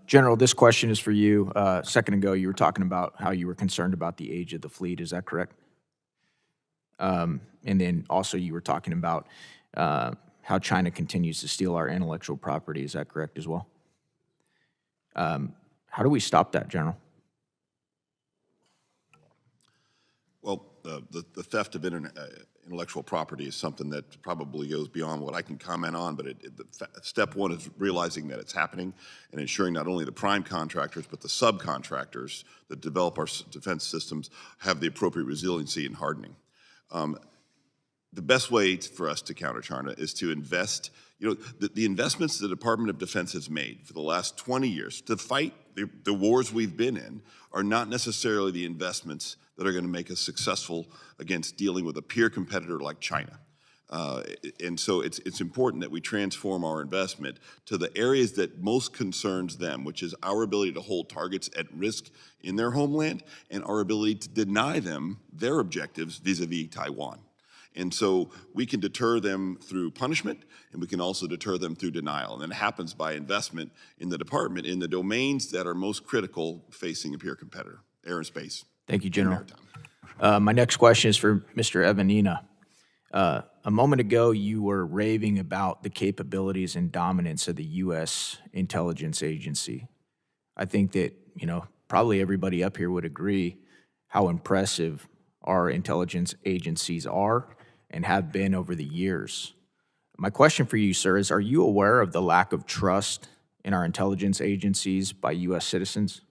General, this question is for you. A second ago, you were talking about how you were concerned about the age of the fleet. Is that correct? And then also you were talking about how China continues to steal our intellectual property. Is that correct as well? How do we stop that, General? Well, the theft of intellectual property is something that probably goes beyond what I can comment on, but step one is realizing that it's happening and ensuring not only the prime contractors, but the subcontractors that develop our defense systems have the appropriate resiliency and hardening. The best way for us to counter China is to invest. The investments the Department of Defense has made for the last 20 years to fight the wars we've been in are not necessarily the investments that are going to make us successful against dealing with a peer competitor like China. And so it's important that we transform our investment to the areas that most concerns them, which is our ability to hold targets at risk in their homeland and our ability to deny them their objectives vis-a-vis Taiwan. And so we can deter them through punishment, and we can also deter them through denial. And that happens by investment in the department in the domains that are most critical facing a peer competitor, air and space. Thank you, General. My next question is for Mr. Evanina. A moment ago, you were raving about the capabilities and dominance of the U.S. intelligence agency. I think that, probably everybody up here would agree how impressive our intelligence agencies are and have been over the years. My question for you, sir, is are you aware of the lack of trust in our intelligence agencies by U.S. citizens?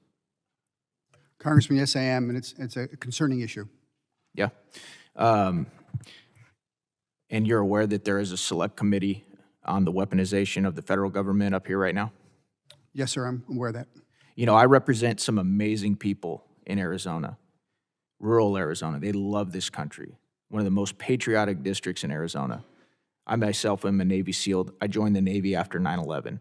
Congressman, yes, I am, and it's a concerning issue. Yeah. And you're aware that there is a select committee on the weaponization of the federal government up here right now? Yes, sir, I'm aware of that. I represent some amazing people in Arizona, rural Arizona. They love this country, one of the most patriotic districts in Arizona. I myself am a Navy SEAL. I joined the Navy after 9/11,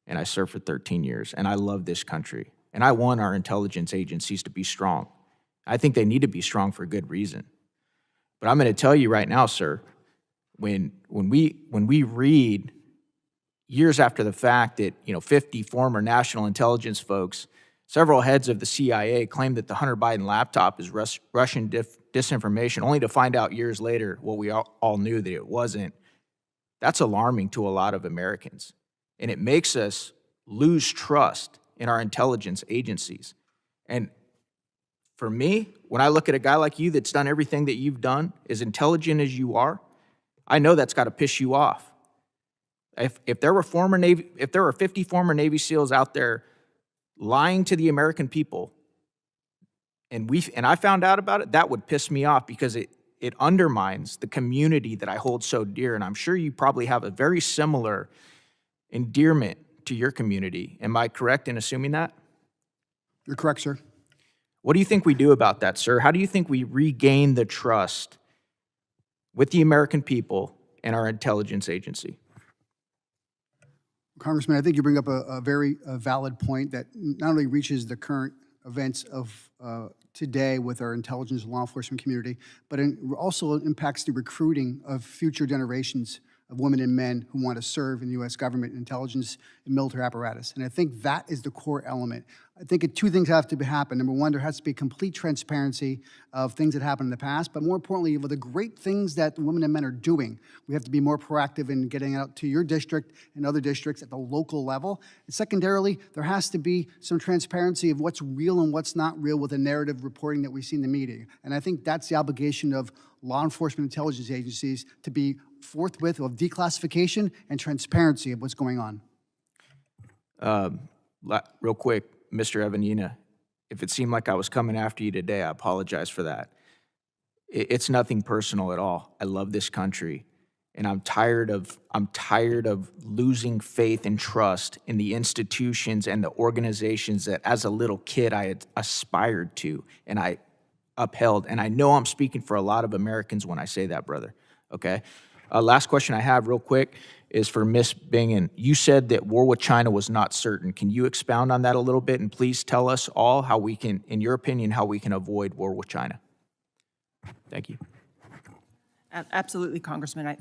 and I served for 13 years, and I love this country. And I want our intelligence agencies to be strong. I think they need to be strong for good reason. But I'm going to tell you right now, sir, when we read years after the fact that 50 former national intelligence folks, several heads of the CIA claimed that the Hunter Biden laptop is Russian disinformation, only to find out years later what we all knew that it wasn't, that's alarming to a lot of Americans. And it makes us lose trust in our intelligence agencies. And for me, when I look at a guy like you that's done everything that you've done, as intelligent as you are, I know that's got to piss you off. If there were 50 former Navy SEALs out there lying to the American people, and I found out about it, that would piss me off because it undermines the community that I hold so dear. And I'm sure you probably have a very similar endearment to your community. Am I correct in assuming that? You're correct, sir. What do you think we do about that, sir? How do you think we regain the trust with the American people and our intelligence agency? Congressman, I think you bring up a very valid point that not only reaches the current events of today with our intelligence and law enforcement community, but it also impacts the recruiting of future generations of women and men who want to serve in the U.S. government, intelligence, and military apparatus. And I think that is the core element. I think two things have to happen. Number one, there has to be complete transparency of things that happened in the past, but more importantly, of the great things that women and men are doing. We have to be more proactive in getting out to your district and other districts at the local level. And secondarily, there has to be some transparency of what's real and what's not real with the narrative reporting that we see in the media. And I think that's the obligation of law enforcement intelligence agencies to be forthwith of declassification and transparency of what's going on. Real quick, Mr. Evanina, if it seemed like I was coming after you today, I apologize for that. It's nothing personal at all. I love this country, and I'm tired of losing faith and trust in the institutions and the organizations that as a little kid I had aspired to and I upheld. And I know I'm speaking for a lot of Americans when I say that, brother, okay? Last question I have real quick is for Ms. Bingen. You said that war with China was not certain. Can you expound on that a little bit? And please tell us all how we can, in your opinion, how we can avoid war with China. Thank you. Absolutely, Congressman.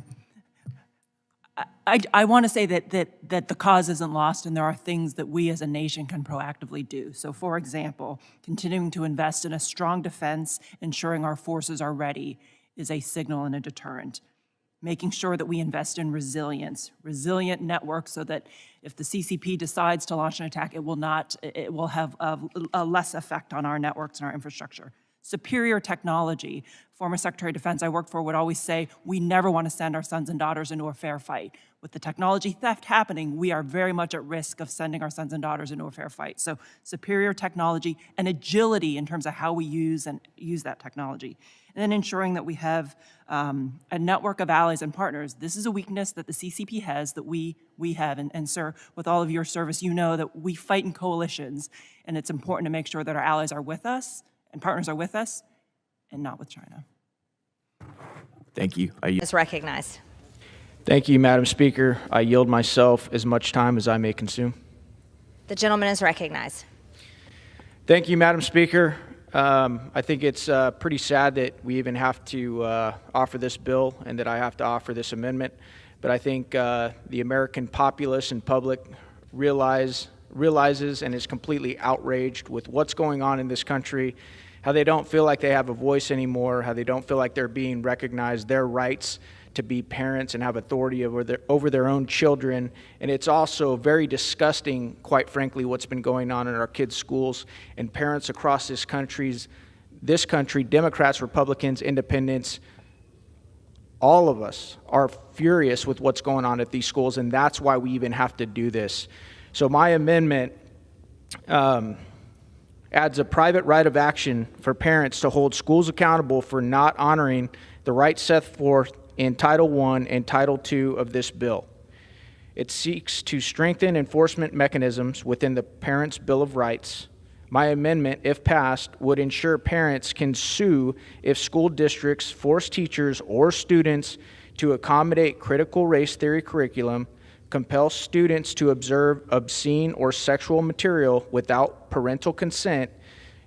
I want to say that the cause isn't lost, and there are things that we as a nation can proactively do. So, for example, continuing to invest in a strong defense, ensuring our forces are ready, is a signal and a deterrent. Making sure that we invest in resilient networks, so that if the CCP decides to launch an attack, it will have a less effect on our networks and our infrastructure. Superior technology. Former Secretary of Defense I worked for would always say, we never want to send our sons and daughters into a fair fight. With the technology theft happening, we are very much at risk of sending our sons and daughters into a fair fight. So superior technology and agility in terms of how we use that technology. And then ensuring that we have a network of allies and partners. This is a weakness that the CCP has that we have. And sir, with all of your service, you know that we fight in coalitions, and it's important to make sure that our allies are with us and partners are with us, and not with China. Thank you. Is recognized. Thank you, Madam Speaker. I yield myself as much time as I may consume. The gentleman is recognized. Thank you, Madam Speaker. I think it's pretty sad that we even have to offer this bill and that I have to offer this amendment. But I think the American populace and public realizes and is completely outraged with what's going on in this country, how they don't feel like they have a voice anymore, how they don't feel like they're being recognized, their rights to be parents and have authority over their own children. And it's also very disgusting, quite frankly, what's been going on in our kids' schools, and parents across this country, Democrats, Republicans, Independents, all of us are furious with what's going on at these schools, and that's why we even have to do this. So my amendment adds a private right of action for parents to hold schools accountable for not honoring the rights set forth in Title I and Title II of this bill. It seeks to strengthen enforcement mechanisms within the Parents' Bill of Rights. My amendment, if passed, would ensure parents can sue if school districts force teachers or students to accommodate critical race theory curriculum, compel students to observe obscene or sexual material without parental consent,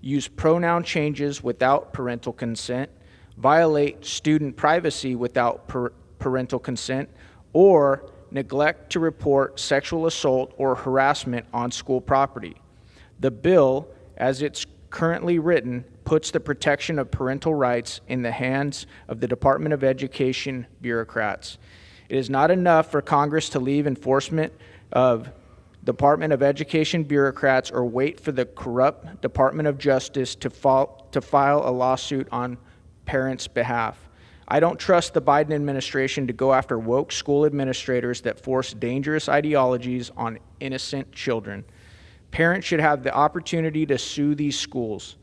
use pronoun changes without parental consent, violate student privacy without parental consent, or neglect to report sexual assault or harassment on school property. The bill, as it's currently written, puts the protection of parental rights in the hands of the Department of Education bureaucrats. It is not enough for Congress to leave enforcement of Department of Education bureaucrats or wait for the corrupt Department of Justice to file a lawsuit on parents' behalf. I don't trust the Biden administration to go after woke school administrators that force dangerous ideologies on innocent children. Parents should have the opportunity to sue these schools.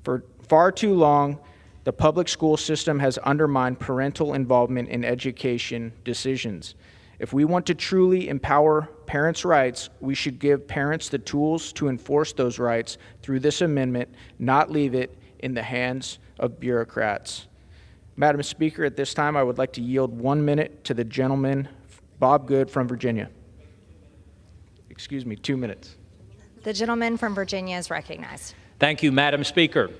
For far too long, the public school system has undermined parental involvement in education decisions. If we want to truly empower parents' rights, we should give parents the tools to enforce those rights through this amendment, not leave it in the hands of bureaucrats. Madam Speaker, at this time, I would like to yield 1 minute to the gentleman, Bob Good from Virginia. 2 minutes. The gentleman from Virginia is recognized. Thank you, Madam Speaker.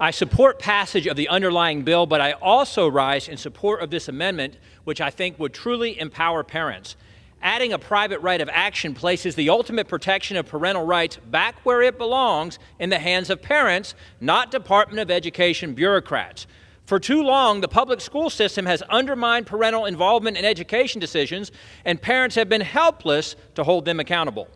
I support passage of the underlying bill, but I also rise in support of this amendment, which I think would truly empower parents. Adding a private right of action places the ultimate protection of parental rights back where it belongs, in the hands of parents, not Department of Education bureaucrats. For too long, the public school system has undermined parental involvement in education decisions, and parents have been helpless to hold them accountable.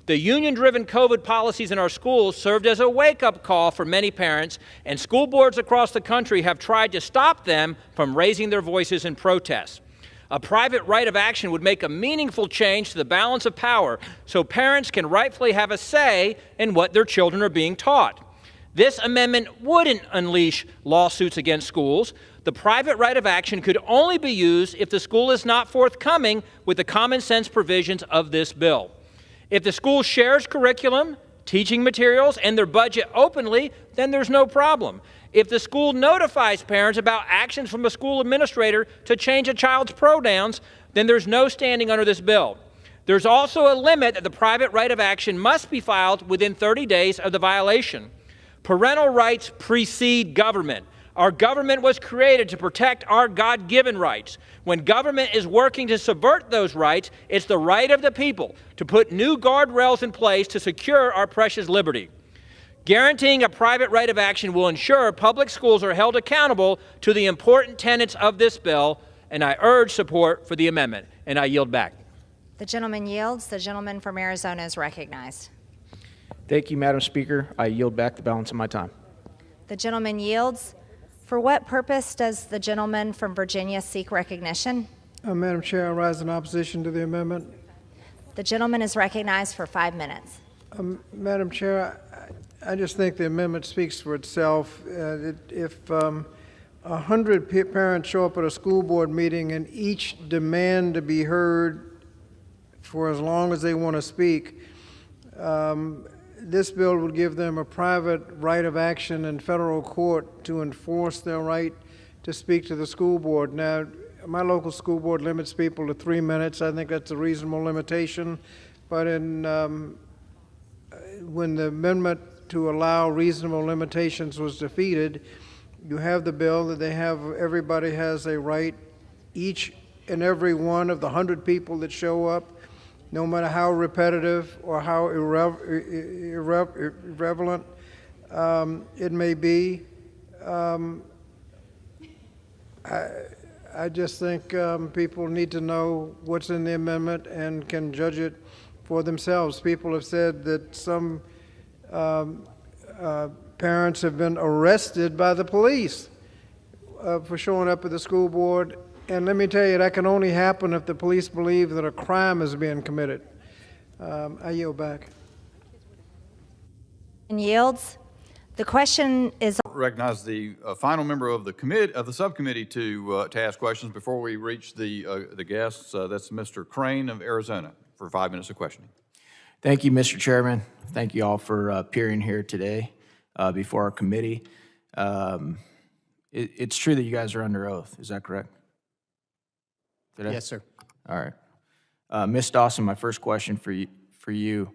The union-driven COVID policies in our schools served as a wake-up call for many parents, and school boards across the country have tried to stop them from raising their voices in protest. A private right of action would make a meaningful change to the balance of power so parents can rightfully have a say in what their children are being taught. This amendment wouldn't unleash lawsuits against schools. The private right of action could only be used if the school is not forthcoming with the common sense provisions of this bill. If the school shares curriculum, teaching materials, and their budget openly, then there's no problem. If the school notifies parents about actions from a school administrator to change a child's pronouns, then there's no standing under this bill. There's also a limit that the private right of action must be filed within 30 days of the violation. Parental rights precede government. Our government was created to protect our God-given rights. When government is working to subvert those rights, it's the right of the people to put new guardrails in place to secure our precious liberty. Guaranteeing a private right of action will ensure public schools are held accountable to the important tenets of this bill, and I urge support for the amendment, and I yield back. The gentleman yields. The gentleman from Arizona is recognized. Thank you, Madam Speaker. I yield back the balance of my time. The gentleman yields. For what purpose does the gentleman from Virginia seek recognition? Madam Chair, I rise in opposition to the amendment. The gentleman is recognized for 5 minutes. Madam Chair, I just think the amendment speaks for itself. If 100 parents show up at a school board meeting and each demand to be heard for as long as they want to speak, this bill would give them a private right of action in federal court to enforce their right to speak to the school board. Now, my local school board limits people to 3 minutes. I think that's a reasonable limitation. But when the amendment to allow reasonable limitations was defeated, you have the bill that everybody has a right, each and every one of the 100 people that show up, no matter how repetitive or how irrelevant it may be. I just think people need to know what's in the amendment and can judge it for themselves. People have said that some parents have been arrested by the police for showing up at the school board. And let me tell you, that can only happen if the police believe that a crime is being committed. I yield back. And yields. The question is. Recognize the final member of the subcommittee to ask questions before we reach the guests. That's Mr. Crane of Arizona for 5 minutes of questioning. Thank you, Mr. Chairman. Thank you all for appearing here today before our committee. It's true that you guys are under oath. Is that correct? Yes, sir. All right. Ms. Dawson, my first question for you.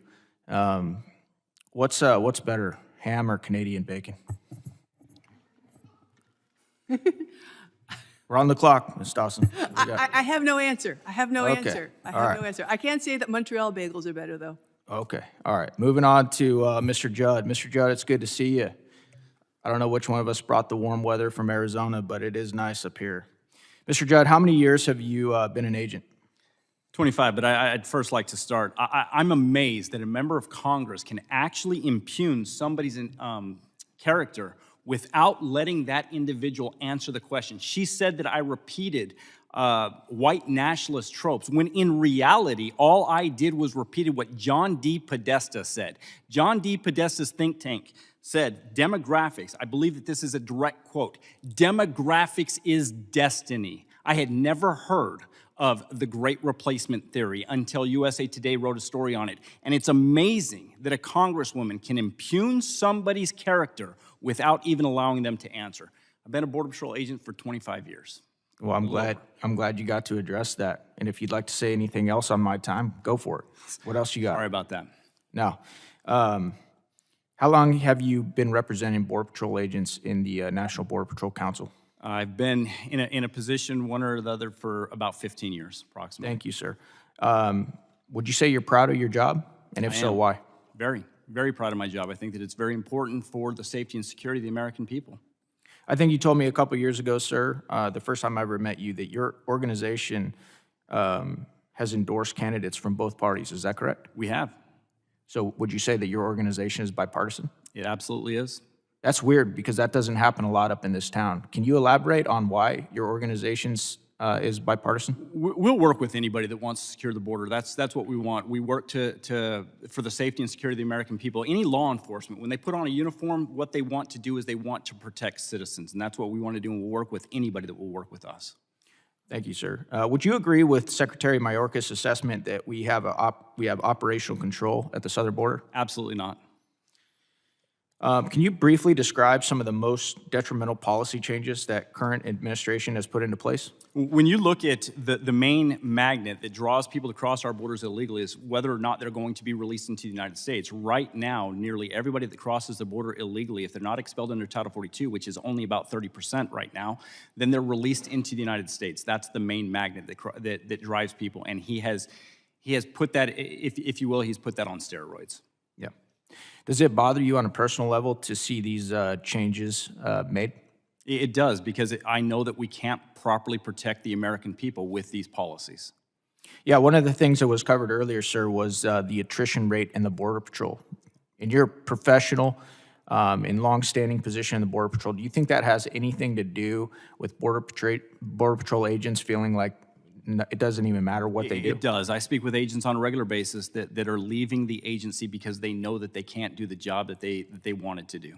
What's better, ham or Canadian bacon? We're on the clock, Ms. Dawson. I have no answer. I have no Okay. answer. I All have right. no answer. I can't say that Montreal bagels are better, though. Okay. All right. Moving on to Mr. Judd. Mr. Judd, it's good to see you. I don't know which one of us brought the warm weather from Arizona, but it is nice up here. Mr. Judd, how many years have you been an agent? 25, but I'd first like to start. I'm amazed that a member of Congress can actually impugn somebody's character without letting that individual answer the question. She said that I repeated white nationalist tropes, when in reality, all I did was repeated what John D. Podesta said. John D. Podesta's think tank said, demographics, I believe that this is a direct quote, demographics is destiny. I had never heard of the Great Replacement Theory until USA Today wrote a story on it. And it's amazing that a congresswoman can impugn somebody's character without even allowing them to answer. I've been a Border Patrol agent for 25 years. Well, I'm glad you got to address that. And if you'd like to say anything else on my time, go for it. What else you got? Sorry about that. No. How long have you been representing Border Patrol agents in the National Border Patrol Council? I've been in a position, one or the other, for about 15 years, approximately. Thank you, sir. Would you say you're proud of your job? And if so, why? Very, very proud of my job. I think that it's very important for the safety and security of the American people. I think you told me a couple years ago, sir, the first time I ever met you, that your organization has endorsed candidates from both parties. Is that correct? We have. So would you say that your organization is bipartisan? It absolutely is. That's weird because that doesn't happen a lot up in this town. Can you elaborate on why your organization is bipartisan? We'll work with anybody that wants to secure the border. That's what we want. We work for the safety and security of the American people. Any law enforcement, when they put on a uniform, what they want to do is they want to protect citizens, and that's what we want to do, and we'll work with anybody that will work with us. Thank you, sir. Would you agree with Secretary Mayorkas' assessment that we have operational control at the southern border? Absolutely not. Can you briefly describe some of the most detrimental policy changes that current administration has put into place? When you look at the main magnet that draws people to cross our borders illegally is whether or not they're going to be released into the United States. Right now, nearly everybody that crosses the border illegally, if they're not expelled under Title 42, which is only about 30% right now, then they're released into the United States. That's the main magnet that drives people, and he has put that, if you will, he's put that on steroids. Yeah. Does it bother you on a personal level to see these changes made? It does, because I know that we can't properly protect the American people with these policies. Yeah, one of the things that was covered earlier, sir, was the attrition rate in the Border Patrol. In your professional and longstanding position in the Border Patrol, do you think that has anything to do with Border Patrol agents feeling like it doesn't even matter what they do? It does. I speak with agents on a regular basis that are leaving the agency because they know that they can't do the job that they wanted to do.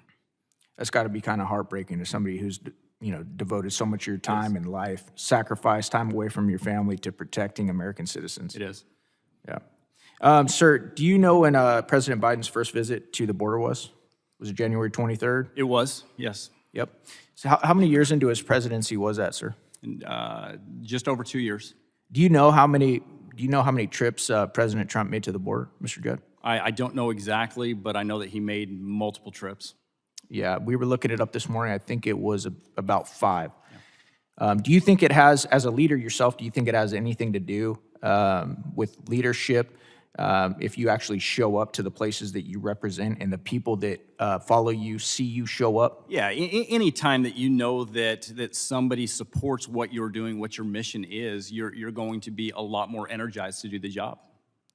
That's got to be kind of heartbreaking to somebody who's, devoted so much of your time and life, sacrificed time away from your family to protecting American citizens. It is. Yeah. Sir, do you know when President Biden's first visit to the border was? Was it January 23rd? It was, yes. Yep. So how many years into his presidency was that, sir? Just over 2 years. Do you know how many trips President Trump made to the border, Mr. Judd? I don't know exactly, but I know that he made multiple trips. Yeah, we were looking it up this morning. I think it was about 5. Do you think it has, as a leader yourself, do you think it has anything to do with leadership if you actually show up to the places that you represent and the people that follow you see you show up? Yeah, any time that you know that somebody supports what you're doing, what your mission is, you're going to be a lot more energized to do the job.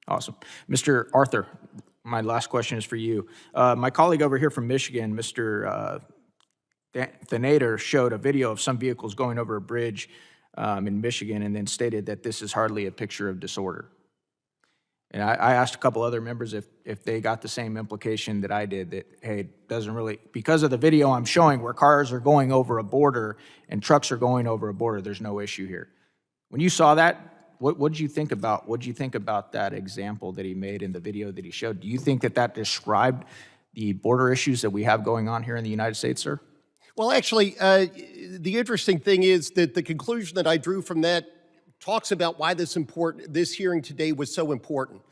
Awesome. Mr. Arthur, my last question is for you. My colleague over here from Michigan, Mr. Thanader, showed a video of some vehicles going over a bridge in Michigan and then stated that this is hardly a picture of disorder. And I asked a couple other members if they got the same implication that I did, that, hey, it doesn't really, because of the video I'm showing where cars are going over a border and trucks are going over a border, there's no issue here. When you saw that, what did you think about that example that he made in the video that he showed? Do you think that described the border issues that we have going on here in the United States, sir? Well, actually, the interesting thing is that the conclusion that I drew from that talks about why this hearing today was so important.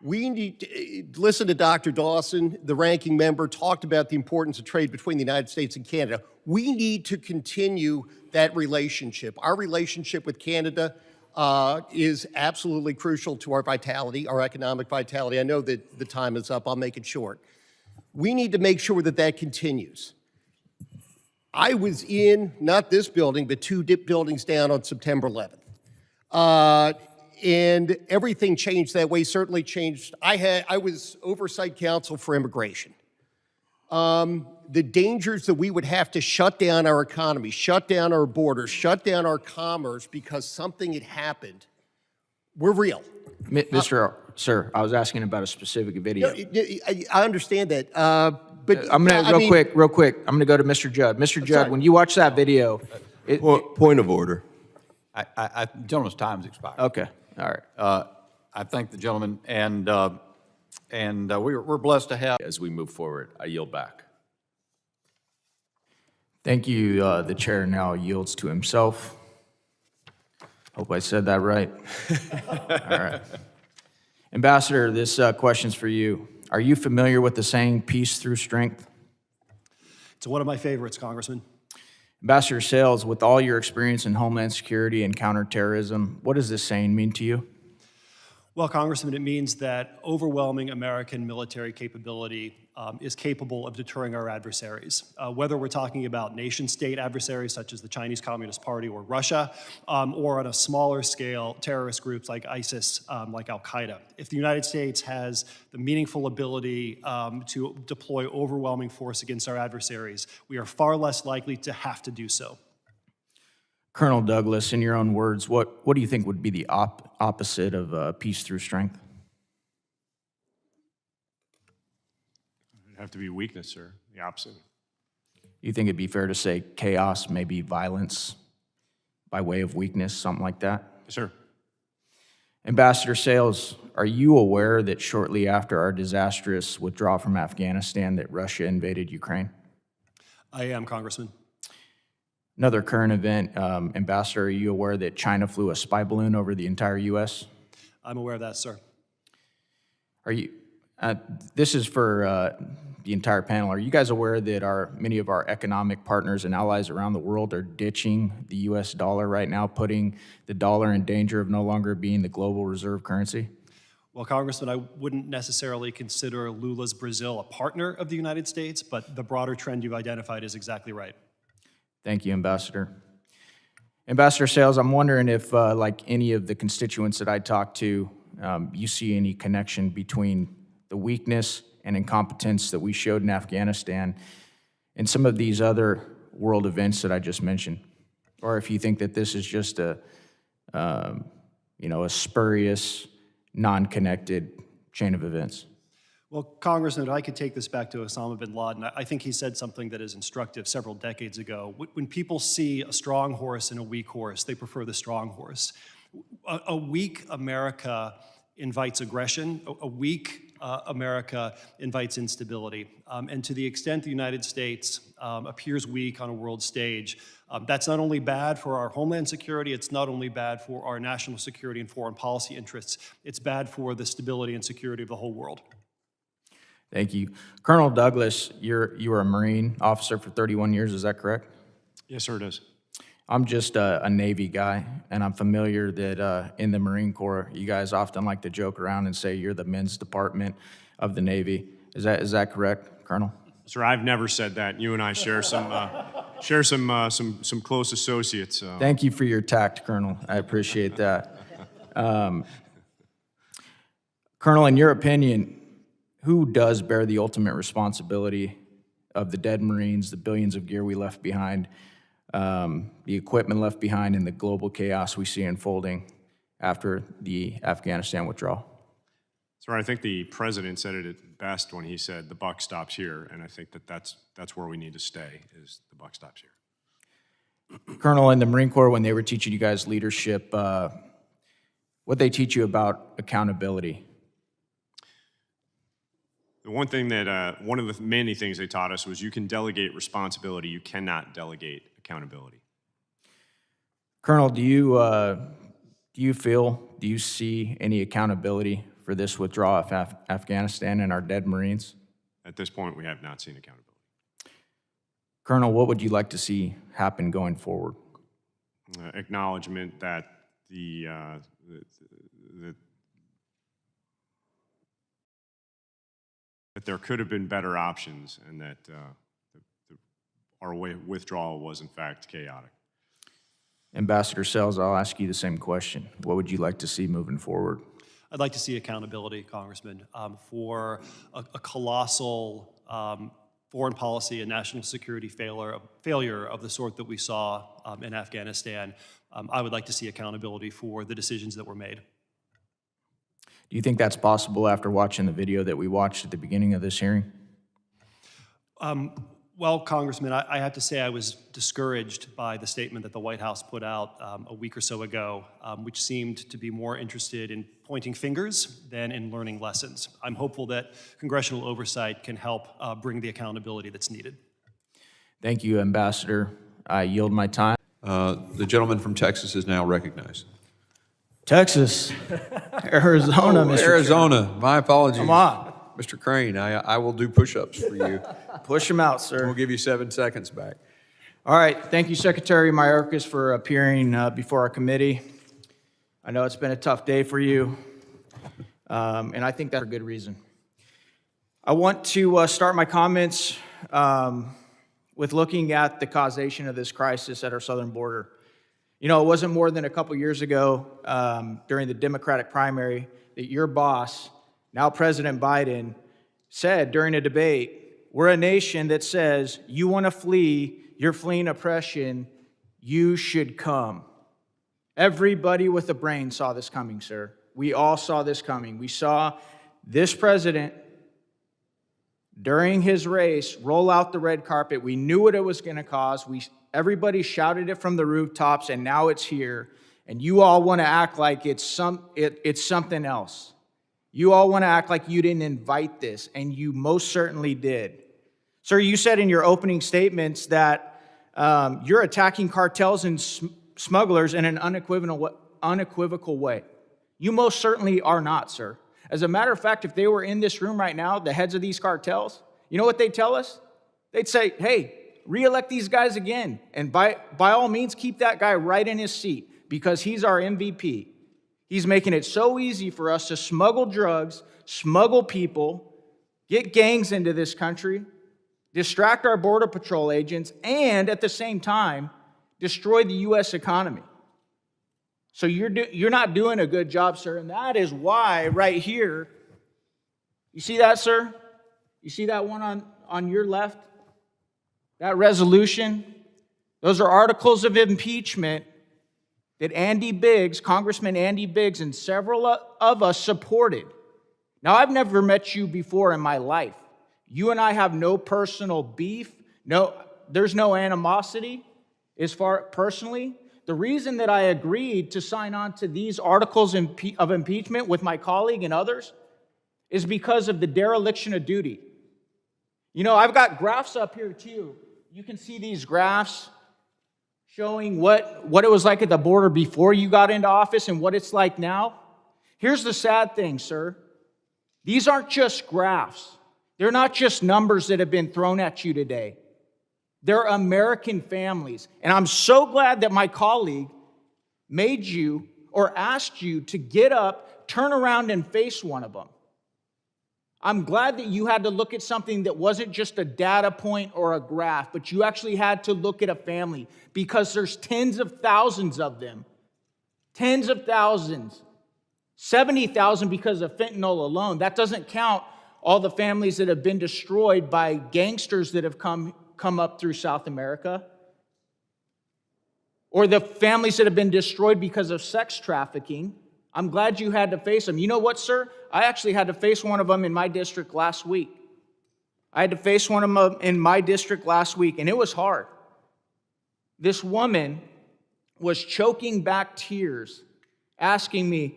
We need to listen to Dr. Dawson, the ranking member, talked about the importance of trade between the United States and Canada. We need to continue that relationship. Our relationship with Canada is absolutely crucial to our vitality, our economic vitality. I know that the time is up. I'll make it short. We need to make sure that continues. I was in, not this building, but 2 buildings down on September 11th. And everything changed that way, certainly changed. I was oversight counsel for immigration. The dangers that we would have to shut down our economy, shut down our borders, shut down our commerce because something had happened, were real. Sir, I was asking about a specific video. I understand that, but I'm gonna, real quick, I'm gonna go to Mr. Judd. Mr. Judd, when you watch that video, Point of order. Gentleman's time's expired. okay, all right. I thank the gentleman, and we're blessed to have. As we move forward, I yield back. Thank you. The chair now yields to himself. Hope I said that right. All right. Ambassador, this question's for you. Are you familiar with the saying, peace through strength? It's one of my favorites, Congressman. Ambassador Sales, with all your experience in Homeland Security and counterterrorism, what does this saying mean to you? Well, Congressman, it means that overwhelming American military capability is capable of deterring our adversaries, whether we're talking about nation-state adversaries such as the Chinese Communist Party or Russia, or on a smaller scale, terrorist groups like ISIS, like Al-Qaeda. If the United States has the meaningful ability to deploy overwhelming force against our adversaries, we are far less likely to have to do so. Colonel Douglas, in your own words, what do you think would be the opposite of peace through strength? It'd have to be weakness, sir. The opposite. You think it'd be fair to say chaos, maybe violence by way of weakness, something like that? Yes, sir. Ambassador Sales, are you aware that shortly after our disastrous withdrawal from Afghanistan that Russia invaded Ukraine? I am, Congressman. Another current event, Ambassador, are you aware that China flew a spy balloon over the entire U.S.? I'm aware of that, sir. Are you, this is for the entire panel. Are you guys aware that many of our economic partners and allies around the world are ditching the U.S. dollar right now, putting the dollar in danger of no longer being the global reserve currency? Well, Congressman, I wouldn't necessarily consider Lula's Brazil a partner of the United States, but the broader trend you've identified is exactly right. Thank you, Ambassador. Ambassador Sales, I'm wondering if, like any of the constituents that I talked to, you see any connection between the weakness and incompetence that we showed in Afghanistan and some of these other world events that I just mentioned, or if you think that this is just a spurious, non-connected chain of events. Well, Congressman, I could take this back to Osama bin Laden. I think he said something that is instructive several decades ago. When people see a strong horse and a weak horse, they prefer the strong horse. A weak America invites aggression. A weak America invites instability. And to the extent the United States appears weak on a world stage, that's not only bad for our homeland security, it's not only bad for our national security and foreign policy interests, it's bad for the stability and security of the whole world. Thank you. Colonel Douglas, you were a Marine officer for 31 years, is that correct? Yes, sir, it is. I'm just a Navy guy, and I'm familiar that in the Marine Corps, you guys often like to joke around and say you're the men's department of the Navy. Is that correct, Colonel? Sir, I've never said that. You and I share some close associates. So. Thank you for your tact, Colonel. I appreciate that. Colonel, in your opinion, who does bear the ultimate responsibility of the dead Marines, the billions of gear we left behind, the equipment left behind, and the global chaos we see unfolding after the Afghanistan withdrawal? Sir, I think the president said it best when he said the buck stops here, and I think that's where we need to stay, is the buck stops here. Colonel, in the Marine Corps, when they were teaching you guys leadership, what they teach you about accountability? The one thing that, one of the many things they taught us was you can delegate responsibility, you cannot delegate accountability. Colonel, do you see any accountability for this withdrawal of Afghanistan and our dead Marines? At this point, we have not seen accountability. Colonel, what would you like to see happen going forward? Acknowledgement that that there could have been better options, and that our withdrawal was in fact chaotic. Ambassador Sells, I'll ask you the same question. What would you like to see moving forward? I'd like to see accountability, Congressman, for a colossal foreign policy and national security failure of the sort that we saw in Afghanistan. I would like to see accountability for the decisions that were made. Do you think that's possible after watching the video that we watched at the beginning of this hearing? Well, Congressman, I have to say I was discouraged by the statement that the White House put out a week or so ago, which seemed to be more interested in pointing fingers than in learning lessons. I'm hopeful that congressional oversight can help bring the accountability that's needed. Thank you, Ambassador. I yield my time. The gentleman from Texas is now recognized. Texas, Arizona, Mr. Arizona, my apologies. Come on. Mr. Crane, I will do push-ups for you. Push them out, sir. We'll give you 7 seconds back. All right. Thank you, Secretary Mayorkas, for appearing before our committee. I know it's been a tough day for you, and I think that's for good reason. I want to start my comments with looking at the causation of this crisis at our southern border. You know, it wasn't more than a couple years ago during the Democratic primary that your boss, now President Biden, said during a debate, we're a nation that says, you want to flee, you're fleeing oppression, you should come. Everybody with a brain saw this coming, sir. We all saw this coming. We saw this president, during his race, roll out the red carpet. We knew what it was going to cause. Everybody shouted it from the rooftops, and now it's here. And you all want to act like it's something else. You all want to act like you didn't invite this, and you most certainly did. Sir, you said in your opening statements that you're attacking cartels and smugglers in an unequivocal way. You most certainly are not, sir. As a matter of fact, if they were in this room right now, the heads of these cartels, you know what they'd tell us? They'd say, hey, re-elect these guys again, and by all means, keep that guy right in his seat, because he's our MVP. He's making it so easy for us to smuggle drugs, smuggle people, get gangs into this country, distract our Border Patrol agents, and at the same time, destroy the U.S. economy. So you're not doing a good job, sir, and that is why right here, you see that, sir? You see that one on your left? That resolution? Those are articles of impeachment that Andy Biggs, Congressman Andy Biggs, and several of us supported. Now, I've never met you before in my life. You and I have no personal beef. There's no animosity as far personally. The reason that I agreed to sign on to these articles of impeachment with my colleague and others is because of the dereliction of duty. You know, I've got graphs up here too. You can see these graphs showing what it was like at the border before you got into office and what it's like now. Here's the sad thing, sir. These aren't just graphs. They're not just numbers that have been thrown at you today. They're American families. And I'm so glad that my colleague made you or asked you to get up, turn around, and face one of them. I'm glad that you had to look at something that wasn't just a data point or a graph, but you actually had to look at a family, because there's tens of thousands of them. Tens of thousands. 70,000 because of fentanyl alone. That doesn't count all the families that have been destroyed by gangsters that have come up through South America, or the families that have been destroyed because of sex trafficking. I'm glad you had to face them. You know what, sir? I actually had to face one of them in my district last week. I had to face one of them in my district last week, and it was hard. This woman was choking back tears, asking me,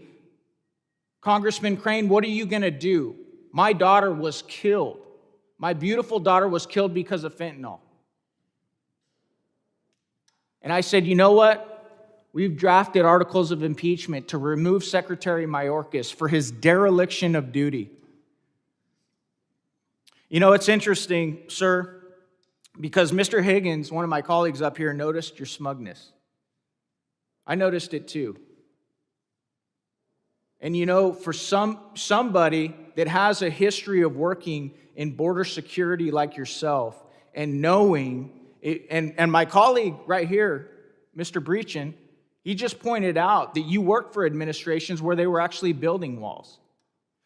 Congressman Crane, what are you going to do? My daughter was killed. My beautiful daughter was killed because of fentanyl. And I said, you know what? We've drafted articles of impeachment to remove Secretary Mayorkas for his dereliction of duty. You know, it's interesting, sir, because Mr. Higgins, one of my colleagues up here, noticed your smugness. I noticed it too. And you know, for somebody that has a history of working in border security like yourself, and knowing, and my colleague right here, Mr. Breachin, he just pointed out that you worked for administrations where they were actually building walls.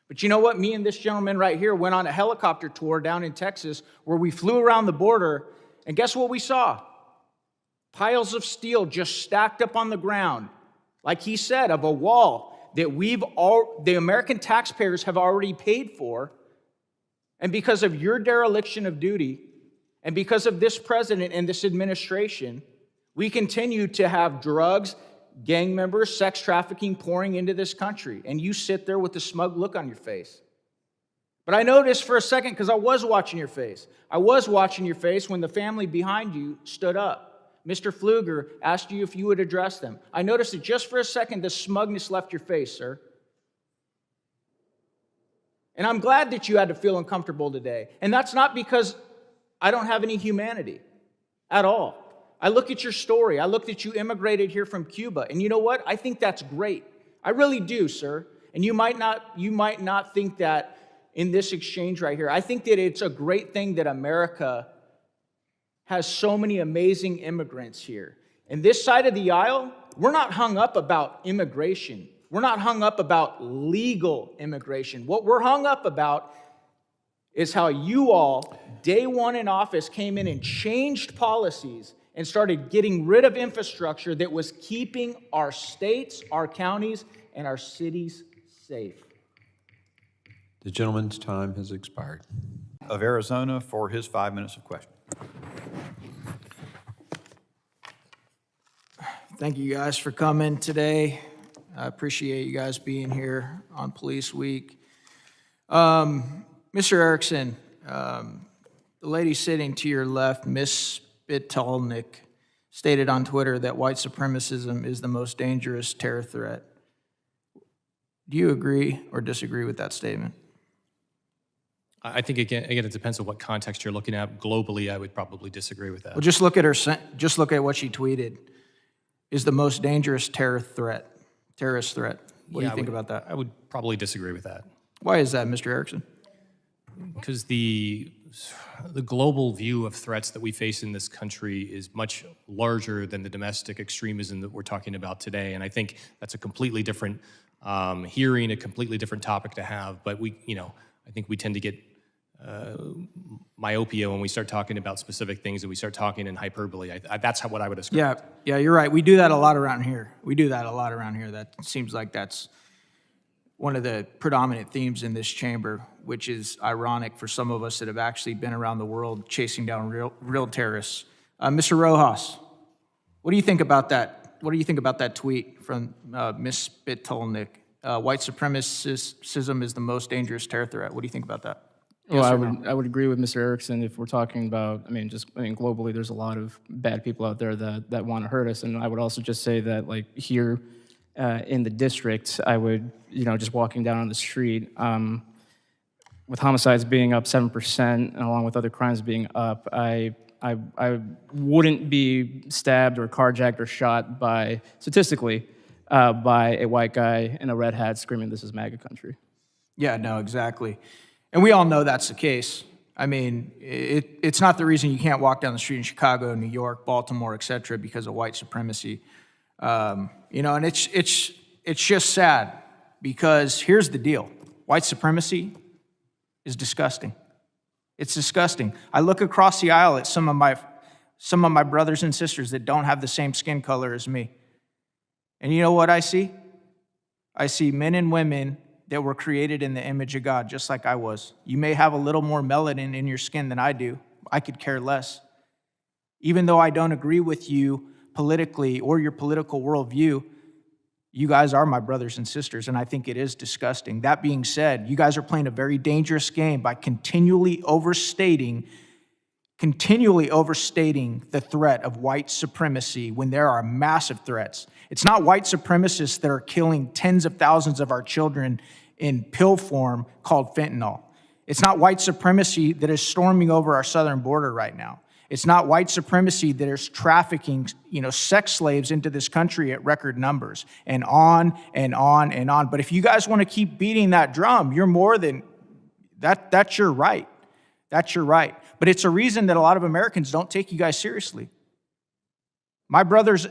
But you know what? Me and this gentleman right here went on a helicopter tour down in Texas where we flew around the border, and guess what we saw? Piles of steel just stacked up on the ground, like he said, of a wall that the American taxpayers have already paid for. And because of your dereliction of duty, and because of this president and this administration, we continue to have drugs, gang members, sex trafficking pouring into this country. And you sit there with a smug look on your face. But I noticed for a second, because I was watching your face. I was watching your face when the family behind you stood up. Mr. Pfluger asked you if you would address them. I noticed that just for a second, the smugness left your face, sir. And I'm glad that you had to feel uncomfortable today. And that's not because I don't have any humanity at all. I look at your story. I look that you immigrated here from Cuba. And you know what? I think that's great. I really do, sir. And you might not think that in this exchange right here. I think that it's a great thing that America has so many amazing immigrants here. And this side of the aisle, we're not hung up about immigration. We're not hung up about legal immigration. What we're hung up about is how you all, day one in office, came in and changed policies and started getting rid of infrastructure that was keeping our states, our counties, and our cities safe. The gentleman's time has expired. Of Arizona for his 5 minutes of question. Thank you guys for coming today. I appreciate you guys being here on Police Week. Mr. Erickson, the lady sitting to your left, Miss Spitalnik, stated on Twitter that white supremacism is the most dangerous terror threat. Do you agree or disagree with that statement? I think, again, it depends on what context you're looking at. Globally, I would probably disagree with that. Well, just look at what she tweeted. Is the most dangerous terrorist threat. What do you think about that? I would probably disagree with that. Why is that, Mr. Erickson? Because the global view of threats that we face in this country is much larger than the domestic extremism that we're talking about today. And I think that's a completely different hearing, a completely different topic to have. But I think we tend to get myopia when we start talking about specific things and we start talking in hyperbole. That's what I would describe. Yeah, you're right. We do that a lot around here. That seems like that's one of the predominant themes in this chamber, which is ironic for some of us that have actually been around the world chasing down real terrorists. Mr. Rojas, what do you think about that? What do you think about that tweet from Ms. Spitalnik? White supremacism is the most dangerous terror threat. What do you think about that? Well, I would agree with Mr. Erickson if we're talking about, globally, there's a lot of bad people out there that want to hurt us. And I would also just say that, like, here in the district, I would, just walking down on the street, with homicides being up 7%, and along with other crimes being up, I wouldn't be stabbed or carjacked or shot statistically, by a white guy in a red hat screaming, "This is MAGA country." Yeah, no, exactly. And we all know that's the case. I mean, it's not the reason you can't walk down the street in Chicago, New York, Baltimore, et cetera, because of white supremacy. And it's just sad because here's the deal. White supremacy is disgusting. It's disgusting. I look across the aisle at some of my brothers and sisters that don't have the same skin color as me. And you know what I see? I see men and women that were created in the image of God, just like I was. You may have a little more melanin in your skin than I do. I could care less. Even though I don't agree with you politically or your political worldview, you guys are my brothers and sisters, and I think it is disgusting. That being said, you guys are playing a very dangerous game by continually overstating the threat of white supremacy when there are massive threats. It's not white supremacists that are killing tens of thousands of our children in pill form called fentanyl. It's not white supremacy that is storming over our southern border right now. It's not white supremacy that is trafficking, sex slaves into this country at record numbers, and on and on and on. But if you guys want to keep beating that drum, you're more than that. That's your right. That's your right. But it's a reason that a lot of Americans don't take you guys seriously. My brothers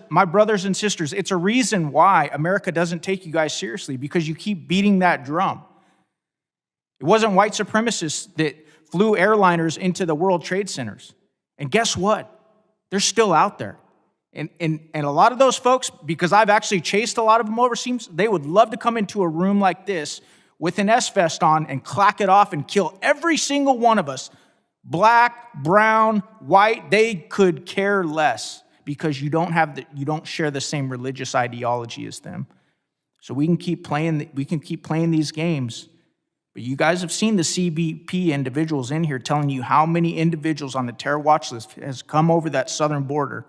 and sisters, it's a reason why America doesn't take you guys seriously, because you keep beating that drum. It wasn't white supremacists that flew airliners into the World Trade Centers. And guess what? They're still out there. And a lot of those folks, because I've actually chased a lot of them overseas, they would love to come into a room like this with an S-vest on and clack it off and kill every single one of us. Black, brown, white, they could care less, because you don't share the same religious ideology as them. So we can keep playing these games. But you guys have seen the CBP individuals in here telling you how many individuals on the terror watch list has come over that southern border.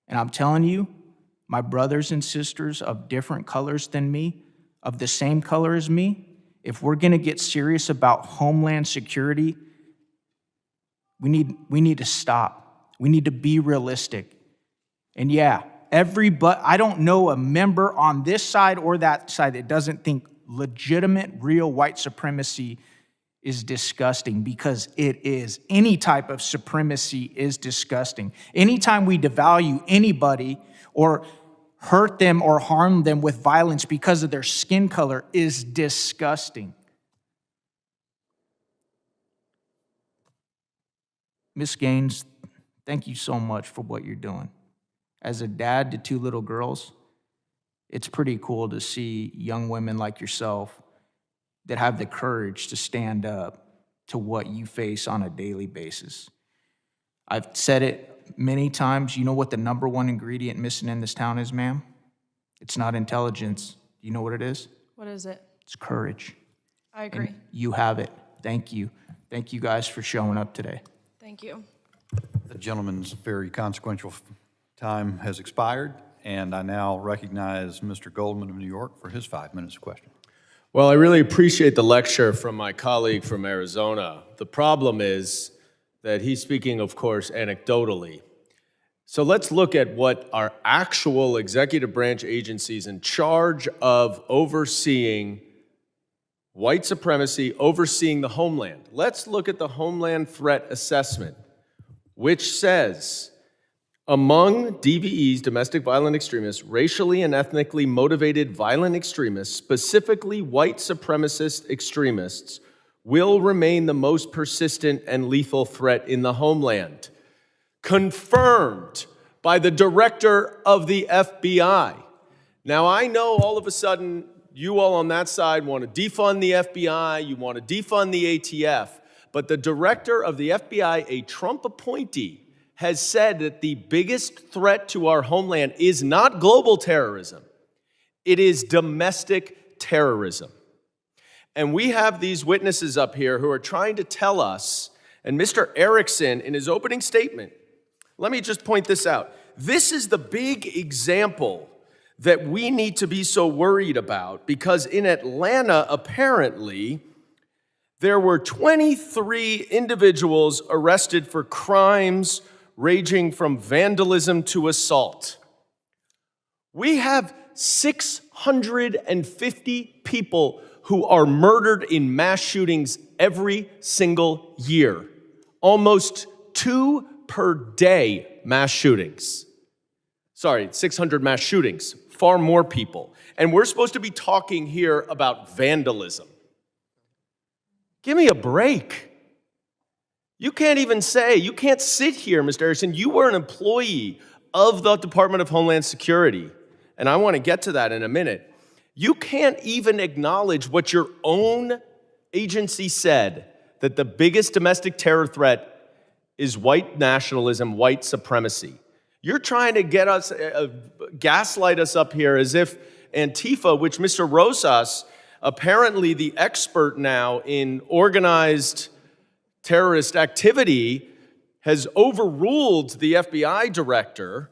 And I'm telling you, my brothers and sisters of different colors than me, of the same color as me, if we're going to get serious about homeland security, we need to stop. We need to be realistic. And yeah, I don't know a member on this side or that side that doesn't think legitimate, real white supremacy is disgusting, because it is. Any type of supremacy is disgusting. Anytime we devalue anybody or hurt them or harm them with violence because of their skin color is disgusting. Ms. Gaines, thank you so much for what you're doing. As a dad to 2 little girls, it's pretty cool to see young women like yourself that have the courage to stand up to what you face on a daily basis. I've said it it many times. You know what the number one ingredient missing in this town is, ma'am? It's not intelligence. You know what it is? What is it? It's courage. I agree. And you have it. Thank you. Thank you guys for showing up today. Thank you. The gentleman's very consequential time has expired, and I now recognize Mr. Goldman of New York for his 5 minutes of question. Well, I really appreciate the lecture from my colleague from Arizona. The problem is that he's speaking, of course, anecdotally. So let's look at what our actual executive branch agencies in charge of overseeing white supremacy, overseeing the homeland. Let's look at the Homeland Threat Assessment, which says, among DVEs, domestic violent extremists, racially and ethnically motivated violent extremists, specifically white supremacist extremists, will remain the most persistent and lethal threat in the homeland. Confirmed by the director of the FBI. Now, I know all of a sudden you all on that side want to defund the FBI, you want to defund the ATF, but the director of the FBI, a Trump appointee, has said that the biggest threat to our homeland is not global terrorism, it is domestic terrorism. And we have these witnesses up here who are trying to tell us, and Mr. Erickson, in his opening statement, let me just point this out. This is the big example that we need to be so worried about, because in Atlanta, apparently, there were 23 individuals arrested for crimes ranging from vandalism to assault. We have 650 people who are murdered in mass shootings every single year. Almost 2 per day mass shootings. Sorry, 600 mass shootings, far more people. And we're supposed to be talking here about vandalism. Give me a break. You can't even say, you can't sit here, Mr. Erickson. You were an employee of the Department of Homeland Security, and I want to get to that in a minute. You can't even acknowledge what your own agency said, that the biggest domestic terror threat is white nationalism, white supremacy. You're trying to get us, gaslight us up here as if Antifa, which Mr. Rosas, apparently the expert now in organized terrorist activity, has overruled the FBI director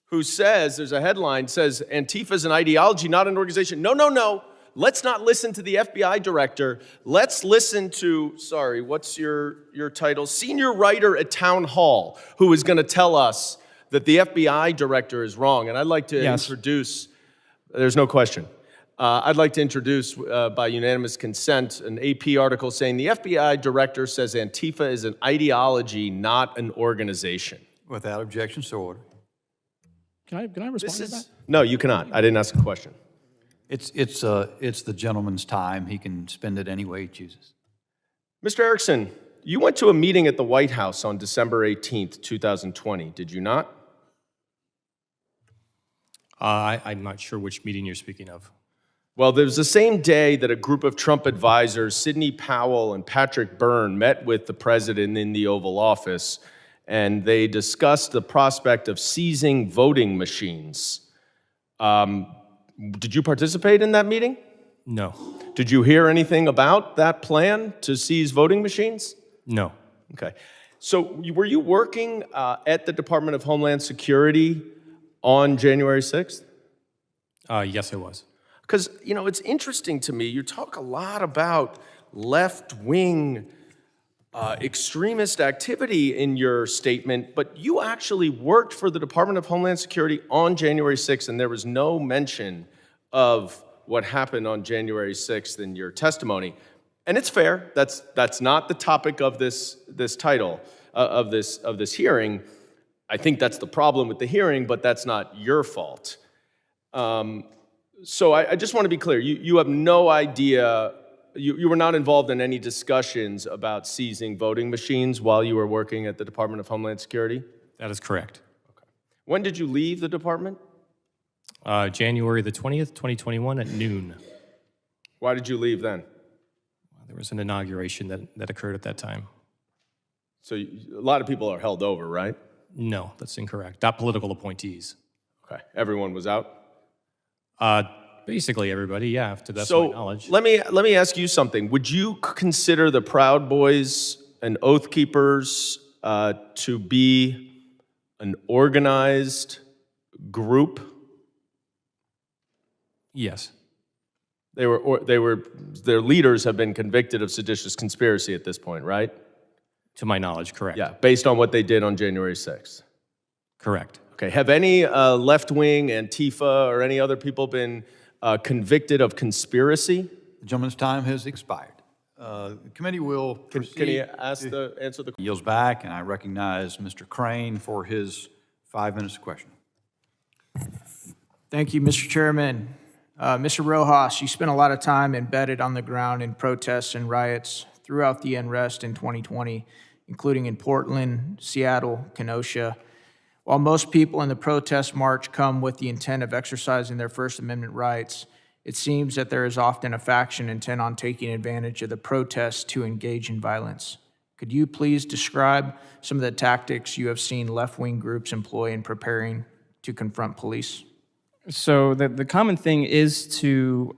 who says, there's a headline, says Antifa is an ideology, not an organization. No. Let's not listen to the FBI director. Let's listen to, sorry, what's your title? Senior writer at Town Hall, who is going to tell us that the FBI director is wrong. And I'd like to introduce, there's no question. I'd like to introduce, by unanimous consent, an AP article saying the FBI director says Antifa is an ideology, not an organization. Without objection, so ordered. Can I respond to that? No, you cannot. I didn't ask a question. It's the gentleman's time. He can spend it any way he chooses. Mr. Erickson, you went to a meeting at the White House on December 18th, 2020, did you not? I'm not sure which meeting you're speaking of. Well, there was the same day that a group of Trump advisors, Sidney Powell and Patrick Byrne, met with the president in the Oval Office, and they discussed the prospect of seizing voting machines. Did you participate in that meeting? No. Did you hear anything about that plan to seize voting machines? No. Okay. So were you working at the Department of Homeland Security on January 6th? Yes, I was. Because, you know, it's interesting to me, you talk a lot about left-wing extremist activity in your statement, but you actually worked for the Department of Homeland Security on January 6th, and there was no mention of what happened on January 6th in your testimony. And it's fair, that's not the topic of this title, of this hearing. I think that's the problem with the hearing, but that's not your fault. So I just want to be clear, you have no idea, you were not involved in any discussions about seizing voting machines while you were working at the Department of Homeland Security? That is correct. Okay. When did you leave the department? January the 20th, 2021 at noon. Why did you leave then? There was an inauguration that occurred at that time. So a lot of people are held over, right? No, that's incorrect. Not political appointees. Okay, everyone was out? Basically everybody, yeah, to the best of my knowledge. Let me ask you something. Would you consider the Proud Boys and Oath Keepers to be an organized group? Yes. Their leaders have been convicted of seditious conspiracy at this point, right? To my knowledge, correct. Yeah, based on what they did on January 6th. Correct. Okay, have any left-wing, Antifa, or any other people been convicted of conspiracy? The gentleman's time has expired. The committee will proceed. Can he answer the question? Yields back, and I recognize Mr. Crane for his 5 minutes of question. Thank you, Mr. Chairman. Mr. Rojas, you spent a lot of time embedded on the ground in protests and riots throughout the unrest in 2020, including in Portland, Seattle, Kenosha. While most people in the protest march come with the intent of exercising their First Amendment rights, it seems that there is often a faction intent on taking advantage of the protests to engage in violence. Could you please describe some of the tactics you have seen left-wing groups employ in preparing to confront police? So the common thing is to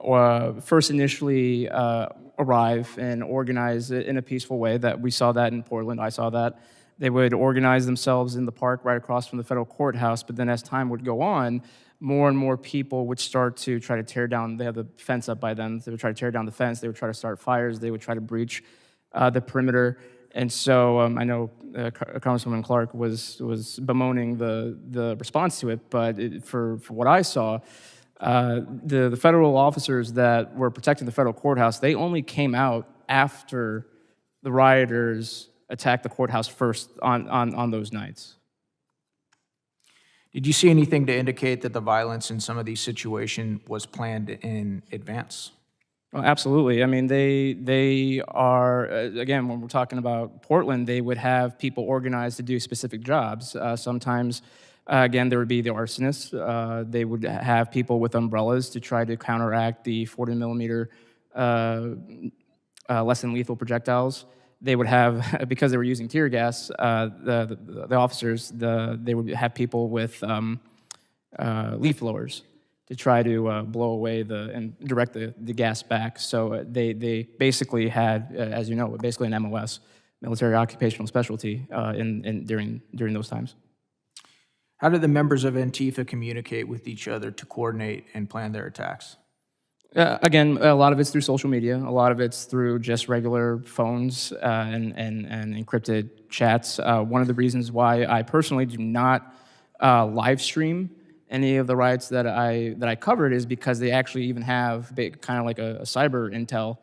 first initially arrive and organize it in a peaceful way. That we saw that in Portland. I saw that. They would organize themselves in the park right across from the federal courthouse, but then as time would go on, more and more people would start to try to tear down. They have the fence up by them. They would try to tear down the fence. They would try to start fires. They would try to breach the perimeter. And so I know Congresswoman Clark was bemoaning the response to it, but for what I saw, the federal officers that were protecting the federal courthouse, they only came out after the rioters attacked the courthouse first on those nights. Did you see anything to indicate that the violence in some of these situations was planned in advance? Oh, absolutely. I mean, they are, again, when we're talking about Portland, they would have people organized to do specific jobs. Sometimes, again, there would be the arsonists. They would have people with umbrellas to try to counteract the 40-millimeter less than lethal projectiles. They would have, because they were using tear gas, the officers, they would have people with leaf blowers to try to blow away and direct the gas back. So they basically had, as you know, basically an MOS, military occupational specialty, during those times. How did the members of Antifa communicate with each other to coordinate and plan their attacks? Again, a lot of it's through social media. A lot of it's through just regular phones and encrypted chats. One of the reasons why I personally do not live stream any of the riots that I covered is because they actually even have kind of like a cyber intel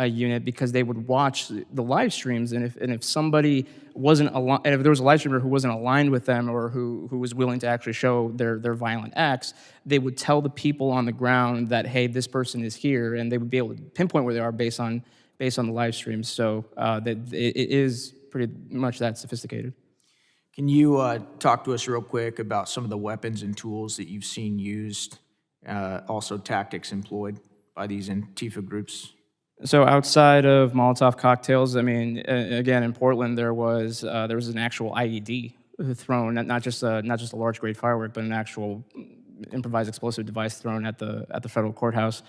unit, because they would watch the live streams, and if somebody wasn't and if there was a live streamer who wasn't aligned with them or who was willing to actually show their violent acts, they would tell the people on the ground that, hey, this person is here, and they would be able to pinpoint where they are based on the live streams. So it is pretty much that sophisticated. Can you talk to us real quick about some of the weapons and tools that you've seen used, also tactics employed by these Antifa groups? So outside of Molotov cocktails, I mean, again, in Portland, there was an actual IED thrown, not just a large grade firework, but an actual improvised explosive device thrown at the federal courthouse.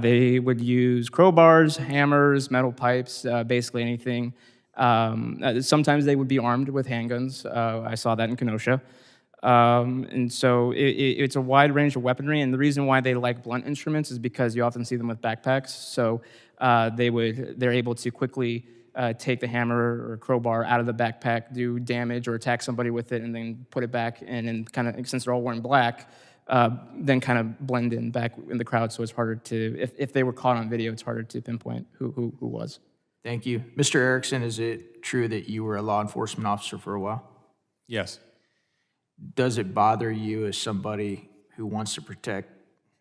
They would use crowbars, hammers, metal pipes, basically anything. Sometimes they would be armed with handguns. I saw that in Kenosha. And so it's a wide range of weaponry, and the reason why they like blunt instruments is because you often see them with backpacks. So they're able to quickly take the hammer or crowbar out of the backpack, do damage or attack somebody with it, and then put it back, and then kind of, since they're all wearing black, then kind of blend in back in the crowd. So it's harder to, if they were caught on video, it's harder to pinpoint who was. Thank you. Mr. Erickson, is it true that you were a law enforcement officer for a while? Yes. Does it bother you as somebody who wants to protect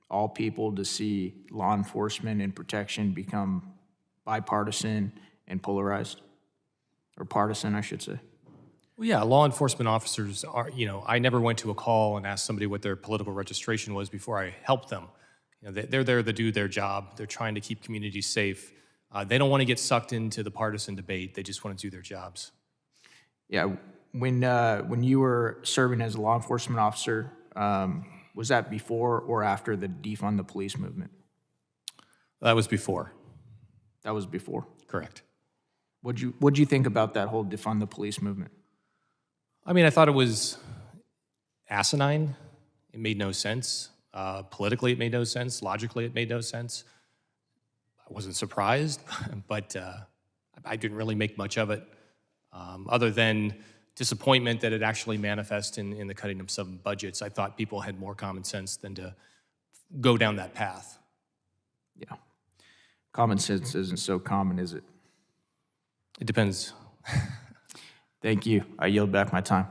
all people to see law enforcement and protection become bipartisan and polarized? Or partisan, I should say. Well, yeah, law enforcement officers are, I never went to a call and asked somebody what their political registration was before I helped them. They're there to do their job. They're trying to keep communities safe. They don't want to get sucked into the partisan debate. They just want to do their jobs. Yeah, When you were serving as a law enforcement officer, was that before or after the defund the police movement? That was before. That was before. Correct. What'd you think about that whole defund the police movement? I mean, I thought it was asinine. It made no sense. Politically, it made no sense. Logically, it made no sense. I wasn't surprised, but I didn't really make much of it, other than disappointment that it actually manifests in the cutting of some budgets. I thought people had more common sense than to go down that path. Yeah. Common sense isn't so common, is it? It depends. Thank you. I yield back my time.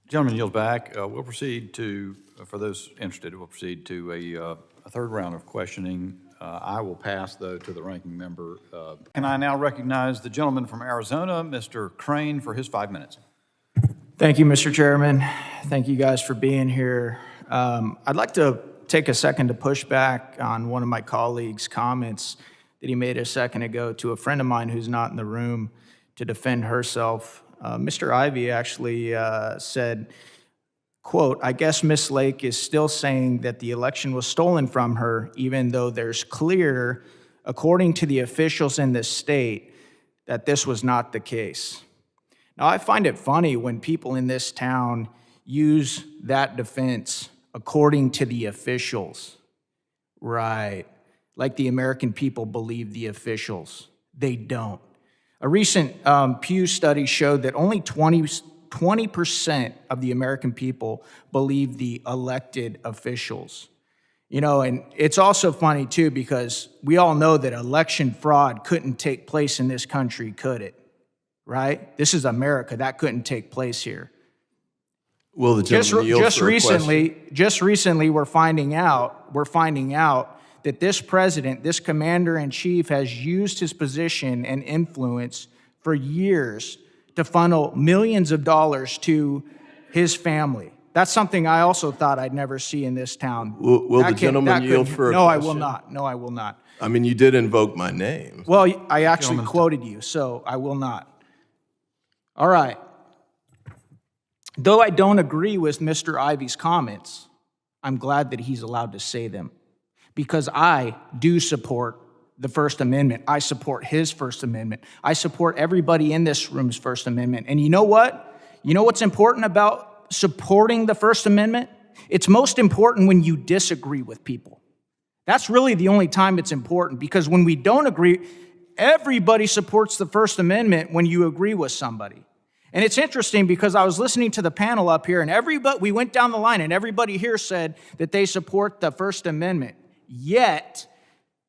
Gentlemen, yield back. We'll proceed to, for those interested, we'll proceed to a third round of questioning. I will pass, though, to the ranking member. And I now recognize the gentleman from Arizona, Mr. Crane, for his 5 minutes. Thank you, Mr. Chairman. Thank you guys for being here. I'd like to take a second to push back on one of my colleagues' comments that he made a second ago to a friend of mine who's not in the room to defend herself. Mr. Ivey actually said, quote, "I guess Miss Lake is still saying that the election was stolen from her, even though there's clear, according to the officials in the state, that this was not the case." Now, I find it funny when people in this town use that defense, according to the officials. Right. Like the American people believe the officials. They don't. A recent Pew study showed that only 20% of the American people believe the elected officials. You know, and it's also funny, too, because we all know that election fraud couldn't take place in this country, could it? Right? This is America. That couldn't take place here. Will the gentleman yield for a question? Just recently, we're finding out that this president, this commander-in-chief, has used his position and influence for years to funnel millions of dollars to his family. That's something I also thought I'd never see in this town. Will the gentleman yield for a question? No, I will not. No, I will not. I mean, you did invoke my name. Well, I actually quoted you, so I will not. All right. Though I don't agree with Mr. Ivey's comments, I'm glad that he's allowed to say them, because I do support the First Amendment. I support his First Amendment. I support everybody in this room's First Amendment. And you know what? You know what's important about supporting the First Amendment? It's most important when you disagree with people. That's really the only time it's important, because when we don't agree, everybody supports the First Amendment when you agree with somebody. And it's interesting because I was listening to the panel up here, and we went down the line, and everybody here said that they support the First Amendment. Yet,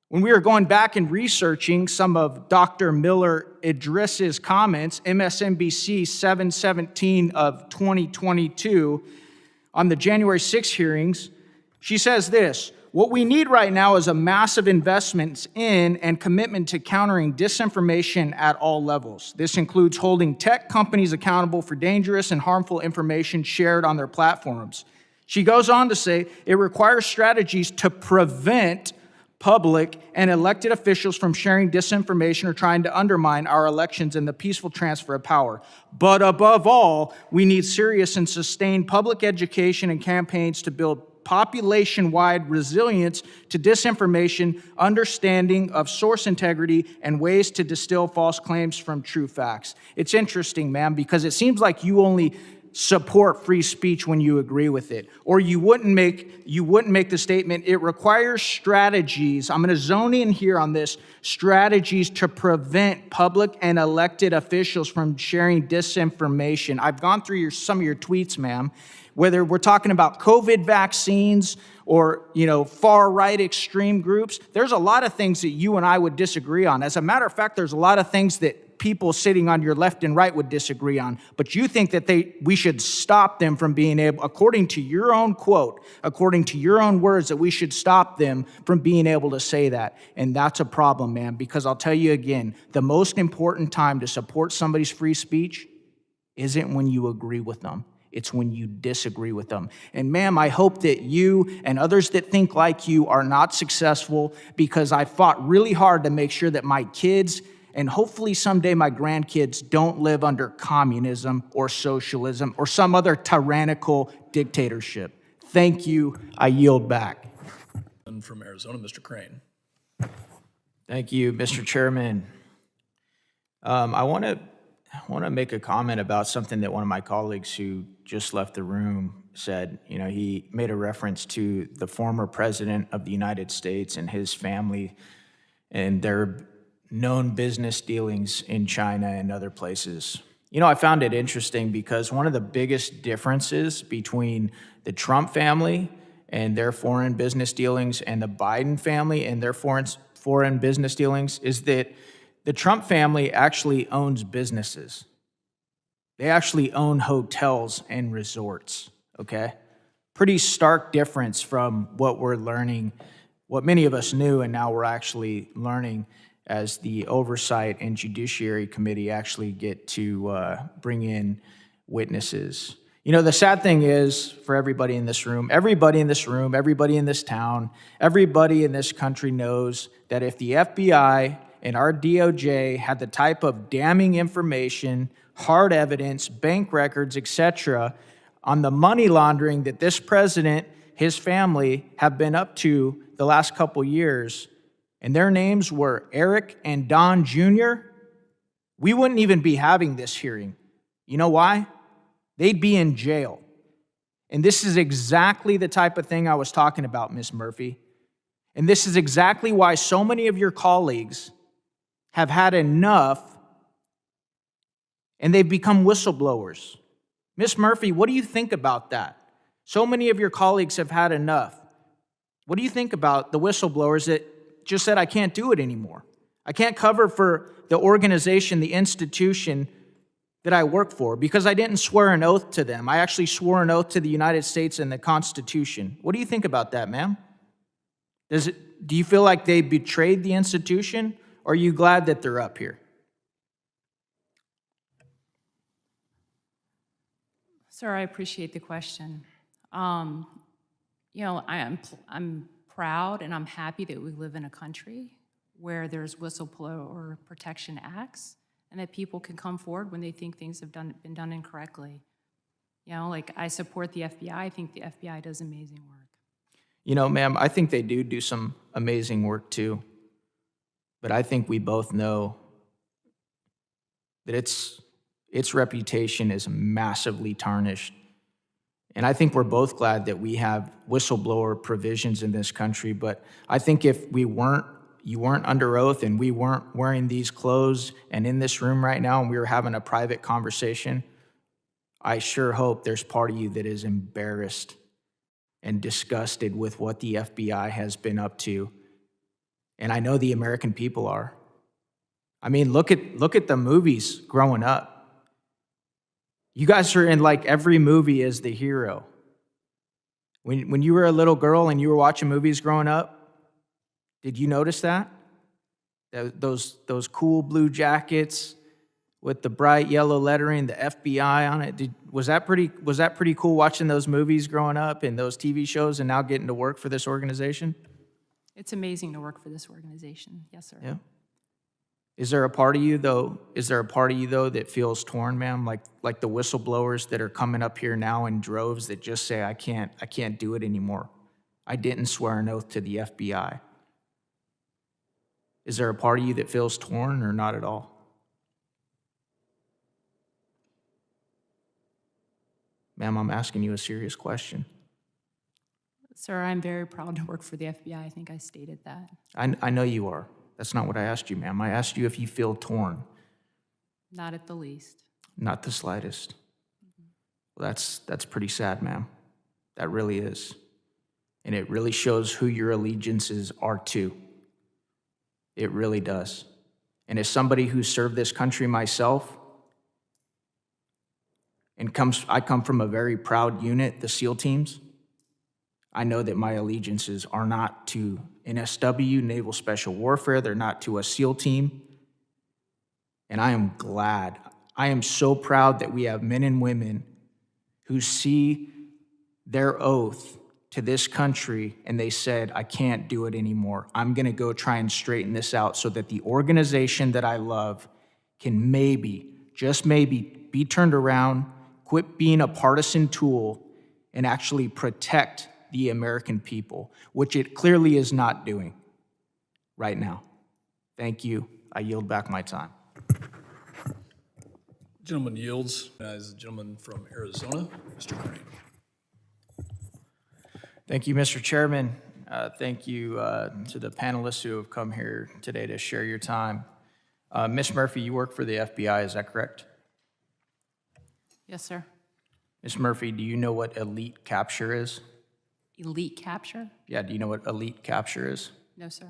when we were going back and researching some of Dr. Miller Idris's comments, MSNBC 7/17 of 2022, on the January 6 hearings, she says this: "What we need right now is a massive investment in and commitment to countering disinformation at all levels. This includes holding tech companies accountable for dangerous and harmful information shared on their platforms." She goes on to say, "It requires strategies to prevent public and elected officials from sharing disinformation or trying to undermine our elections and the peaceful transfer of power. But above all, we need serious and sustained public education and campaigns to build population-wide resilience to disinformation, understanding of source integrity, and ways to distill false claims from true facts." It's interesting, ma'am, because it seems like you only support free speech when you agree with it, or you wouldn't make the statement, "It requires strategies." I'm going to zone in here on this: strategies to prevent public and elected officials from sharing disinformation. I've gone through some of your tweets, ma'am. Whether we're talking about COVID vaccines or, far-right extreme groups, there's a lot of things that you and I would disagree on. As a matter of fact, there's a lot of things that people sitting on your left and right would disagree on. But you think that we should stop them from being able, according to your own quote, according to your own words, that we should stop them from being able to say that. And that's a problem, man, because I'll tell you again, the most important time to support somebody's free speech isn't when you agree with them. It's when you disagree with them. And ma'am, I hope that you and others that think like you are not successful, because I fought really hard to make sure that my kids and hopefully someday my grandkids don't live under communism or socialism or some other tyrannical dictatorship. Thank you. I yield back. From Arizona, Mr. Crane. Thank you, Mr. Chairman. I want to make a comment about something that one of my colleagues who just left the room said. You know, he made a reference to the former president of the United States and his family and their known business dealings in China and other places. You know, I found it interesting because one of the biggest differences between the Trump family and their foreign business dealings and the Biden family and their foreign business dealings is that the Trump family actually owns businesses. They actually own hotels and resorts, okay? Pretty stark difference from what we're learning, what many of us knew, and now we're actually learning as the Oversight and Judiciary Committee actually get to bring in witnesses. You know, the sad thing is for everybody in this room, everybody in this town, everybody in this country knows that if the FBI and our DOJ had the type of damning information, hard evidence, bank records, etc., on the money laundering that this president, his family have been up to the last couple years, and their names were Eric and Don Jr., we wouldn't even be having this hearing. You know why? They'd be in jail. And this is exactly the type of thing I was talking about, Ms. Murphy. And this is exactly why so many of your colleagues have had enough and they've become whistleblowers. Ms. Murphy, what do you think about that? So many of your colleagues have had enough. What do you think about the whistleblowers that just said, I can't do it anymore? I can't cover for the organization, the institution that I work for because I didn't swear an oath to them. I actually swore an oath to the United States and the Constitution. What do you think about that, ma'am? Do you feel like they betrayed the institution, or are you glad that they're up here? Sir, I appreciate the question. You know, I'm proud and I'm happy that we live in a country where there's whistleblower protection acts and that people can come forward when they think things have been done incorrectly. You know, like I support the FBI. I think the FBI does amazing work. You know, ma'am, I think they do some amazing work too. But I think we both know that its reputation is massively tarnished. And I think we're both glad that we have whistleblower provisions in this country. But I think if you weren't under oath and we weren't wearing these clothes and in this room right now and we were having a private conversation, I sure hope there's part of you that is embarrassed and disgusted with what the FBI has been up to. And I know the American people are. I mean, look at the movies growing up. You guys are in like every movie as the hero. When you were a little girl and you were watching movies growing up, did you notice that? Those cool blue jackets with the bright yellow lettering, the FBI on it. Was that pretty cool watching those movies growing up and those TV shows and now getting to work for this organization? It's amazing to work for this organization. Yes, sir. Yeah. Is there a part of you though that feels torn, ma'am? Like the whistleblowers that are coming up here now in droves that just say, I can't do it anymore. I didn't swear an oath to the FBI. Is there a part of you that feels torn or not at all? Ma'am, I'm asking you a serious question. Sir, I'm very proud to work for the FBI. I think I stated that. I know you are. That's not what I asked you, ma'am. I asked you if you feel torn. Not at the least. Not the slightest. Well, that's pretty sad, ma'am. That really is. And it really shows who your allegiances are to. It really does. And as somebody who served this country myself, and I come from a very proud unit, the SEAL teams, I know that my allegiances are not to NSW, Naval Special Warfare. They're not to a SEAL team. And I am glad. I am so proud that we have men and women who see their oath to this country and they said, I can't do it anymore. I'm going to go try and straighten this out so that the organization that I love can maybe, just maybe, be turned around, quit being a partisan tool, and actually protect the American people, which it clearly is not doing right now. Thank you. I yield back my time. Gentleman yields. As the gentleman from Arizona, Mr. Crane. Thank you, Mr. Chairman. Thank you to the panelists who have come here today to share your time. Ms. Murphy, you work for the FBI, is that correct? Yes, sir. Ms. Murphy, do you know what elite capture is? Elite capture? Yeah, do you know what elite capture is? No, sir.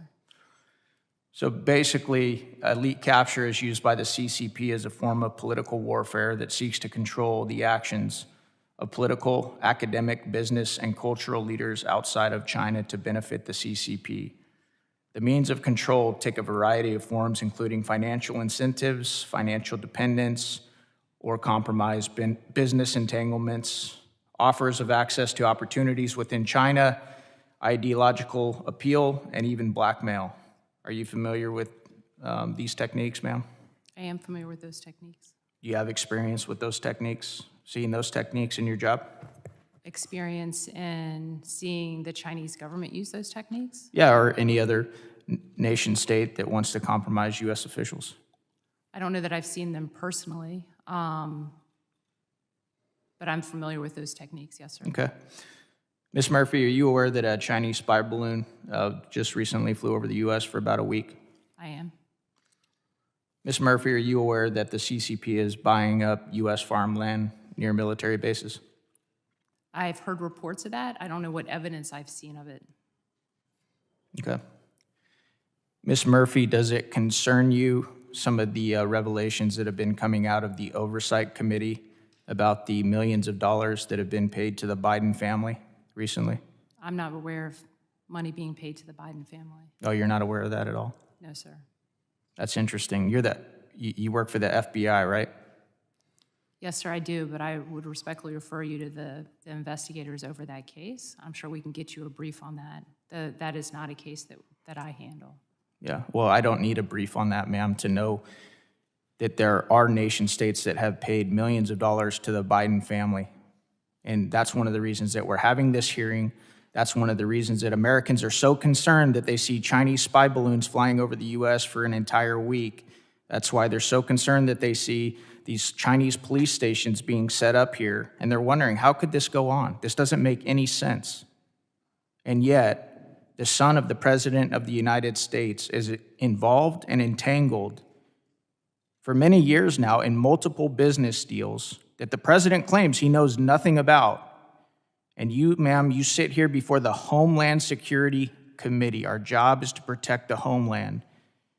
So basically, elite capture is used by the CCP as a form of political warfare that seeks to control the actions of political, academic, business, and cultural leaders outside of China to benefit the CCP. The means of control take a variety of forms, including financial incentives, financial dependence, or compromise business entanglements, offers of access to opportunities within China, ideological appeal, and even blackmail. Are you familiar with these techniques, ma'am? I am familiar with those techniques. Do you have experience with those techniques, seeing those techniques in your job? Experience in seeing the Chinese government use those techniques? Yeah, or any other nation state that wants to compromise U.S. officials. I don't know that I've seen them personally, but I'm familiar with those techniques, yes, sir. Okay. Ms. Murphy, are you aware that a Chinese spy balloon just recently flew over the U.S. for about a week? I am. Ms. Murphy, are you aware that the CCP is buying up U.S. farmland near military bases? I've heard reports of that. I don't know what evidence I've seen of it. Okay. Ms. Murphy, does it concern you, some of the revelations that have been coming out of the Oversight Committee about the millions of dollars that have been paid to the Biden family recently? I'm not aware of money being paid to the Biden family. Oh, you're not aware of that at all? No, sir. That's interesting. You work for the FBI, right? Yes, sir, I do, but I would respectfully refer you to the investigators over that case. I'm sure we can get you a brief on that. That is not a case that I handle. Yeah, well, I don't need a brief on that, ma'am, to know that there are nation states that have paid millions of dollars to the Biden family. And that's one of the reasons that we're having this hearing. That's one of the reasons that Americans are so concerned that they see Chinese spy balloons flying over the U.S. for an entire week. That's why they're so concerned that they see these Chinese police stations being set up here. And they're wondering, how could this go on? This doesn't make any sense. And yet, the son of the President of the United States is involved and entangled for many years now in multiple business deals that the president claims he knows nothing about. And you, ma'am, you sit here before the Homeland Security Committee. Our job is to protect the homeland,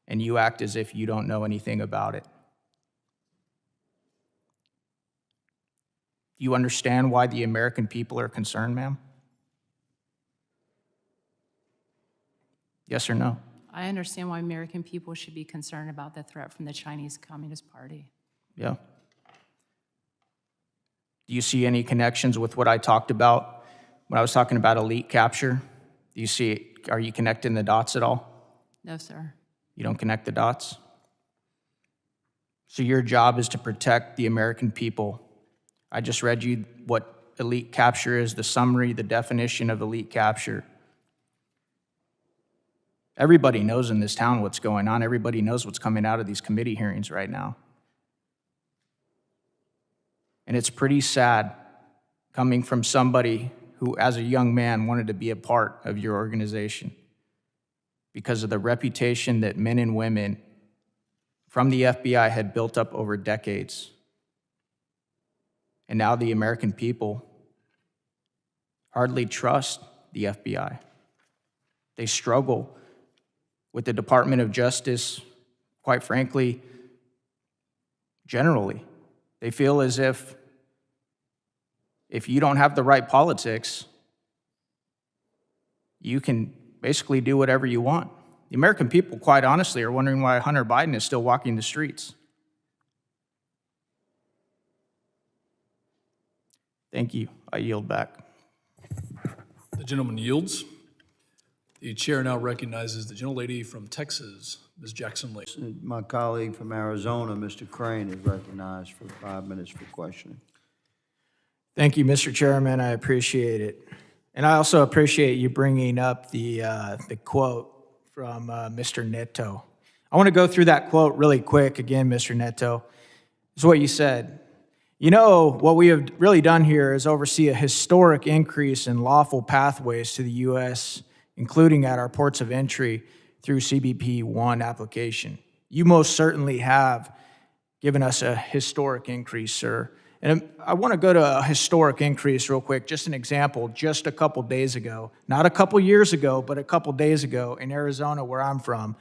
and you act as if you don't know anything about it. Do you understand why the American people are concerned, ma'am? Yes or no? I understand why American people should be concerned about the threat from the Chinese Communist Party. Yeah. Do you see any connections with what I talked about when I was talking about elite capture? Do you see, are you connecting the dots at all? No, sir. You don't connect the dots? So your job is to protect the American people. I just read you what elite capture is, the summary, the definition of elite capture. Everybody knows in this town what's going on. Everybody knows what's coming out of these committee hearings right now. And it's pretty sad coming from somebody who, as a young man, wanted to be a part of your organization because of the reputation that men and women from the FBI had built up over decades. And now the American people hardly trust the FBI. They struggle with the Department of Justice, quite frankly, generally. They feel as if you don't have the right politics, you can basically do whatever you want. The American people, quite honestly, are wondering why Hunter Biden is still walking the streets. Thank you. I yield back. The gentleman yields. The chair now recognizes the gentlelady from Texas, Ms. Jackson Lee. My colleague from Arizona, Mr. Crane, is recognized for 5 minutes for questioning. Thank you, Mr. Chairman. I appreciate it. And I also appreciate you bringing up the quote from Mr. Neto. I want to go through that quote really quick again, Mr. Neto. This is what you said. You know, what we have really done here is oversee a historic increase in lawful pathways to the U.S., including at our ports of entry through CBP-1 application. You most certainly have given us a historic increase, sir. And I want to go to a historic increase real quick. Just an example, just a couple days ago, not a couple years ago, but a couple days ago in Arizona, where I'm from.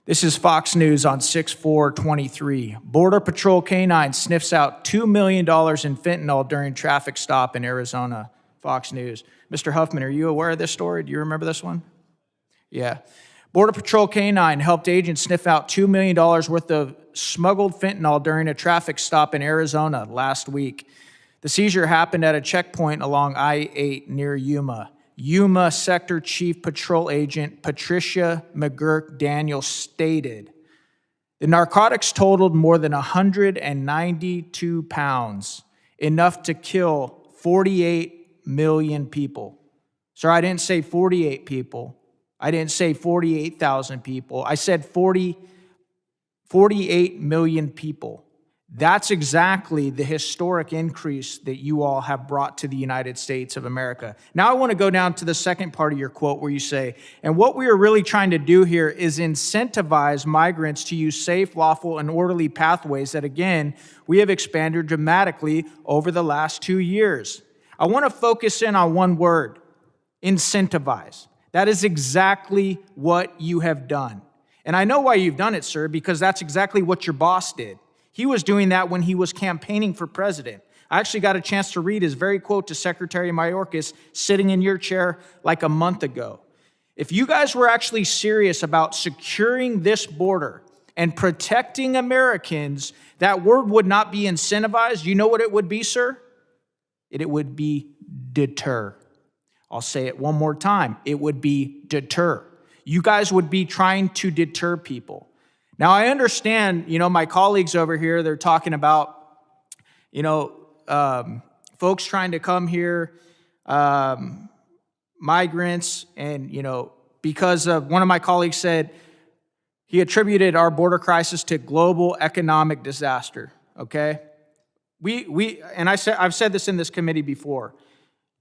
This is Fox News on 6/4/23. Border Patrol K-9 sniffs out $2 million in fentanyl during traffic stop in Arizona. Fox News. Mr. Huffman, are you aware of this story? Do you remember this one? Yeah. Border Patrol K-9 helped agents sniff out $2 million worth of smuggled fentanyl during a traffic stop in Arizona last week. The seizure happened at a checkpoint along I-8 near Yuma. Yuma Sector Chief Patrol Agent Patricia McGurk Daniels stated, the narcotics totaled more than 192 pounds, enough to kill 48 million people. Sir, I didn't say 48 people. I didn't say 48,000 people. I said 48 million people. That's exactly the historic increase that you all have brought to the United States of America. Now I want to go down to the second part of your quote where you say, and what we are really trying to do here is incentivize migrants to use safe, lawful, and orderly pathways that, again, we have expanded dramatically over the last 2 years. I want to focus in on one word, incentivize. That is exactly what you have done. And I know why you've done it, sir, because that's exactly what your boss did. He was doing that when he was campaigning for president. I actually got a chance to read his very quote to Secretary Mayorkas sitting in your chair like a month ago. If you guys were actually serious about securing this border and protecting Americans, that word would not be incentivized. You know what it would be, sir? It would be deter. I'll say it one more time. It would be deter. You guys would be trying to deter people. Now, I understand, my colleagues over here, they're talking about, folks trying to come here, migrants, and, because of, one of my colleagues said, he attributed our border crisis to global economic disaster, okay? And I've said this in this committee before.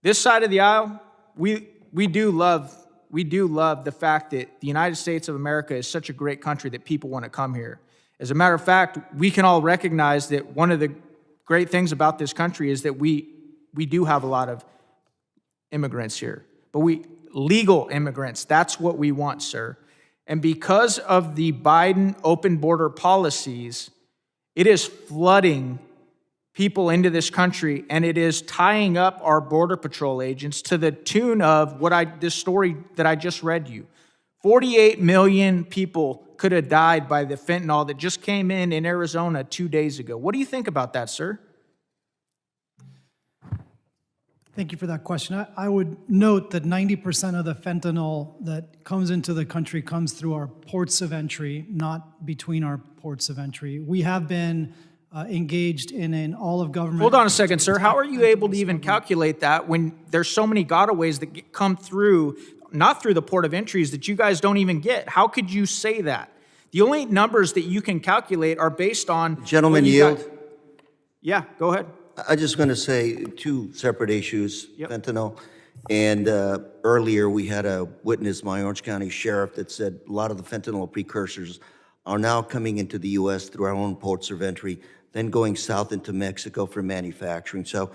This side of the aisle, we do love the fact that the United States of America is such a great country that people want to come here. As a matter of fact, we can all recognize that one of the great things about this country is that we do have a lot of immigrants here. But legal immigrants, that's what we want, sir. And because of the Biden open border policies, it is flooding people into this country, and it is tying up our Border Patrol agents to the tune of this story that I just read you. 48 million people could have died by the fentanyl that just came in Arizona 2 days ago. What do you think about that, sir? Thank you for that question. I would note that 90% of the fentanyl that comes into the country comes through our ports of entry, not between our ports of entry. We have been engaged in an all-of-government... Hold on a second, sir. How are you able to even calculate that when there's so many gotaways that come through, not through the port of entries, that you guys don't even get? How could you say that? The only numbers that you can calculate are based on... Gentlemen, yield. Yeah, go ahead. I'm just going to say two separate issues, fentanyl. And earlier we had a witness, my Orange County sheriff, that said a lot of the fentanyl precursors are now coming into the U.S. through our own ports of entry, then going south into Mexico for manufacturing. So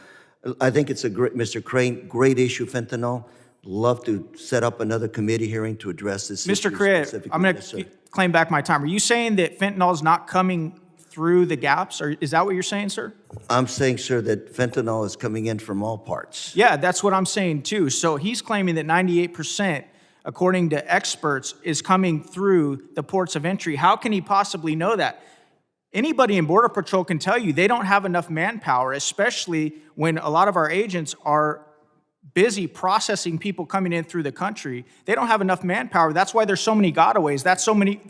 I think it's a great, Mr. Crane, great issue, fentanyl. Love to set up another committee hearing to address this issue. Mr. Crane, I'm going to claim back my time. Are you saying that fentanyl is not coming through the gaps? Or is that what you're saying, sir? I'm saying, sir, that fentanyl is coming in from all parts. Yeah, that's what I'm saying too. So he's claiming that 98%, according to experts, is coming through the ports of entry. How can he possibly know that? Anybody in Border Patrol can tell you they don't have enough manpower, especially when a lot of our agents are busy processing people coming in through the country. They don't have enough manpower. That's why there's so many gotaways.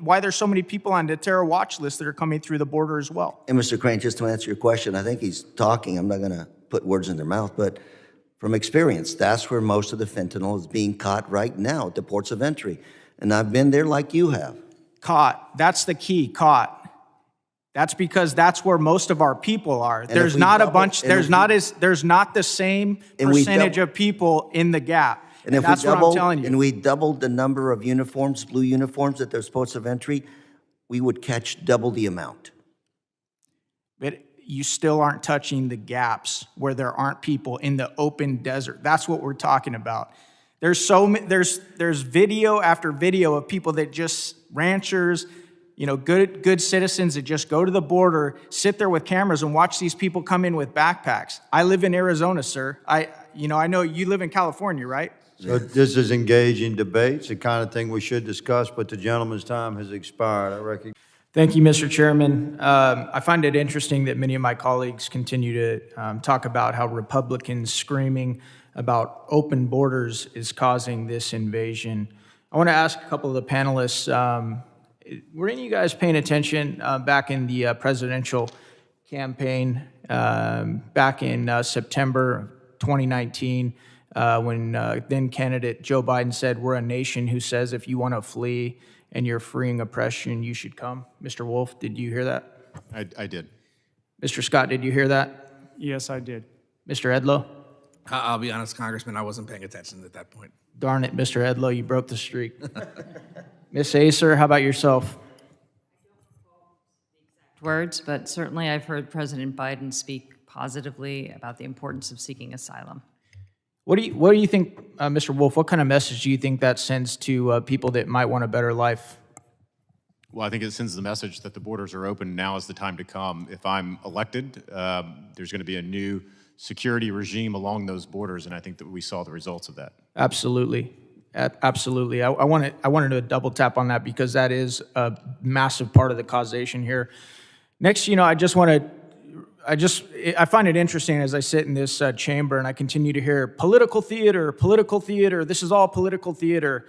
Why there's so many people on the terror watch list that are coming through the border as well. And Mr. Crane, just to answer your question, I think he's talking, I'm not going to put words in their mouth, but from experience, that's where most of the fentanyl is being caught right now, at the ports of entry. And I've been there like you have. Caught. That's the key, caught. That's because that's where most of our people are. And There's if we not a double- bunch, and there's if not there's not the same And we percentage double- of people in the gap. And if that's we what I'm doubled, telling you. and we doubled the number of uniforms, blue uniforms at those ports of entry, we would catch double the amount. But you still aren't touching the gaps where there aren't people in the open desert. That's what we're talking about. There's video after video of people that just ranchers, good citizens that just go to the border, sit there with cameras and watch these people come in with backpacks. I live in Arizona, sir. I know you live in California, right? So this is engaging debates, the kind of thing we should discuss, but the gentleman's time has expired. I reckon. Thank you, Mr. Chairman. I find it interesting that many of my colleagues continue to talk about how Republicans screaming about open borders is causing this invasion. I want to ask a couple of the panelists, were any of you guys paying attention back in the presidential campaign back in September 2019 when then candidate Joe Biden said, we're a nation who says if you want to flee and you're freeing oppression, you should come? Mr. Wolf, did you hear that? I did. Mr. Scott, did you hear that? Yes, I did. Mr. Edlow? I'll be honest, Congressman, I wasn't paying attention at that point. Darn it, Mr. Edlow, you broke the streak. Ms. Acer, how about yourself? Words, but certainly I've heard President Biden speak positively about the importance of seeking asylum. What do you think, Mr. Wolf, what kind of message do you think that sends to people that might want a better life? Well, I think it sends the message that the borders are open. Now is the time to come. If I'm elected, there's going to be a new security regime along those borders, and I think that we saw the results of that. Absolutely. Absolutely. I wanted to double tap on that because that is a massive part of the causation here. Next, I find it interesting as I sit in this chamber and I continue to hear political theater, this is all political theater.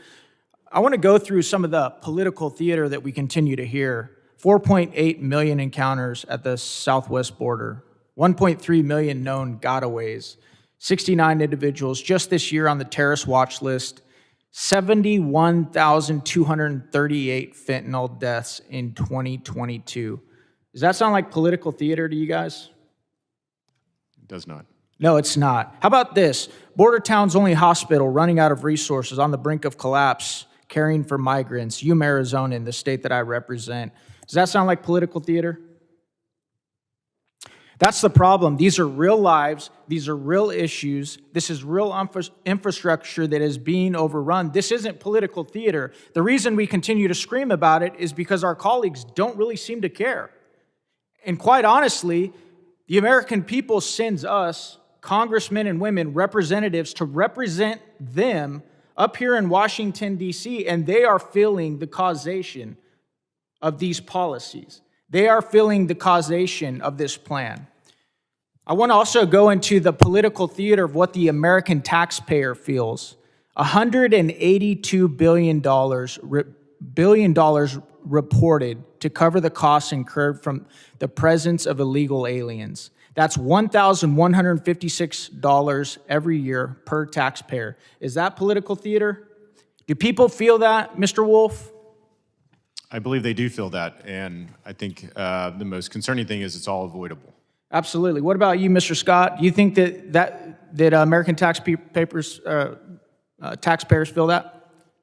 I want to go through some of the political theater that we continue to hear. 4.8 million encounters at the southwest border, 1.3 million known gotaways, 69 individuals just this year on the terrorist watch list, 71,238 fentanyl deaths in 2022. Does that sound like political theater to you guys? It does not. No, it's not. How about this? Border town's only hospital running out of resources on the brink of collapse, caring for migrants, Yuma, Arizona, in the state that I represent. Does that sound like political theater? That's the problem. These are real lives. These are real issues. This is real infrastructure that is being overrun. This isn't political theater. The reason we continue to scream about it is because our colleagues don't really seem to care. And quite honestly, the American people sends us, congressmen and women, representatives to represent them up here in Washington, D.C., and they are feeling the causation of these policies. They are feeling the causation of this plan. I want to also go into the political theater of what the American taxpayer feels. $182 billion reported to cover the costs incurred from the presence of illegal aliens. That's $1,156 every year per taxpayer. Is that political theater? Do people feel that, Mr. Wolf? I believe they do feel that, and I think the most concerning thing is it's all avoidable. Absolutely. What about you, Mr. Scott? Do you think that American taxpayers feel that?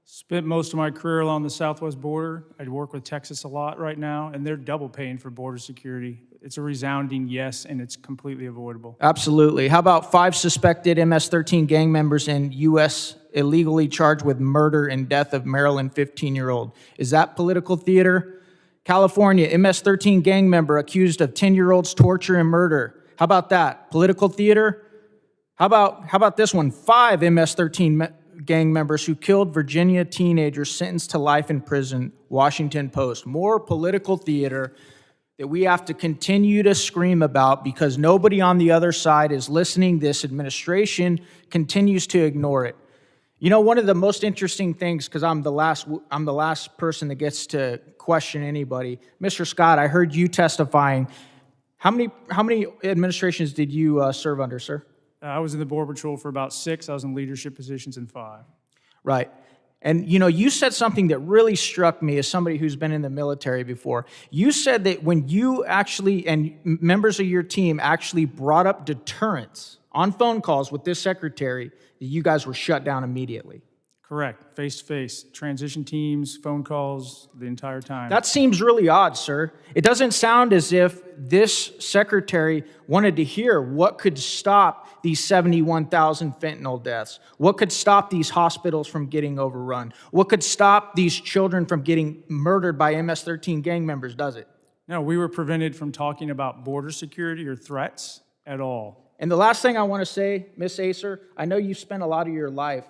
Spent most of my career along the southwest border. I'd work with Texas a lot right now, and they're double paying for border security. It's a resounding yes, and it's completely avoidable. Absolutely. How about 5 suspected MS-13 gang members in U.S. illegally charged with murder and death of Maryland 15-year-old? Is that political theater? California, MS-13 gang member accused of 10-year-old's torture and murder. How about that? Political theater? How about this one? 5 MS-13 gang members who killed Virginia teenagers sentenced to life in prison. Washington Post. More political theater that we have to continue to scream about because nobody on the other side is listening. This administration continues to ignore it. You know, one of the most interesting things, because I'm the last person that gets to question anybody. Mr. Scott, I heard you testifying. How many administrations did you serve under, sir? I was in the Border Patrol for about 6. I was in leadership positions in 5. Right. And, you know, you said something that really struck me as somebody who's been in the military before. You said that when you actually, and members of your team actually brought up deterrence on phone calls with this secretary, that you guys were shut down immediately. Correct. Face-to-face. Transition teams, phone calls, the entire time. That seems really odd, sir. It doesn't sound as if this secretary wanted to hear what could stop these 71,000 fentanyl deaths, what could stop these hospitals from getting overrun, what could stop these children from getting murdered by MS-13 gang members, does it? No, we were prevented from talking about border security or threats at all. And the last thing I want to say, Ms. Acer, I know you spent a lot of your life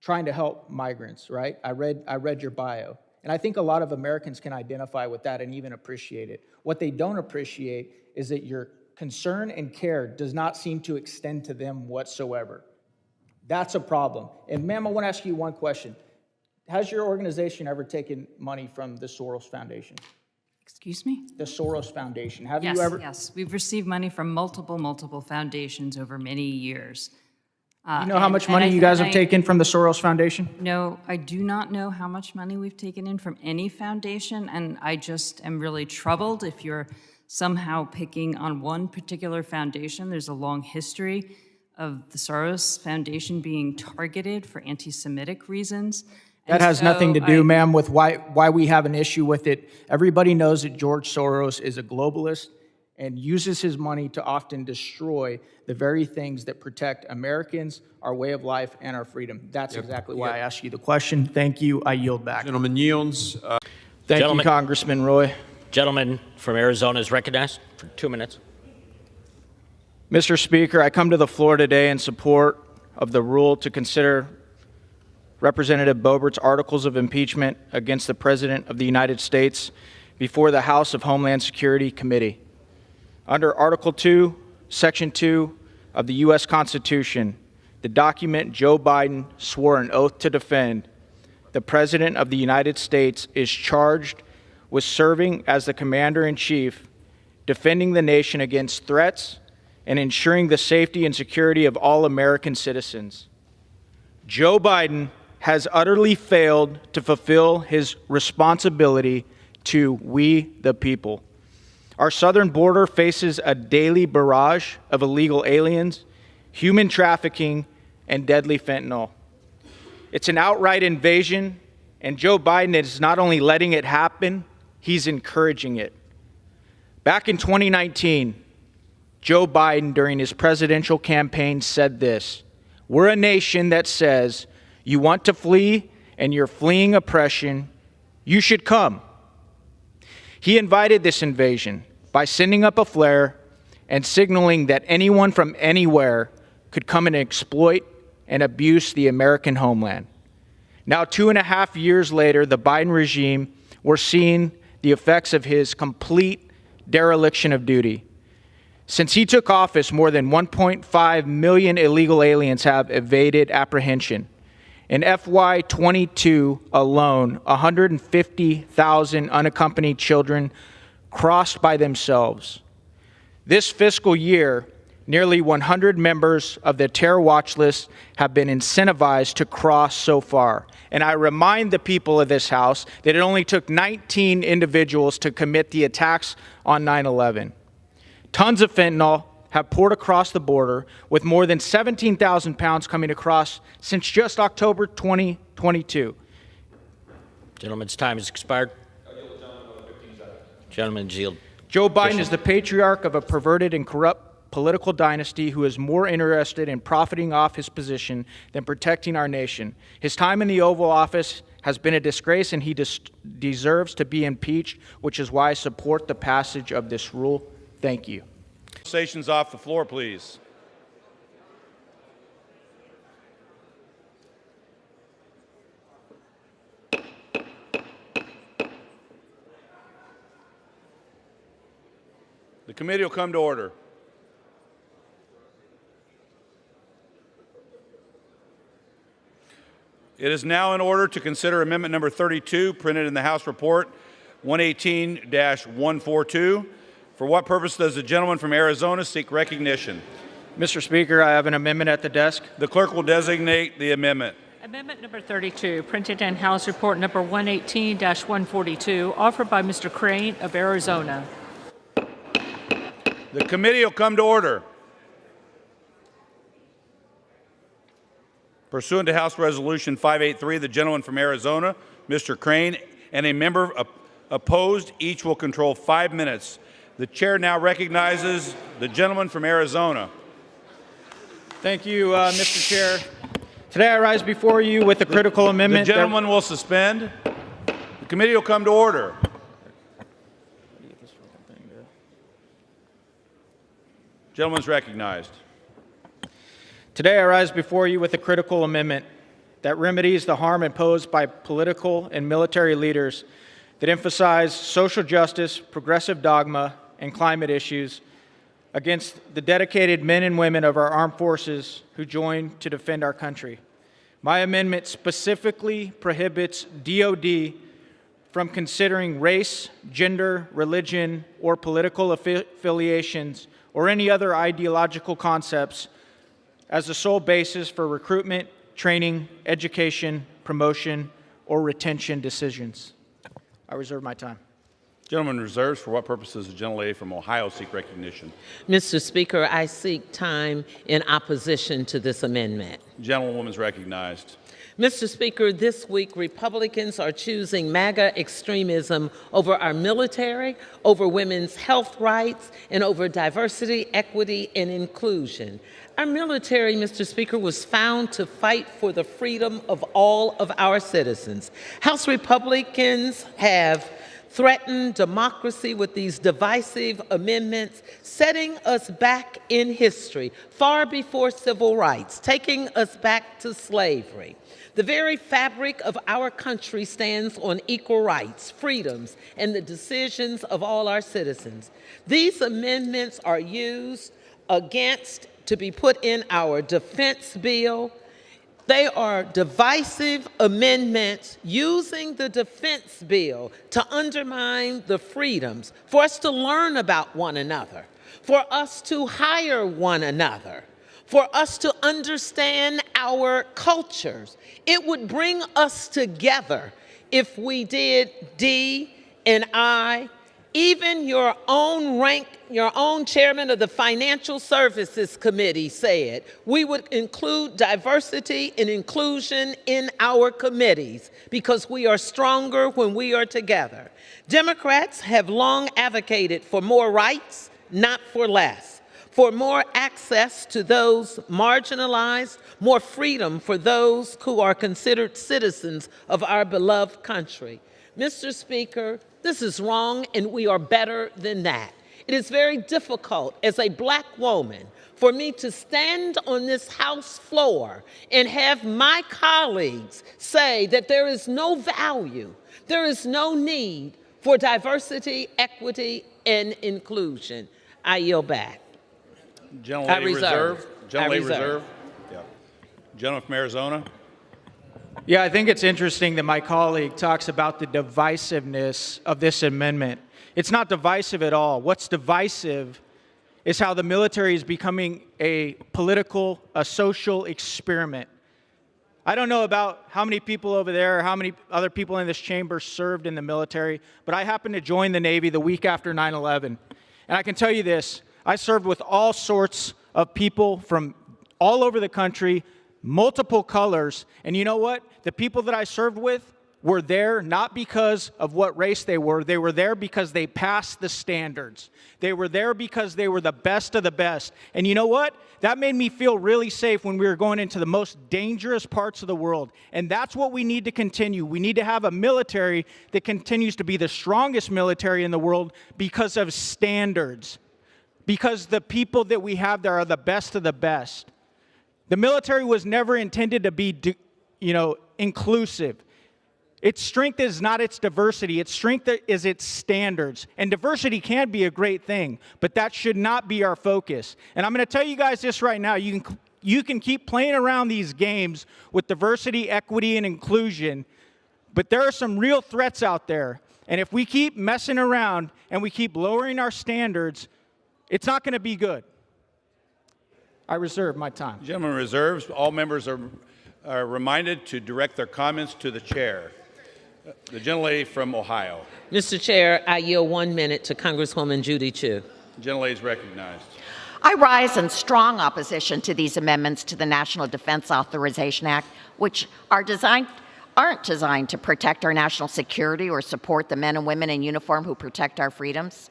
trying to help migrants, right? I read your bio. And I think a lot of Americans can identify with that and even appreciate it. What they don't appreciate is that your concern and care does not seem to extend to them whatsoever. That's a problem. And ma'am, I want to ask you one question. Has your organization ever taken money from the Soros Foundation? Excuse me? The Soros Foundation. Have Yes, you ever? yes. We've received money from multiple foundations over many years. You know how much money you guys have taken from the Soros Foundation? No, I do not know how much money we've taken in from any foundation, and I just am really troubled if you're somehow picking on one particular foundation. There's a long history of the Soros Foundation being targeted for anti-Semitic reasons. That has nothing to do, ma'am, with why we have an issue with it. Everybody knows that George Soros is a globalist and uses his money to often destroy the very things that protect Americans, our way of life, and our freedom. That's exactly why I asked you the question. Thank you. I yield back. Gentleman yields. Thank you, Congressman Roy. Gentleman from Arizona is recognized for 2 minutes. Mr. Speaker, I come to the floor today in support of the rule to consider Representative Boebert's articles of impeachment against the President of the United States before the House of Homeland Security Committee. Under Article 2, Section 2 of the U.S. Constitution, the document Joe Biden swore an oath to defend, the President of the United States is charged with serving as the Commander-in-Chief, defending the nation against threats, and ensuring the safety and security of all American citizens. Joe Biden has utterly failed to fulfill his responsibility to we the people. Our southern border faces a daily barrage of illegal aliens, human trafficking, and deadly fentanyl. It's an outright invasion, and Joe Biden is not only letting it happen, he's encouraging it. Back in 2019, Joe Biden, during his presidential campaign, said this: "We're a nation that says, you want to flee and you're fleeing oppression, you should come." He invited this invasion by sending up a flare and signaling that anyone from anywhere could come and exploit and abuse the American homeland. Now, 2.5 years later, the Biden regime, we're seeing the effects of his complete dereliction of duty. Since he took office, more than 1.5 million illegal aliens have evaded apprehension. In FY22 alone, 150,000 unaccompanied children crossed by themselves. This fiscal year, nearly 100 members of the terror watch list have been incentivized to cross so far. And I remind the people of this House that it only took 19 individuals to commit the attacks on 9/11. Tons of fentanyl have poured across the border, with more than 17,000 pounds coming across since just October 2022. Gentleman's time has expired. Gentleman's yield. Joe Biden is the patriarch of a perverted and corrupt political dynasty who is more interested in profiting off his position than protecting our nation. His time in the Oval Office has been a disgrace, and he deserves to be impeached, which is why I support the passage of this rule. Thank you. Conversations off the floor, please. committee will come to order. It is now in order to consider amendment number 32, printed in the House report 118-142. For what purpose does the gentleman from Arizona seek recognition? Mr. Speaker, I have an amendment at the desk. The clerk will designate the amendment. Amendment number 32, printed in House report number 118-142, offered by Mr. Crane of Arizona. The committee will come to order. Pursuant to House Resolution 583, the gentleman from Arizona, Mr. Crane, and a member opposed, each will control 5 minutes. The chair now recognizes the gentleman from Arizona. Thank you, Mr. Chair. Today I rise before you with a critical amendment. The gentleman will suspend. The committee will come to order. Gentleman's recognized. Today I rise before you with a critical amendment that remedies the harm imposed by political and military leaders that emphasize social justice, progressive dogma, and climate issues against the dedicated men and women of our armed forces who join to defend our country. My amendment specifically prohibits DOD from considering race, gender, religion, or political affiliations or any other ideological concepts as the sole basis for recruitment, training, education, promotion, or retention decisions. I reserve my time. Gentleman reserves. For what purpose does the gentlelady from Ohio seek recognition? Mr. Speaker, I seek time in opposition to this amendment. Gentlewoman's recognized. Mr. Speaker, this week Republicans are choosing MAGA extremism over our military, over women's health rights, and over diversity, equity, and inclusion. Our military, Mr. Speaker, was found to fight for the freedom of all of our citizens. House Republicans have threatened democracy with these divisive amendments, setting us back in history, far before civil rights, taking us back to slavery. The very fabric of our country stands on equal rights, freedoms, and the decisions of all our citizens. These amendments are used against to be put in our defense bill. They are divisive amendments using the defense bill to undermine the freedoms, for us to learn about one another, for us to hire one another, for us to understand our cultures. It would bring us together if we did D and I, even your own chairman of the Financial Services Committee said we would include diversity and inclusion in our committees because we are stronger when we are together. Democrats have long advocated for more rights, not for less, for more access to those marginalized, more freedom for those who are considered citizens of our beloved country. Mr. Speaker, this is wrong, and we are better than that. It is very difficult as a black woman for me to stand on this House floor and have my colleagues say that there is no value, there is no need for diversity, equity, and inclusion. I yield back. Gentlelady reserve. Gentlelady reserve. reserve. Yeah. Gentleman from Arizona. Yeah, I think it's interesting that my colleague talks about the divisiveness of this amendment. It's not divisive at all. What's divisive is how the military is becoming a political, a social experiment. I don't know about how many people over there or how many other people in this chamber served in the military, but I happened to join the Navy the week after 9/11. And I can tell you this, I served with all sorts of people from all over the country, multiple colors, and you know what? The people that I served with were there not because of what race they were there because they passed the standards. They were there because they were the best of the best. And you know what? That made me feel really safe when we were going into the most dangerous parts of the world. And that's what we need to continue. We need to have a military that continues to be the strongest military in the world because of standards. Because the people that we have there are the best of the best. The military was never intended to be, inclusive. Its strength is not its diversity. Its strength is its standards. And diversity can be a great thing, but that should not be our focus. And I'm going to tell you guys this right now. You can keep playing around these games with diversity, equity, and inclusion, but there are some real threats out there. And if we keep messing around and we keep lowering our standards, it's not going to be good. I reserve my time. Gentleman reserves. All members are reminded to direct their comments to the chair. The gentlelady from Ohio. Mr. Chair, I yield 1 minute to Congresswoman Judy Chu. The gentlelady is recognized. I rise in strong opposition to these amendments to the National Defense Authorization Act, which aren't designed to protect our national security or support the men and women in uniform who protect our freedoms.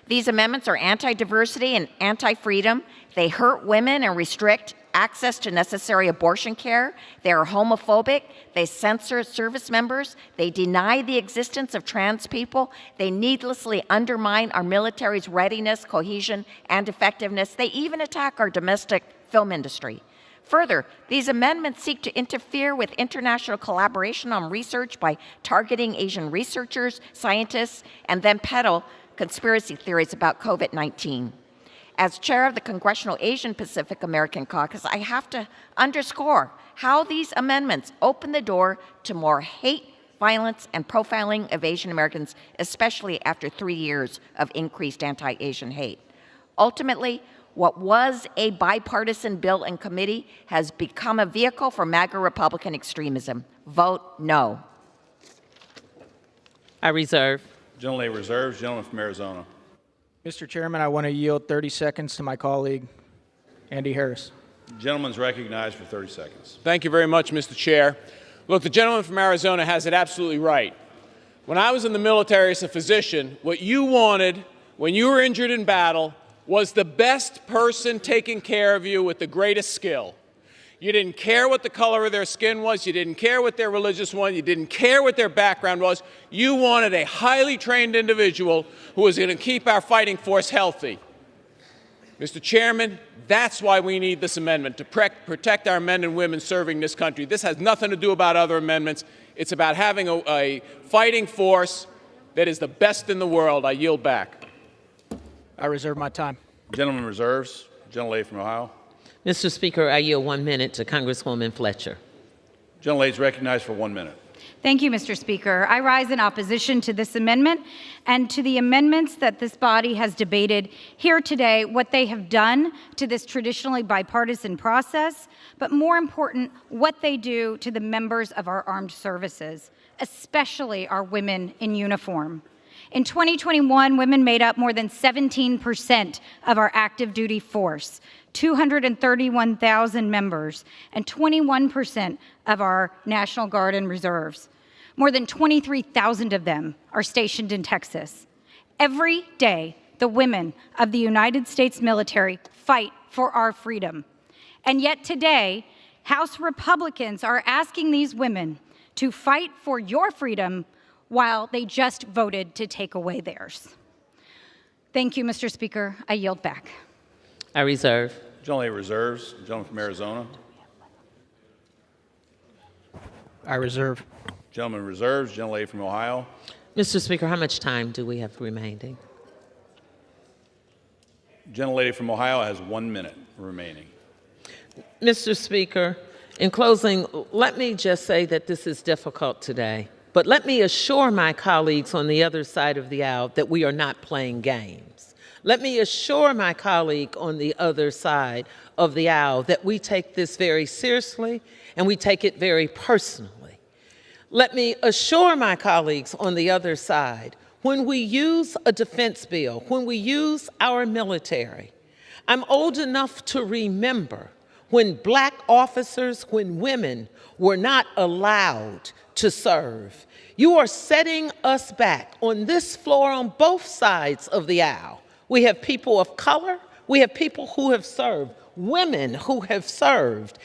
These amendments are anti-diversity and anti-freedom. They hurt women and restrict access to necessary abortion care. They are homophobic. They censor service members. They deny the existence of trans people. They needlessly undermine our military's readiness, cohesion, and effectiveness. They even attack our domestic film industry. Further, these amendments seek to interfere with international collaboration on research by targeting Asian researchers, scientists, and then peddle conspiracy theories about COVID-19. As chair of the Congressional Asian Pacific American Caucus, I have to underscore how these amendments open the door to more hate, violence, and profiling of Asian Americans, especially after 3 years of increased anti-Asian hate. Ultimately, what was a bipartisan bill in committee has become a vehicle for MAGA Republican extremism. Vote no. I reserve. Gentlelady reserves. Gentleman from Arizona. Mr. Chairman, I want to yield 30 seconds to my colleague, Andy Harris. The gentleman's recognized for 30 seconds. Thank you very much, Mr. Chair. Look, the gentleman from Arizona has it absolutely right. When I was in the military as a physician, what you wanted when you were injured in battle was the best person taking care of you with the greatest skill. You didn't care what the color of their skin was. You didn't care what their religious was. You didn't care what their background was. You wanted a highly trained individual who was going to keep our fighting force healthy. Mr. Chairman, that's why we need this amendment, to protect our men and women serving this country. This has nothing to do about other amendments. It's about having a fighting force that is the best in the world. I yield back. I reserve my time. Gentleman reserves. Gentlelady from Ohio. Mr. Speaker, I yield 1 minute to Congresswoman Fletcher. Gentlelady is recognized for 1 minute. Thank you, Mr. Speaker. I rise in opposition to this amendment and to the amendments that this body has debated here today, what they have done to this traditionally bipartisan process, but more important, what they do to the members of our armed services, especially our women in uniform. In 2021, women made up more than 17% of our active duty force, 231,000 members, and 21% of our National Guard and Reserves. More than 23,000 of them are stationed in Texas. Every day, the women of the United States military fight for our freedom. And yet today, House Republicans are asking these women to fight for your freedom while they just voted to take away theirs. Thank you, Mr. Speaker. I yield back. I reserve. Gentlelady reserves. Gentleman from Arizona. I reserve. Gentleman reserves. Gentlelady from Ohio. Mr. Speaker, how much time do we have remaining? Gentlelady from Ohio has 1 minute remaining. Mr. Speaker, in closing, let me just say that this is difficult today. But let me assure my colleagues on the other side of the aisle that we are not playing games. Let me assure my colleague on the other side of the aisle that we take this very seriously and we take it very personally. Let me assure my colleagues on the other side, when we use a defense bill, when we use our military, I'm old enough to remember when black officers, when women were not allowed to serve. You are setting us back on this floor on both sides of the aisle. We have people of color, we have people who have served, women who have served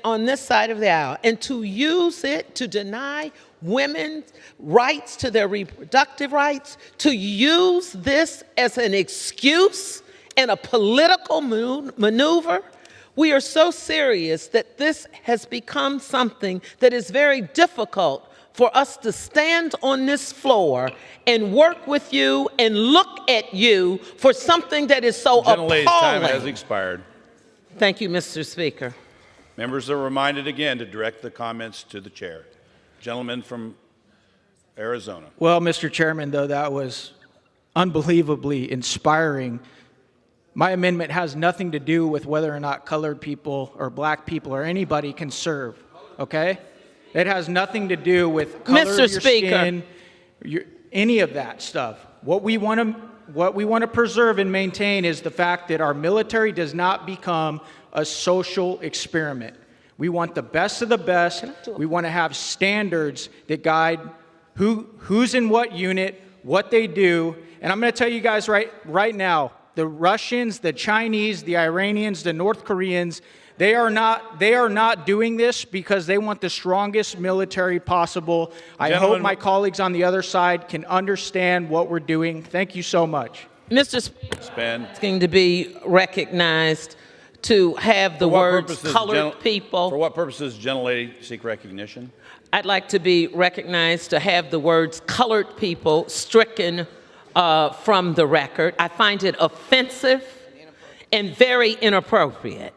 on this side of the aisle. And to use it to deny women's rights to their reproductive rights, to use this as an excuse and a political maneuver, we are so serious that this has become something that is very difficult for us to stand on this floor and work with you and look at you for something that is so Gentlelady's time has appalling. expired. Thank you, Mr. Speaker. Members are reminded again to direct the comments to the chair. Gentleman from Arizona. Well, Mr. Chairman, though that was unbelievably inspiring, my amendment has nothing to do with whether or not colored people or black people or anybody can serve, okay? It has nothing to do with color Mr. of your Speaker. skin, any of that stuff. What we want to preserve and maintain is the fact that our military does not become a social experiment. We want the best of the best. We want to have standards that guide who's in what unit, what they do. And I'm going to tell you guys right now, the Russians, the Chinese, the Iranians, the North Koreans, they are not doing this because they want the strongest military possible. I hope my colleagues on the other side can understand what we're doing. Thank you so much. Mr. Speaker, asking to be recognized to have the words colored people. For what purposes does the gentlelady seek recognition? I'd like to be recognized to have the words colored people stricken from the record. I find it offensive and very inappropriate.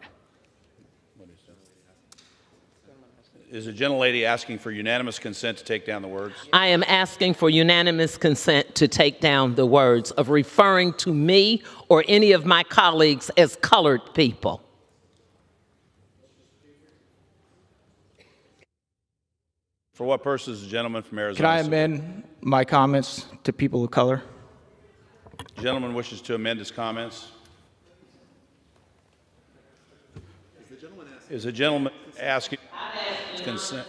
Is the gentlelady asking for unanimous consent to take down the words? I am asking for unanimous consent to take down the words of referring to me or any of my colleagues as colored people. For what purposes, the gentleman from Arizona? Can I amend my comments to people of color? The gentleman wishes to amend his comments. Is the gentleman asking consent?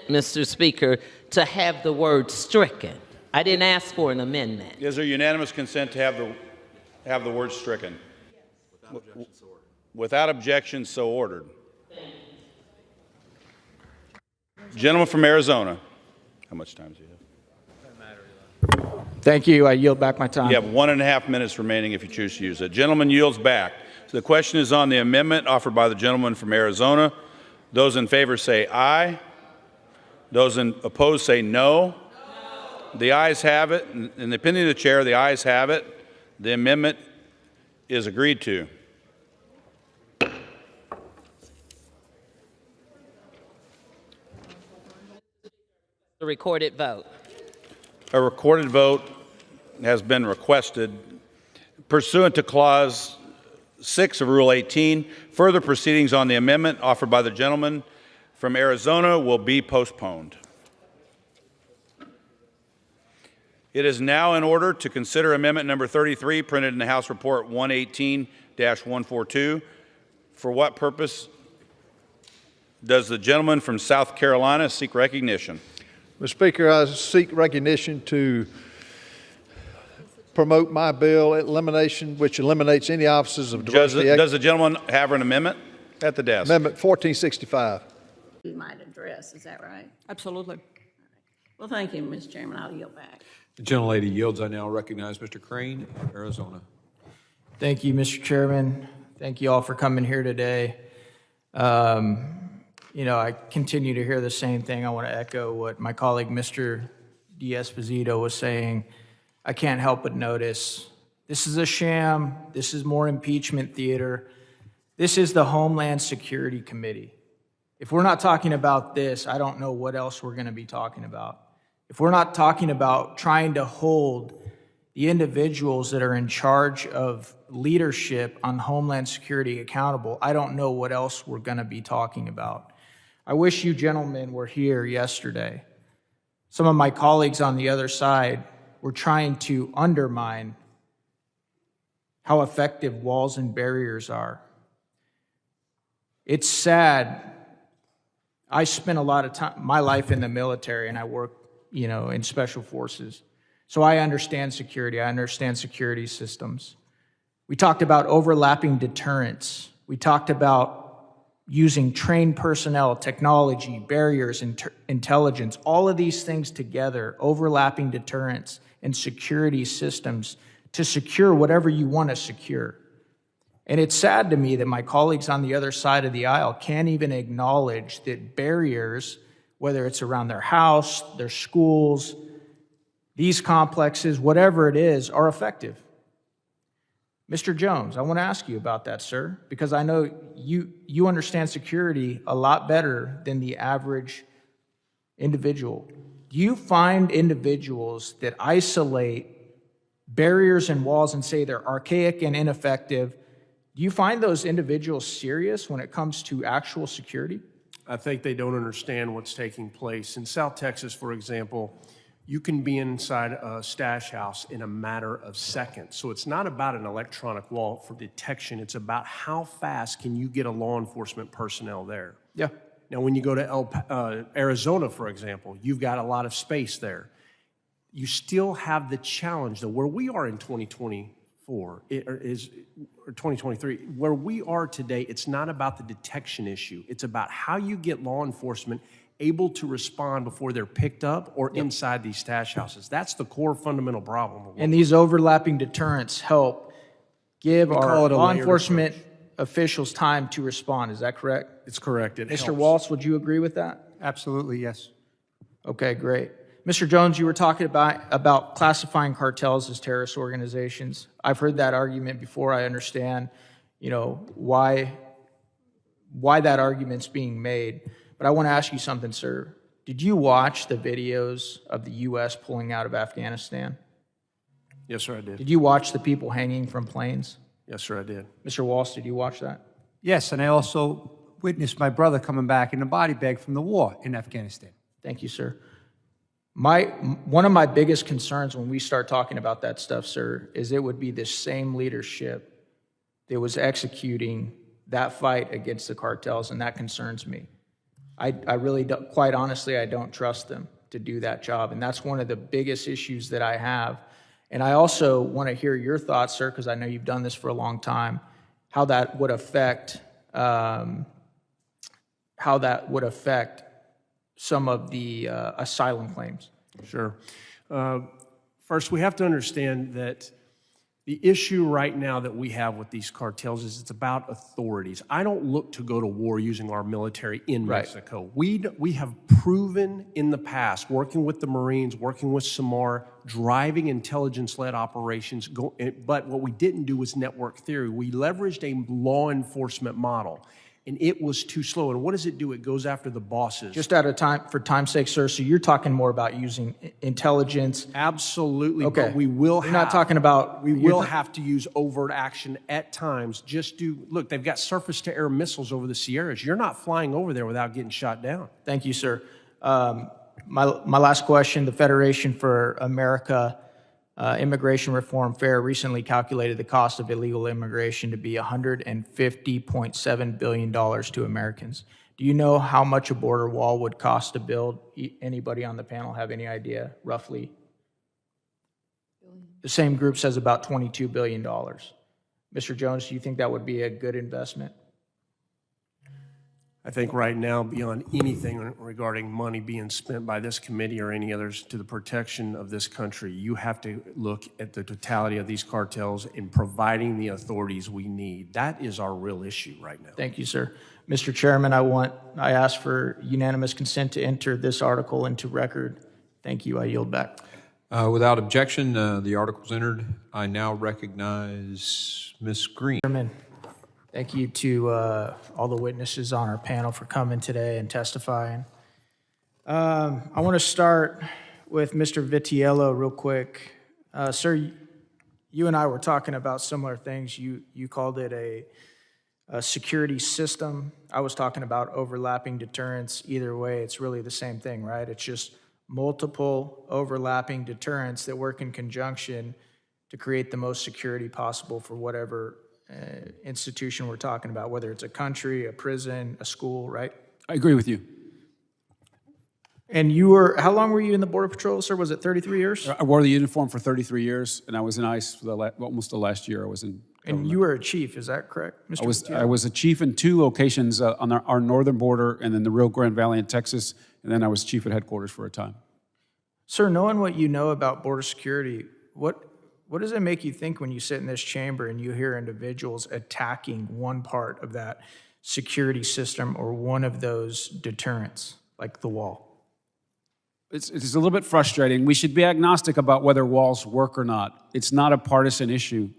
Mr. Speaker, to have the word stricken. I didn't ask for an amendment. Is there unanimous consent to have the word stricken? Without objection, so ordered. Gentleman from Arizona. How much time do you have? Thank you. I yield back my time. You have 1.5 minutes remaining if you choose to use it. Gentleman yields back. So the question is on the amendment offered by the gentleman from Arizona. Those in favor say aye. Those opposed say no. The ayes have it. In the opinion of the chair, the ayes have it. The amendment is agreed to. The recorded vote. A recorded vote has been requested. Pursuant to Clause 6 of Rule 18, further proceedings on the amendment offered by the gentleman from Arizona will be postponed. It is now in order to consider amendment number 33, printed in the House Report 118-142. For what purpose does the gentleman from South Carolina seek recognition? Mr. Speaker, I seek recognition to promote my bill, which eliminates any offices of diversity. Does the gentleman have an amendment at the desk? Amendment 1465. You might address, is that right? Absolutely. Well, thank you, Mr. Chairman. I'll yield back. The gentlelady yields. I now recognize Mr. Crane, Arizona. Thank you, Mr. Chairman. Thank you all for coming here today. I continue to hear the same thing. I want to echo what my colleague, Mr. D'Esposito, was saying. I can't help but notice this is a sham. This is more impeachment theater. This is the Homeland Security Committee. If we're not talking about this, I don't know what else we're going to be talking about. If we're not talking about trying to hold the individuals that are in charge of leadership on Homeland Security accountable, I don't know what else we're going to be talking about. I wish you gentlemen were here yesterday. Some of my colleagues on the other side were trying to undermine how effective walls and barriers are. It's sad. I spent a lot of time, my life in the military, and I work, in special forces. So I understand security. I understand security systems. We talked about overlapping deterrence. We talked about using trained personnel, technology, barriers, intelligence, all of these things together, overlapping deterrence and security systems to secure whatever you want to secure. And it's sad to me that my colleagues on the other side of the aisle can't even acknowledge that barriers, whether it's around their house, their schools, these complexes, whatever it is, are effective. Mr. Jones, I want to ask you about that, sir, because I know you understand security a lot better than the average individual. Do you find individuals that isolate barriers and walls and say they're archaic and ineffective, do you find those individuals serious when it comes to actual security? I think they don't understand what's taking place. In South Texas, for example, you can be inside a stash house in a matter of seconds. So it's not about an electronic wall for detection. It's about how fast can you get a law enforcement personnel there. Yeah. Now, when you go to Arizona, for example, you've got a lot of space there. You still have the challenge, though, where we are in 2024, or 2023, where we are today, it's not about the detection issue. It's about how you get law enforcement able to respond before they're picked up or inside these stash houses. That's the core fundamental problem. And these overlapping deterrents help give our law enforcement officials time to respond. Is that correct? It's correct. It Mr. helps. Waltz, would you agree with that? Absolutely, yes. Okay, great. Mr. Jones, you were talking about classifying cartels as terrorist organizations. I've heard that argument before. I understand, why that argument's being made. But I want to ask you something, sir. Did you watch the videos of the U.S. pulling out of Afghanistan? Yes, sir, I did. Did you watch the people hanging from planes? Yes, sir, I did. Mr. Walsh, did you watch that? Yes, and I also witnessed my brother coming back in a body bag from the war in Afghanistan. Thank you, sir. One of my biggest concerns when we start talking about that stuff, sir, is it would be the same leadership that was executing that fight against the cartels, and that concerns me. I really don't, quite honestly, I don't trust them to do that job, and that's one of the biggest issues that I have. And I also want to hear your thoughts, sir, because I know you've done this for a long time, how that would affect some of the asylum claims. Sure. First, we have to understand that the issue right now that we have with these cartels is it's about authorities. I don't look to go to war using our military in Mexico. We have proven in the past, working with the Marines, working with SAMAR, driving intelligence-led operations, but what we didn't do was network theory. We leveraged a law enforcement model, and it was too slow. And what does it do? It goes after the bosses. Just out of time, for time's sake, sir, so you're talking more about using intelligence. Absolutely, okay. But we will You're not talking about... We will have to use overt action at times. Look, they've got surface-to-air missiles over the Sierras. You're not flying over there without getting shot down. Thank you, sir. My last question, the Federation for America Immigration Reform Fair recently calculated the cost of illegal immigration to be $150.7 billion to Americans. Do you know how much a border wall would cost to build? Anybody on the panel have any idea, roughly? The same group says about $22 billion. Mr. Jones, do you think that would be a good investment? I think right now, beyond anything regarding money being spent by this committee or any others to the protection of this country, you have to look at the totality of these cartels in providing the authorities we need. That is our real issue right now. Thank you, sir. Mr. Chairman, I ask for unanimous consent to enter this article into record. Thank you. I yield back. Without objection, the article's entered. I now recognize Ms. Green. Chairman, thank you to all the witnesses on our panel for coming today and testifying. I want to start with Mr. Vitiello real quick. Sir, you and I were talking about similar things. You called it a security system. I was talking about overlapping deterrents. Either way, it's really the same thing, right? It's just multiple overlapping deterrents that work in conjunction to create the most security possible for whatever institution we're talking about, whether it's a country, a prison, a school, right? I agree with you. And how long were you in the Border Patrol, sir? Was it 33 years? I wore the uniform for 33 years, and I was in ICE for almost the last year I was in government. And you were a chief, is that correct, Mr. Vitiello? I was a chief in 2 locations on our northern border, and then the Rio Grande Valley in Texas, and then I was chief at headquarters for a time. Sir, knowing what you know about border security, what does it make you think when you sit in this chamber and you hear individuals attacking one part of that security system or one of those deterrents, like the wall? It's a little bit frustrating. We should be agnostic about whether walls work or not. It's not a partisan issue.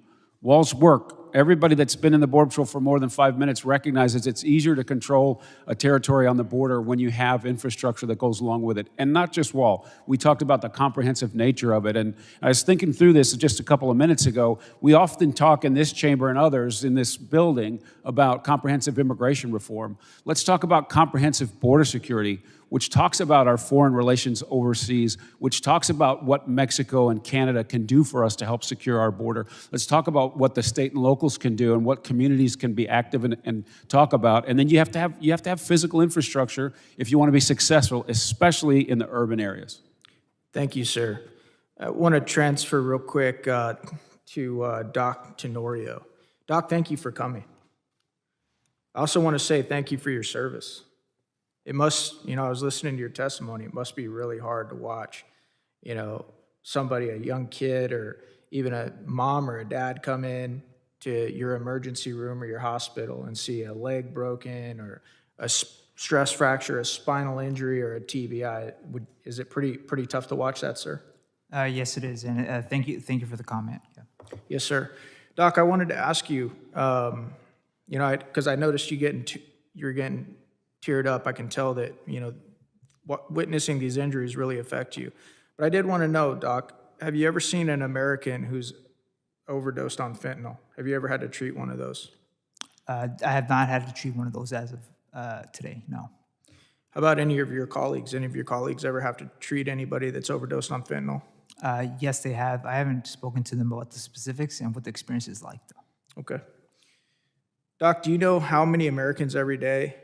Walls work. Everybody that's been in the Border Patrol for more than 5 minutes recognizes it's easier to control a territory on the border when you have infrastructure that goes along with it. And not just wall. We talked about the comprehensive nature of it. And I was thinking through this just a couple of minutes ago. We often talk in this chamber and others in this building about comprehensive immigration reform. Let's talk about comprehensive border security, which talks about our foreign relations overseas, which talks about what Mexico and Canada can do for us to help secure our border. Let's talk about what the state and locals can do and what communities can be active and talk about. And then you have to have physical infrastructure if you want to be successful, especially in the urban areas. Thank you, sir. I want to transfer real quick to Doc Tenorio. Doc, thank you for coming. I also want to say thank you for your service. It must, I was listening to your testimony, it must be really hard to watch, somebody, a young kid or even a mom or a dad come in to your emergency room or your hospital and see a leg broken or a stress fracture, a spinal injury, or a TBI. Is it pretty tough to watch that, sir? Yes, it is, and thank you for the comment. Yeah. Yes, sir. Doc, I wanted to ask you, because I noticed you're getting teared up. I can tell that, witnessing these injuries really affect you. But I did want to know, Doc, have you ever seen an American who's overdosed on fentanyl? Have you ever had to treat one of those? I have not had to treat one of those as of today, no. How about any of your colleagues? Any of your colleagues ever have to treat anybody that's overdosed on fentanyl? Yes, they have. I haven't spoken to them about the specifics and what the experience is like, though. Okay. Doc, do you know how many Americans every day,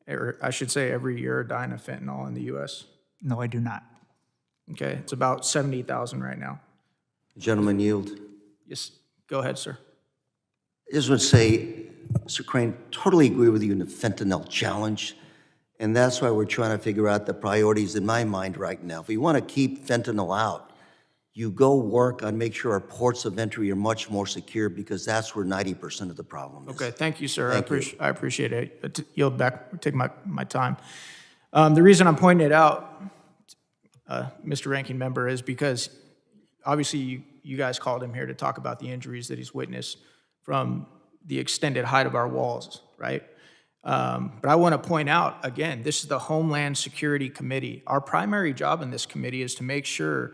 or I should say every year, are dying of fentanyl in the U.S.? No, I do not. Okay, it's about 70,000 right now. Gentleman, yield. Yes, go ahead, sir. I just want to say, Mr. Crane, totally agree with you in the fentanyl challenge, and that's why we're trying to figure out the priorities in my mind right now. If we want to keep fentanyl out, you go work on make sure our ports of entry are much more secure, because that's where 90% of the problem is. Okay, thank you, sir. Thank you. I appreciate it. Yield back, take my time. The reason I'm pointing it out, Mr. Ranking Member, is because obviously you guys called him here to talk about the injuries that he's witnessed from the extended height of our walls, right? But I want to point out, again, this is the Homeland Security Committee. Our primary job in this committee is to make sure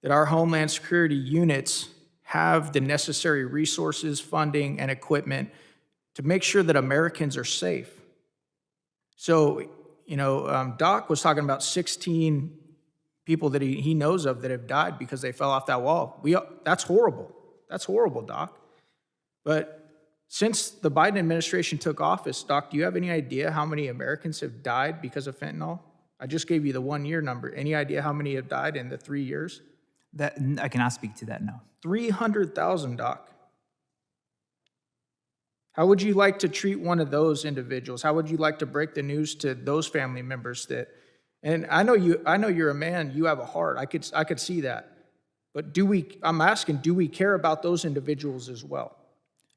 that our Homeland Security units have the necessary resources, funding, and equipment to make sure that Americans are safe. So, Doc was talking about 16 people that he knows of that have died because they fell off that wall. That's horrible. That's horrible, Doc. But since the Biden administration took office, Doc, do you have any idea how many Americans have died because of fentanyl? I just gave you the 1 year number. Any idea how many have died in the 3 years? That I cannot speak to that, no. 300,000, Doc. How would you like to treat one of those individuals? How would you like to break the news to those family members that, and I know you're a man, you have a heart. I could see that. But I'm asking, do we care about those individuals as well?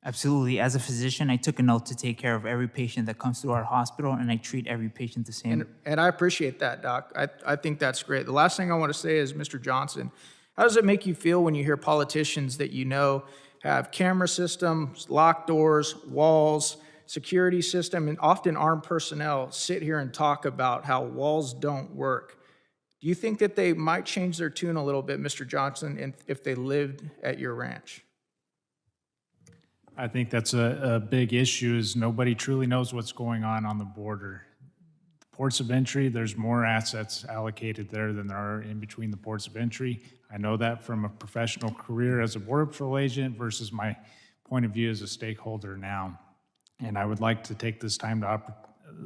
Absolutely. As a physician, I took an oath to take care of every patient that comes through our hospital, and I treat every patient the same. And I appreciate that, Doc. I think that's great. The last thing I want to say is, Mr. Johnson, how does it make you feel when you hear politicians that you know have camera systems, locked doors, walls, security system, and often armed personnel sit here and talk about how walls don't work? Do you think that they might change their tune a little bit, Mr. Johnson, if they lived at your ranch? I think that's a big issue, is nobody truly knows what's going on the border. The ports of entry, there's more assets allocated there than there are in between the ports of entry. I know that from a professional career as a Border Patrol agent versus my point of view as a stakeholder now. And I would like to take this time the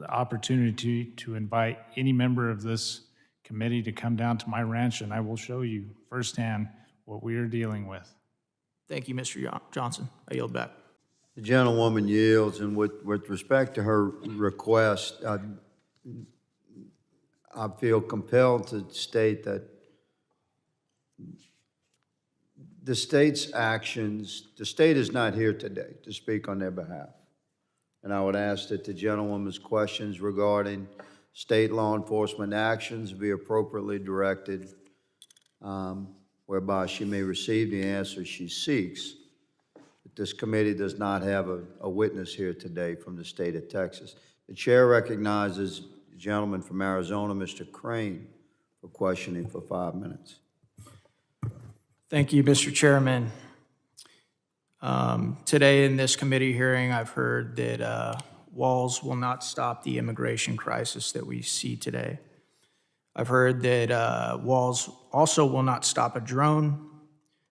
opportunity to invite any member of this committee to come down to my ranch, and I will show you firsthand what we are dealing with. Thank you, Mr. Johnson. I yield back. The gentlewoman yields, and with respect to her request, I feel compelled to state that the state's actions, the state is not here today to speak on their behalf. And I would ask that the gentlewoman's questions regarding state law enforcement actions be appropriately directed, whereby she may receive the answer she seeks. But this committee does not have a witness here today from the state of Texas. The chair recognizes the gentleman from Arizona, Mr. Crane, for questioning for 5 minutes. Thank you, Mr. Chairman. Today in this committee hearing, I've heard that walls will not stop the immigration crisis that we see today. I've heard that walls also will not stop a drone.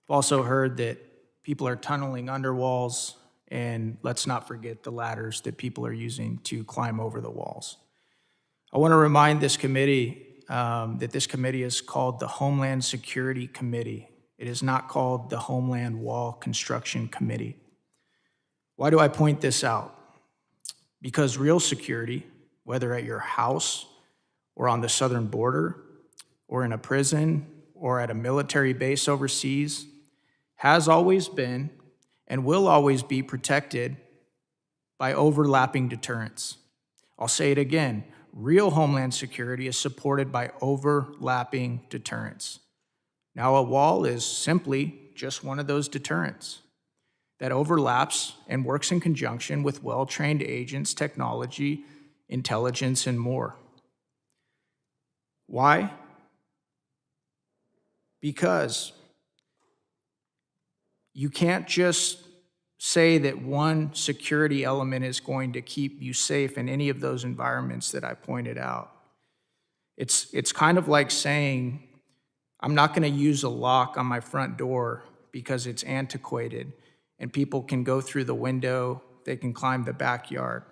I've also heard that people are tunneling under walls, and let's not forget the ladders that people are using to climb over the walls. I want to remind this committee that this committee is called the Homeland Security Committee. It is not called the Homeland Wall Construction Committee. Why do I point this out? Because real security, whether at your house or on the southern border or in a prison or at a military base overseas, has always been and will always be protected by overlapping deterrents. I'll say it again. Real Homeland Security is supported by overlapping deterrents. Now, a wall is simply just one of those deterrents that overlaps and works in conjunction with well-trained agents, technology, intelligence, and more. Why? Because you can't just say that one security element is going to keep you safe in any of those environments that I pointed out. It's kind of like saying, I'm not going to use a lock on my front door because it's antiquated and people can go through the window, they can climb the backyard.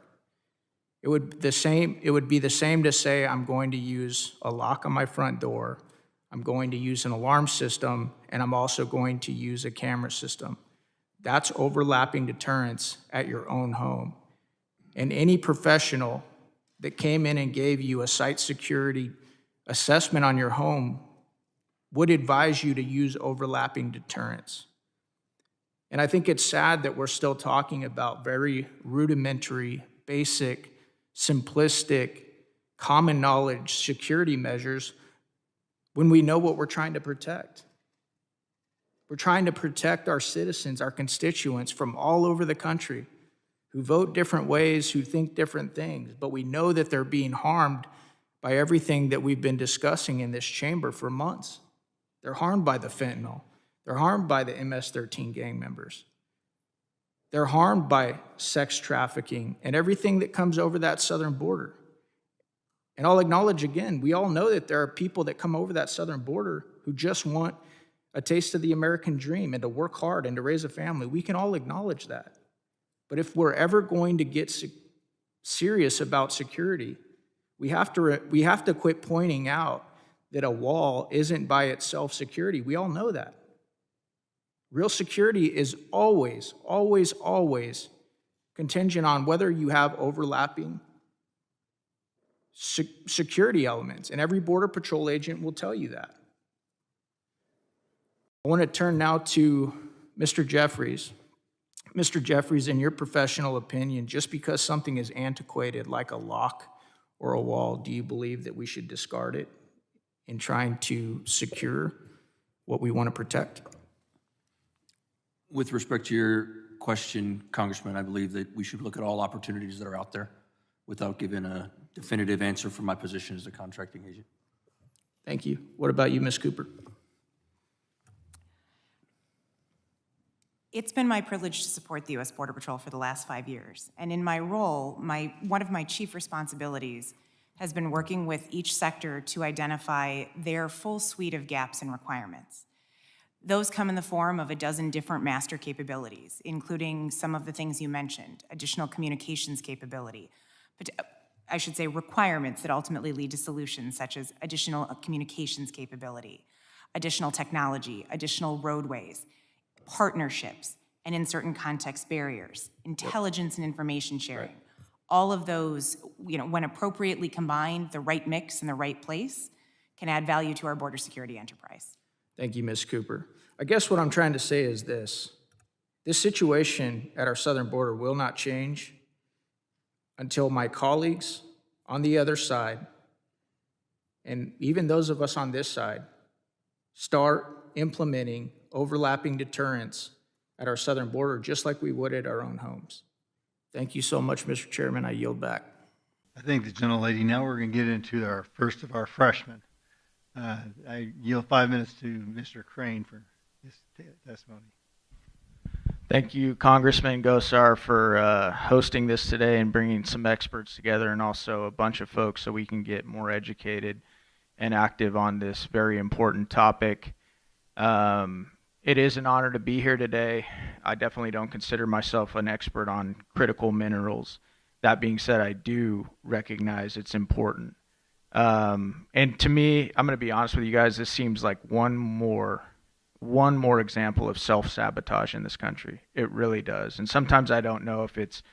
It would be the same to say I'm going to use a lock on my front door, I'm going to use an alarm system, and I'm also going to use a camera system. That's overlapping deterrence at your own home. And any professional that came in and gave you a site security assessment on your home would advise you to use overlapping deterrence. And I think it's sad that we're still talking about very rudimentary, basic, simplistic, common knowledge security measures when we know what we're trying to protect. We're trying to protect our citizens, our constituents from all over the country who vote different ways, who think different things, but we know that they're being harmed by everything that we've been discussing in this chamber for months. They're harmed by the fentanyl. They're harmed by the MS-13 gang members. They're harmed by sex trafficking and everything that comes over that southern border. And I'll acknowledge again, we all know that there are people that come over that southern border who just want a taste of the American dream and to work hard and to raise a family. We can all acknowledge that. But if we're ever going to get serious about security, we have to quit pointing out that a wall isn't by itself security. We all know that. Real security is always, always, always contingent on whether you have overlapping security elements, and every Border Patrol agent will tell you that. I want to turn now to Mr. Jeffries. Mr. Jeffries, in your professional opinion, just because something is antiquated like a lock or a wall, do you believe that we should discard it in trying to secure what we want to protect? With respect to your question, Congressman, I believe that we should look at all opportunities that are out there without giving a definitive answer for my position as a contracting agent. Thank you. What about you, Ms. Cooper? It's been my privilege to support the U.S. Border Patrol for the last 5 years. And in my role, one of my chief responsibilities has been working with each sector to identify their full suite of gaps and requirements. Those come in the form of a dozen different master capabilities, including some of the things you mentioned, additional communications capability, but I should say requirements that ultimately lead to solutions such as additional communications capability, additional technology, additional roadways, partnerships, and in certain contexts, barriers, intelligence and information sharing. Right. All of those, when appropriately combined, the right mix in the right place, can add value to our border security enterprise. Thank you, Ms. Cooper. I guess what I'm trying to say is this. This situation at our southern border will not change until my colleagues on the other side and even those of us on this side, start implementing overlapping deterrents at our southern border, just like we would at our own homes. Thank you so much, Mr. Chairman. I yield back. I thank the gentlelady. Now we're going to get into our first of our freshmen. I yield 5 minutes to Mr. Crane for his testimony. Thank you, Congressman Gosar, for hosting this today and bringing some experts together, and also a bunch of folks so we can get more educated and active on this very important topic. It is an honor to be here today. I definitely don't consider myself an expert on critical minerals. That being said, I do recognize it's important. And to me, I'm going to be honest with you guys, this seems like one more example of self-sabotage in this country. It really does. And sometimes I don't know if it's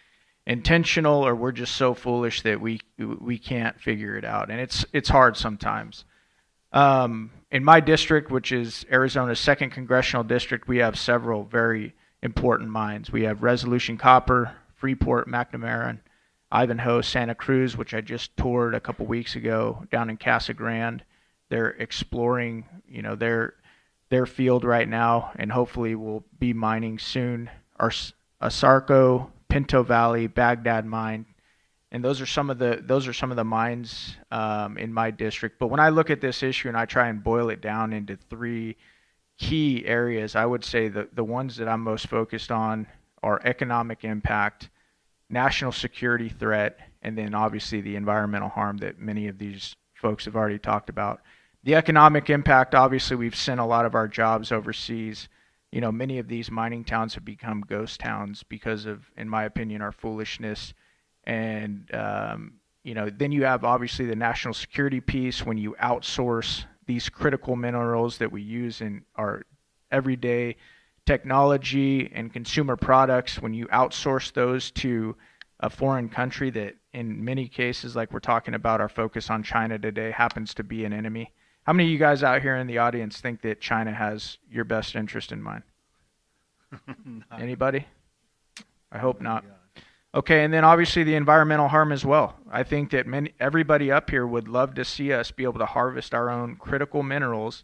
intentional or we're just so foolish that we can't figure it out. And it's hard sometimes. In my district, which is Arizona's 2nd congressional district, we have several very important mines. We have Resolution Copper, Freeport, McNamara, Ivanhoe, Santa Cruz, which I just toured a couple weeks ago down in Casa Grande. They're exploring, their field right now, and hopefully will be mining soon. Our Asarco, Pinto Valley, Baghdad mine, and those are some of the mines in my district. But when I look at this issue and I try and boil it down into 3 key areas, I would say the ones that I'm most focused on are economic impact, national security threat, and then obviously the environmental harm that many of these folks have already talked about. The economic impact, obviously we've sent a lot of our jobs overseas. Many of these mining towns have become ghost towns because of, in my opinion, our foolishness. And, then you have obviously the national security piece when you outsource these critical minerals that we use in our everyday technology and consumer products, when you outsource those to a foreign country that in many cases, like we're talking about our focus on China today, happens to be an enemy. How many of you guys out here in the audience think that China has your best interest in mind? Anybody? I hope not. Okay, and then obviously the environmental harm as well. I think that everybody up here would love to see us be able to harvest our own critical minerals.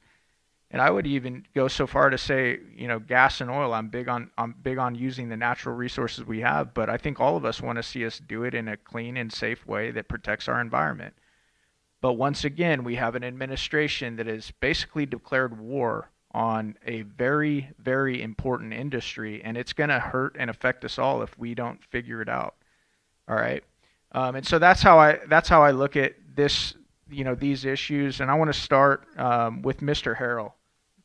And I would even go so far to say, gas and oil. I'm big on using the natural resources we have, but I think all of us want to see us do it in a clean and safe way that protects our environment. But once again, we have an administration that has basically declared war on a very, very important industry, and it's going to hurt and affect us all if we don't figure it out. All right, and so that's how I look at this, these issues. And I want to start with Mr. Harrell.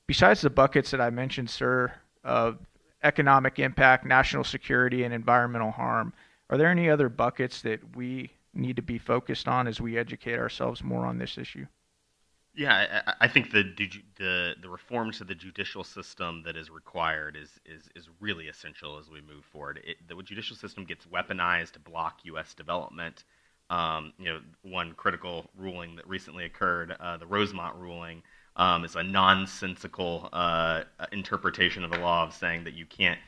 Besides the buckets that I mentioned, sir, of economic impact, national security, and environmental harm, are there any other buckets that we need to be focused on as we educate ourselves more on this issue? Yeah, I think the reform to the judicial system that is required is really essential as we move forward. The judicial system gets weaponized to block U.S. development. One critical ruling that recently occurred, the Rosemont ruling, is a nonsensical interpretation of the law of saying that you can't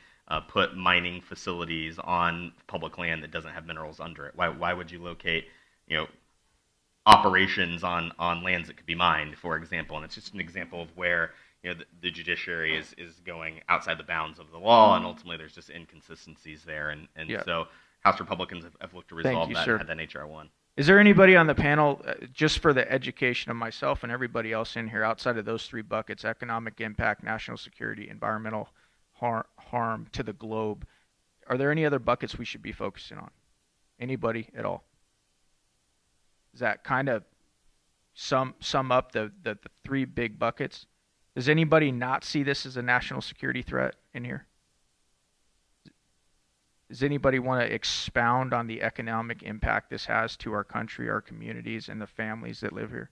put mining facilities on public land that doesn't have minerals under it. Why would you locate, operations on lands that could be mined, for example? And it's just an example of where the judiciary is going outside the bounds of the law, and ultimately there's just inconsistencies there. And so House Republicans have looked to resolve that and had that H.R. 1. Is there anybody on the panel, just for the education of myself and everybody else in here, outside of those 3 buckets, economic impact, national security, environmental harm to the globe, are there any other buckets we should be focusing on? Anybody at all? Does that kind of sum up the 3 big buckets? Does anybody not see this as a national security threat in here? Does anybody want to expound on the economic impact this has to our country, our communities, and the families that live here?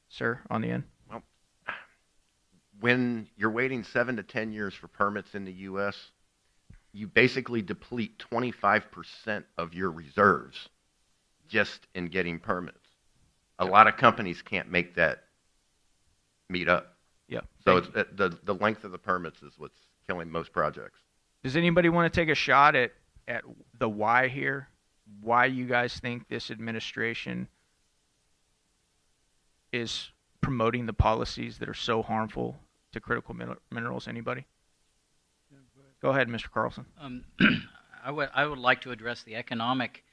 Sir, on the end. Well, when you're waiting 7 to 10 years for permits in the U.S., you basically deplete 25% of your reserves just in getting permits. A lot of companies can't make that meet up. Yeah. So it's the length of the permits is what's killing most projects. Does anybody want to take a shot at the why here? Why you guys think this administration is promoting the policies that are so harmful to critical minerals? Anybody? Go ahead, Mr. Carlson. I would like to address the economic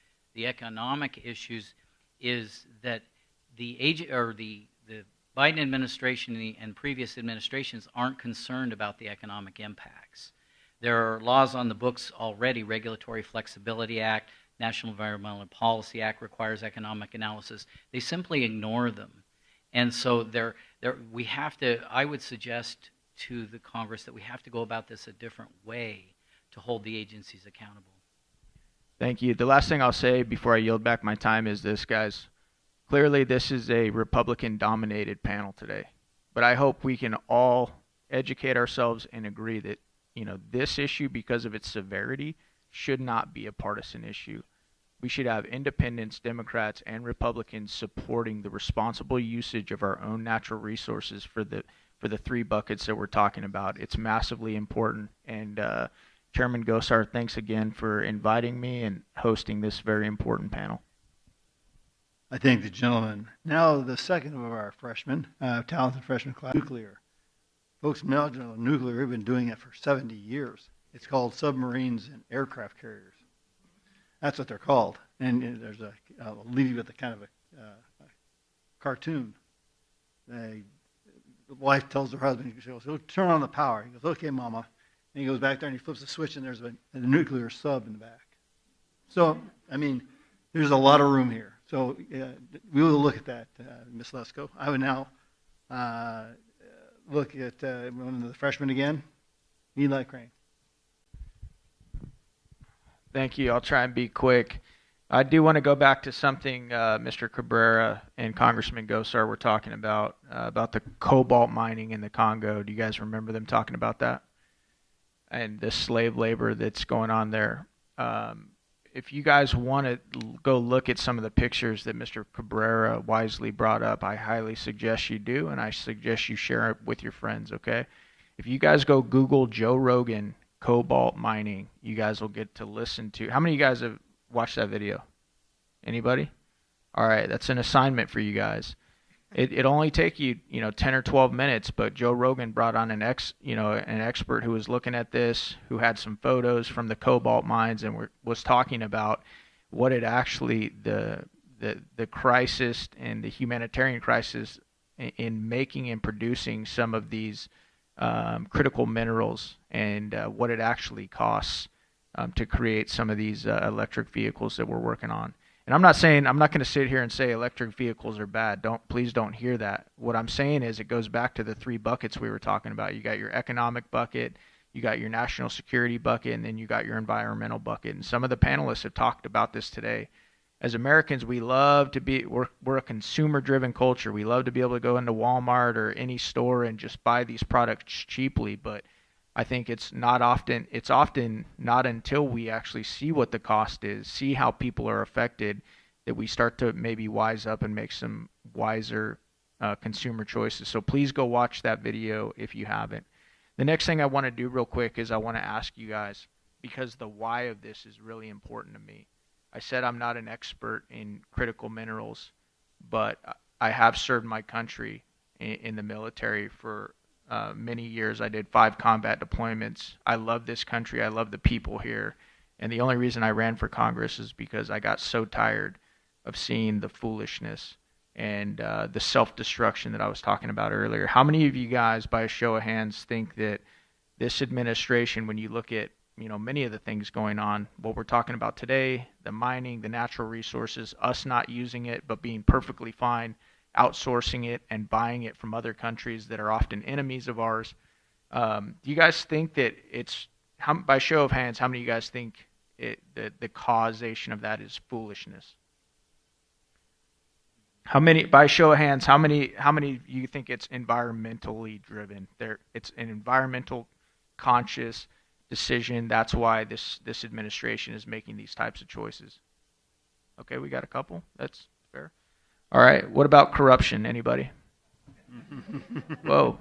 issues. Is that the Biden administration and previous administrations aren't concerned about the economic impacts. There are laws on the books already. Regulatory Flexibility Act, National Environmental Policy Act requires economic analysis. They simply ignore them. And so we have to, I would suggest to the Congress that we have to go about this a different way to hold the agencies accountable. Thank you. The last thing I'll say before I yield back my time is this, guys. Clearly, this is a Republican-dominated panel today. But I hope we can all educate ourselves and agree that, this issue, because of its severity, should not be a partisan issue. We should have independents, Democrats, and Republicans supporting the responsible usage of our own natural resources for the three buckets that we're talking about. It's massively important. And Chairman Gosar, thanks again for inviting me and hosting this very important panel. I thank the gentleman. Now the second of our freshmen, talented freshman class, nuclear. Folks, nuclear, we've been doing it for 70 years. It's called submarines and aircraft carriers. That's what they're called. And I'll leave you with a kind of a cartoon. The wife tells her husband, she goes, turn on the power. He goes, okay, Mama. And he goes back there and he flips the switch and there's a nuclear sub in the back. So, there's a lot of room here. So we will look at that, Ms. Lesko. I would now look at one of the freshmen again, Eli Crane. Thank you. I'll try and be quick. I do want to go back to something Mr. Cabrera and Congressman Gosar were talking about the cobalt mining in the Congo. Do you guys remember them talking about that? And the slave labor that's going on there. If you guys want to go look at some of the pictures that Mr. Cabrera wisely brought up, I highly suggest you do, and I suggest you share it with your friends, okay? If you guys go Google Joe Rogan cobalt mining, you guys will get to listen to. How many of you guys have watched that video? Anybody? All right, that's an assignment for you guys. It only take you 10 or 12 minutes, but Joe Rogan brought on an expert who was looking at this, who had some photos from the cobalt mines, and was talking about what it actually the crisis and the humanitarian crisis in making and producing some of these critical minerals, and what it actually costs to create some of these electric vehicles that we're working on. And I'm not going to sit here and say electric vehicles are bad. Please don't hear that. What I'm saying is it goes back to the three buckets we were talking about. You got your economic bucket, you got your national security bucket, and then you got your environmental bucket. And some of the panelists have talked about this today. As Americans, we love to be, we're a consumer-driven culture. We love to be able to go into Walmart or any store and just buy these products cheaply, but I think it's often not until we actually see what the cost is, see how people are affected, that we start to maybe wise up and make some wiser consumer choices. So please go watch that video if you haven't. The next thing I want to do real quick is I want to ask you guys, because the why of this is really important to me. I said I'm not an expert in critical minerals, but I have served my country in the military for many years. I did 5 combat deployments. I love this country. I love the people here. And the only reason I ran for Congress is because I got so tired of seeing the foolishness and the self-destruction that I was talking about earlier. How many of you guys, by a show of hands, think that this administration, when you look at many of the things going on, what we're talking about today, the mining, the natural resources, us not using it but being perfectly fine, outsourcing it and buying it from other countries that are often enemies of ours. Do you guys think that by show of hands, how many of you guys think the causation of that is foolishness? How many, by show of hands, how many of you think it's environmentally driven? It's an environmental conscious decision. That's why this administration is making these types of choices. Okay, we got a couple. That's fair. All right. What about corruption? Anybody? Whoa.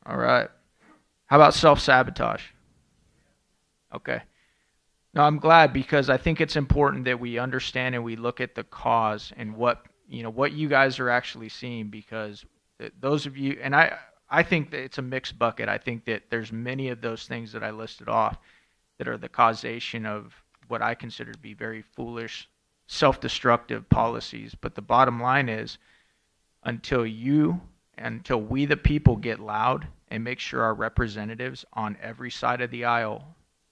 All right. How about self-sabotage? Okay. No, I'm glad, because I think it's important that we understand and we look at the cause and what what you guys are actually seeing, because those of you, and I think that it's a mixed bucket. I think that there's many of those things that I listed off that are the causation of what I consider to be very foolish, self-destructive policies. But the bottom line is, until we the people get loud and make sure our representatives on every side of the aisle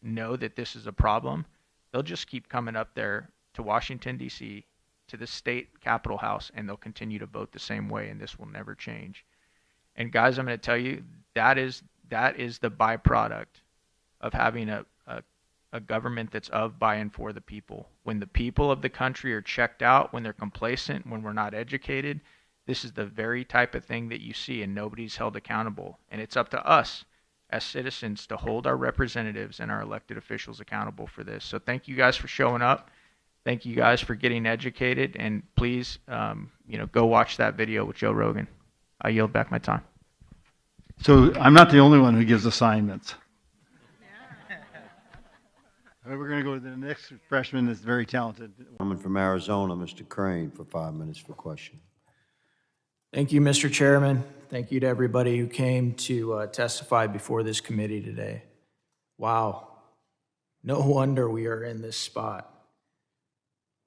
know that this is a problem, they'll just keep coming up there to Washington, D.C., to the state Capitol House, and they'll continue to vote the same way, and this will never change. And guys, I'm going to tell you, that is the byproduct of having a government that's of, by, and for the people. When the people of the country are checked out, when they're complacent, when we're not educated, this is the very type of thing that you see, and nobody's held accountable. And it's up to us as citizens to hold our representatives and our elected officials accountable for this. So thank you guys for showing up. Thank you guys for getting educated, and please, go watch that video with Joe Rogan. I yield back my time. So I'm not the only one who gives assignments. We're going to go to the next freshman that's very talented. Gentleman from Arizona, Mr. Crane, for 5 minutes for question. Thank you, Mr. Chairman. Thank you to everybody who came to testify before this committee today. Wow. No wonder we are in this spot.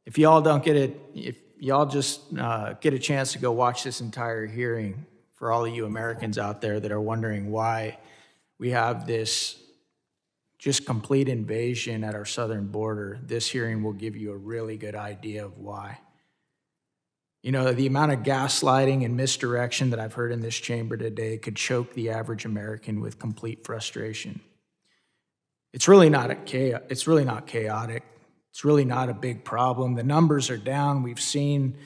If y'all don't get it, if y'all just get a chance to go watch this entire hearing, for all of you Americans out there that are wondering why we have this just complete invasion at our southern border, this hearing will give you a really good idea of why. The amount of gaslighting and misdirection that I've heard in this chamber today could choke the average American with complete frustration. It's really not chaotic. It's really not a big problem. The numbers are down. We've seen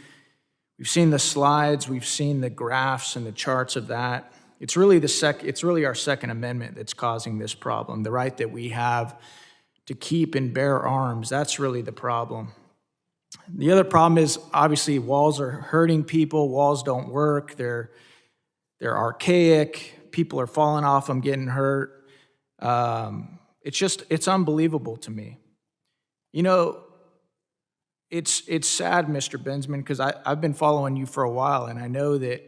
the slides. We've seen the graphs and the charts of that. It's really our Second Amendment that's causing this problem. The right that we have to keep and bear arms. That's really the problem. The other problem is, obviously, walls are hurting people. Walls don't work. They're archaic. People are falling off them, getting hurt. It's unbelievable to me. It's sad, Mr. Bensman, because I've been following you for a while, and I know that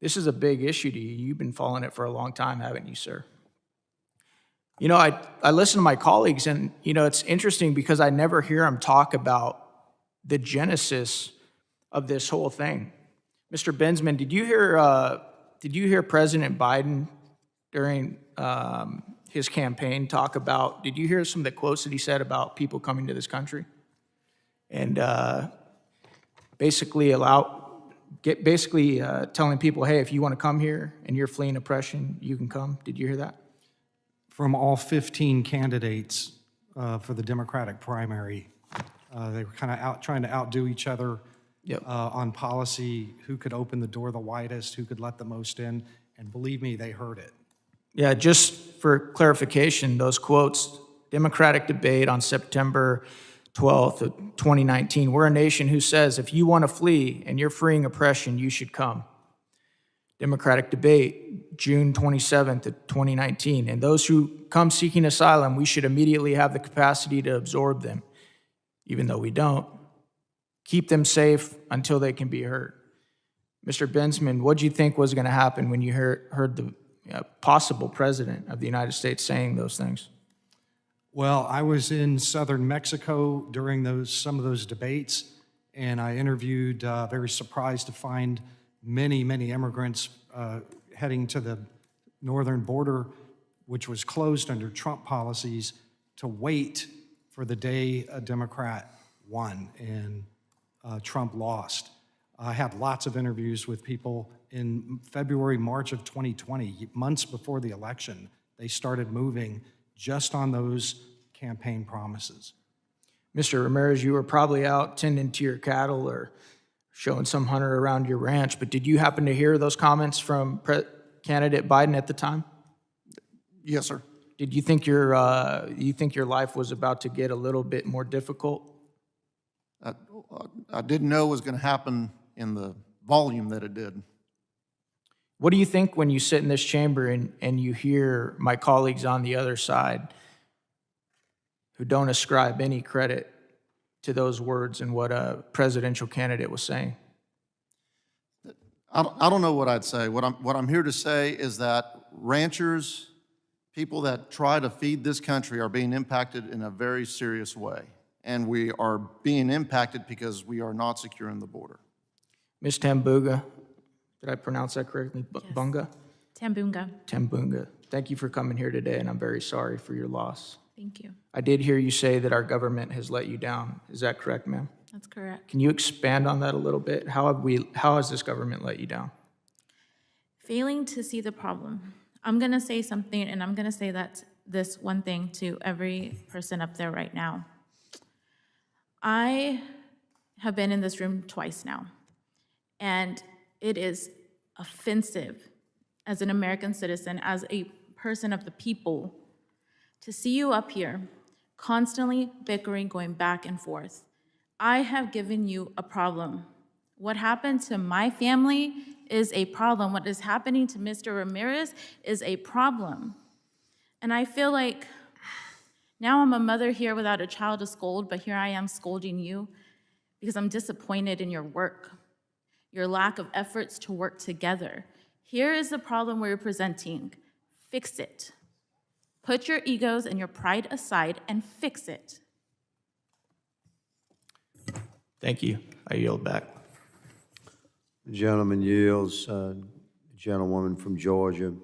this is a big issue to you. You've been following it for a long time, haven't you, sir? I listen to my colleagues, and, it's interesting because I never hear them talk about the genesis of this whole thing. Mr. Bensman, did you hear President Biden during his campaign talk about, did you hear some of the quotes that he said about people coming to this country? And basically telling people, hey, if you want to come here and you're fleeing oppression, you can come. Did you hear that? From all 15 candidates for the Democratic primary, they were kind of trying to outdo each other on policy, who could open the door the widest, who could let the most in, and believe me, they heard it. Yeah, just for clarification, those quotes, Democratic debate on September 12th of 2019. We're a nation who says if you want to flee and you're freeing oppression, you should come. Democratic debate, June 27th of 2019. And those who come seeking asylum, we should immediately have the capacity to absorb them, even though we don't. Keep them safe until they can be heard. Mr. Bensman, what do you think was going to happen when you heard the possible president of the United States saying those things? Well, I was in southern Mexico during some of those debates, and I interviewed, very surprised to find many immigrants heading to the northern border, which was closed under Trump policies, to wait for the day a Democrat won and Trump lost. I had lots of interviews with people in February, March of 2020, months before the election. They started moving just on those campaign promises. Mr. Ramirez, you were probably out tending to your cattle or showing some hunter around your ranch, but did you happen to hear those comments from candidate Biden at the time? Yes, sir. Did you think your life was about to get a little bit more difficult? I didn't know it was going to happen in the volume that it did. What do you think when you sit in this chamber and you hear my colleagues on the other side who don't ascribe any credit to those words and what a presidential candidate was saying? I don't know what I'd say. What I'm here to say is that ranchers, people that try to feed this country, are being impacted in a very serious way. And we are being impacted because we are not securing the border. Ms. Tambunga, did I pronounce that correctly? Bunga? Tambunga. Tambunga. Thank you for coming here today, and I'm very sorry for your loss. Thank you. I did hear you say that our government has let you down. Is that correct, ma'am? That's correct. Can you expand on that a little bit? How has this government let you down? Failing to see the problem. I'm going to say something, and I'm going to say this one thing to every person up there right now. I have been in this room twice now, and it is offensive as an American citizen, as a person of the people, to see you up here constantly bickering, going back and forth. I have given you a problem. What happened to my family is a problem. What is happening to Mr. Ramirez is a problem. And I feel like now I'm a mother here without a child to scold, but here I am scolding you because I'm disappointed in your work, your lack of efforts to work together. Here is the problem we're presenting. Fix it. Put your egos and your pride aside and fix it. Thank you. I yield back. The gentleman yields. Gentlewoman from Georgia.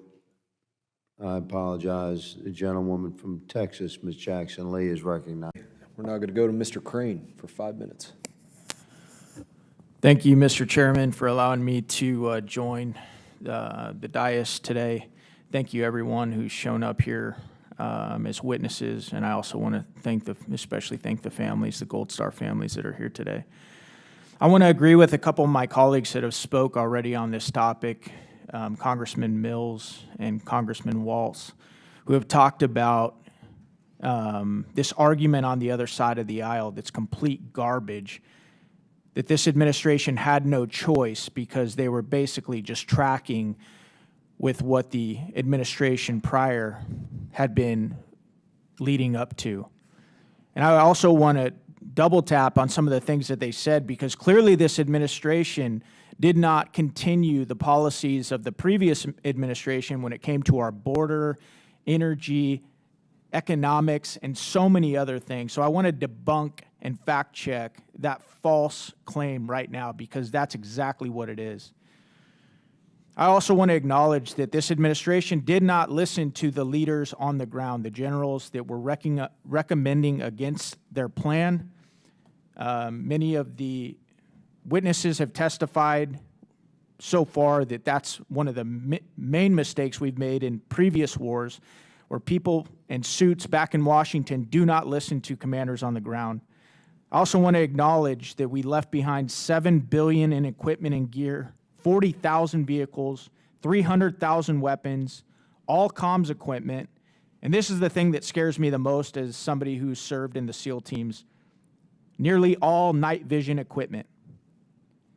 I apologize. The gentlewoman from Texas, Ms. Jackson Lee, is recognized. We're now going to go to Mr. Crane for 5 minutes. Thank you, Mr. Chairman, for allowing me to join the dais today. Thank you, everyone who's shown up here as witnesses, and I also want to especially thank the families, the Gold Star families that are here today. I want to agree with a couple of my colleagues that have spoke already on this topic, Congressman Mills and Congressman Waltz, who have talked about this argument on the other side of the aisle that's complete garbage, that this administration had no choice because they were basically just tracking with what the administration prior had been leading up to. And I also want to double tap on some of the things that they said, because clearly this administration did not continue the policies of the previous administration when it came to our border, energy, economics, and so many other things. So I want to debunk and fact check that false claim right now, because that's exactly what it is. I also want to acknowledge that this administration did not listen to the leaders on the ground, the generals that were recommending against their plan. Many of the witnesses have testified so far that that's one of the main mistakes we've made in previous wars, where people in suits back in Washington do not listen to commanders on the ground. I also want to acknowledge that we left behind $7 billion in equipment and gear, 40,000 vehicles, 300,000 weapons, all comms equipment. And this is the thing that scares me the most as somebody who served in the SEAL teams. Nearly all night vision equipment.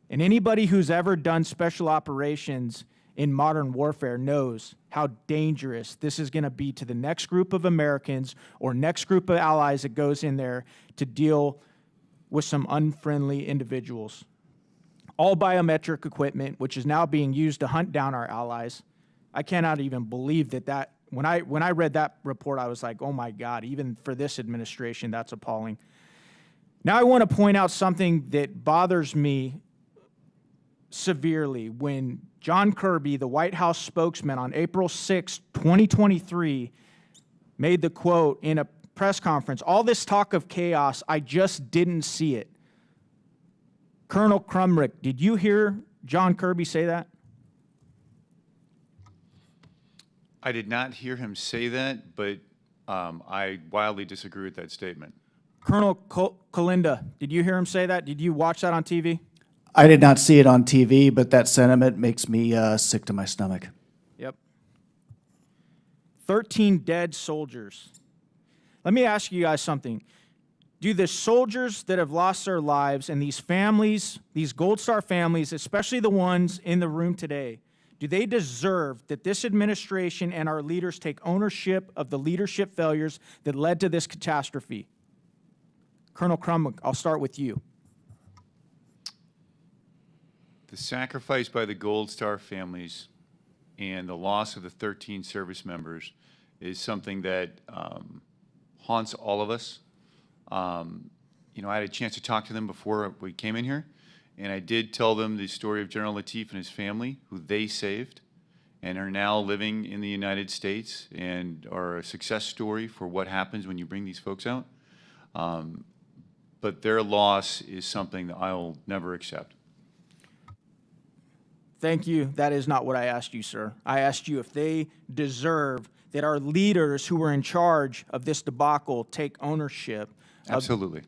And anybody who's ever done special operations in modern warfare knows how dangerous this is going to be to the next group of Americans or next group of allies that goes in there to deal with some unfriendly individuals. All biometric equipment, which is now being used to hunt down our allies. I cannot even believe that when I read that report, I was like, oh my God, even for this administration, that's appalling. Now I want to point out something that bothers me severely. When John Kirby, the White House spokesman, on April 6, 2023, made the quote in a press conference, "All this talk of chaos, I just didn't see it." Colonel Crumrick, did you hear John Kirby say that? I did not hear him say that, but I wildly disagree with that statement. Colonel Kalinda, did you hear him say that? Did you watch that on TV? I did not see it on TV, but that sentiment makes me sick to my stomach. Yep. 13 dead soldiers. Let me ask you guys something. Do the soldiers that have lost their lives and these families, these Gold Star families, especially the ones in the room today, do they deserve that this administration and our leaders take ownership of the leadership failures that led to this catastrophe? Colonel Crumrick, I'll start with you. The sacrifice by the Gold Star families and the loss of the 13 service members is something that haunts all of us. You know, I had a chance to talk to them before we came in here, and I did tell them the story of General Latif and his family, who they saved, and are now living in the United States and are a success story for what happens when you bring these folks out. But their loss is something that I'll never accept. Thank you. That is not what I asked you, sir. I asked you if they deserve that our leaders who were in charge of this debacle take ownership. Absolutely.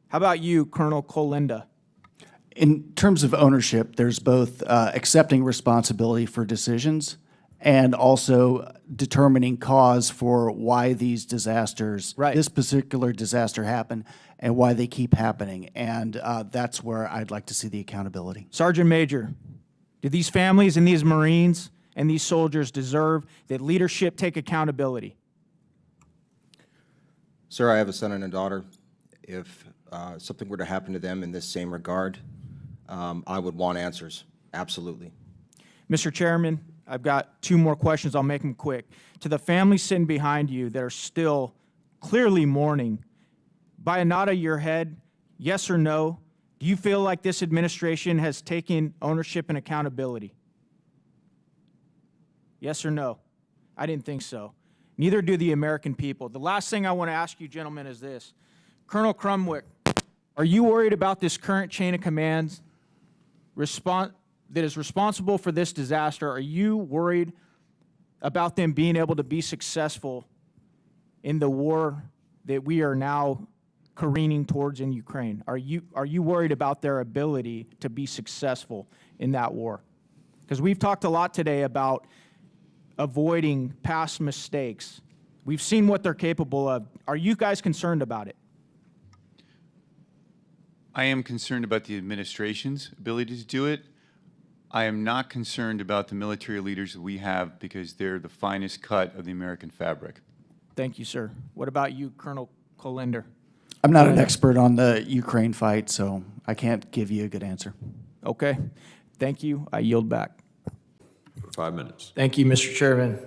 How about you, Colonel Colinda? In terms of ownership, there's both accepting responsibility for decisions and also determining cause for why these disasters, this particular disaster happened, and why they keep happening. And that's where I'd like to see the accountability. Sergeant Major, do these families and these Marines and these soldiers deserve that leadership take accountability? Sir, I have a son and a daughter. If something were to happen to them in this same regard, I would want answers, absolutely. Mr. Chairman, I've got 2 more questions. I'll make them quick. To the families sitting behind you that are still clearly mourning, by a nod of your head, yes or no, do you feel like this administration has taken ownership and accountability? Yes or no? I didn't think so. Neither do the American people. The last thing I want to ask you, gentlemen, is this. Colonel Crumwick, are you worried about this current chain of commands that is responsible for this disaster? Are you worried about them being able to be successful in the war that we are now careening towards in Ukraine? Are you worried about their ability to be successful in that war? Because we've talked a lot today about avoiding past mistakes. We've seen what they're capable of. Are you guys concerned about it? I am concerned about the administration's ability to do it. I am not concerned about the military leaders that we have because they're the finest cut of the American fabric. Thank you, sir. What about you, Colonel Colinder? I'm not an expert on the Ukraine fight, so I can't give you a good answer. Okay. Thank you. I yield back. For 5 minutes. Thank you, Mr. Chairman.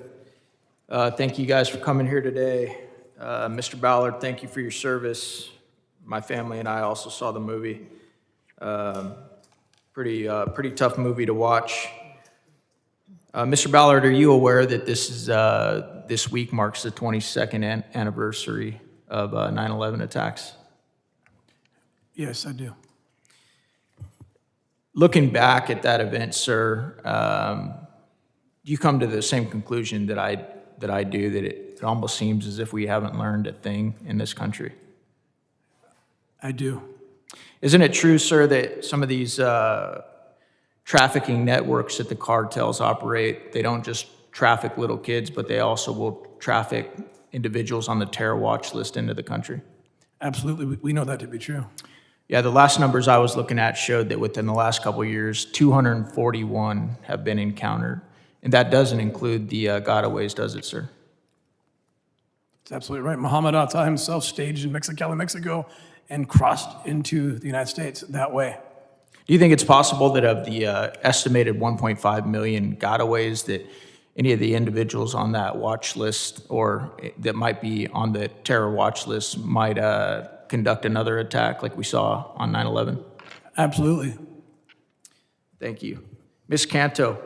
Thank you guys for coming here today. Mr. Ballard, thank you for your service. My family and I also saw the movie. Pretty tough movie to watch. Mr. Ballard, are you aware that this week marks the 22nd anniversary of 9/11 attacks? Yes, I do. Looking back at that event, sir, you come to the same conclusion that I do, that it almost seems as if we haven't learned a thing in this country? I do. Isn't it true, sir, that some of these trafficking networks that the cartels operate, they don't just traffic little kids, but they also will traffic individuals on the terror watch list into the country? Absolutely. We know that to be true. Yeah, the last numbers I was looking at showed that within the last couple of years, 241 have been encountered. And that doesn't include the gotaways, does it, sir? That's absolutely right. Muhammad Atta himself staged in Mexicali, Mexico, and crossed into the United States that way. Do you think it's possible that of the estimated 1.5 million gotaways that any of the individuals on that watch list or that might be on the terror watch list might conduct another attack like we saw on 9/11? Absolutely. Thank you. Ms. Canto,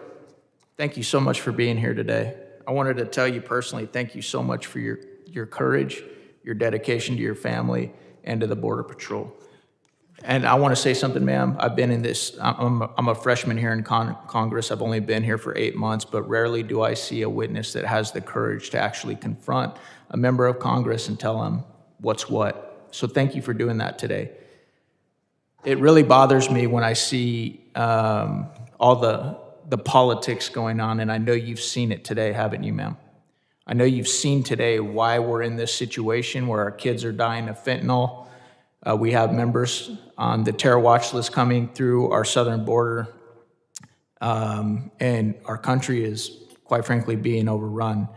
thank you so much for being here today. I wanted to tell you personally, thank you so much for your courage, your dedication to your family, and to the Border Patrol. And I want to say something, ma'am. I've been in this, I'm a freshman here in Congress. I've only been here for 8 months, but rarely do I see a witness that has the courage to actually confront a member of Congress and tell him what's what. So thank you for doing that today. It really bothers me when I see all the politics going on, and I know you've seen it today, haven't you, ma'am? I know you've seen today why we're in this situation where our kids are dying of fentanyl. We have members on the terror watch list coming through our southern border, and our country is, quite frankly, being overrun.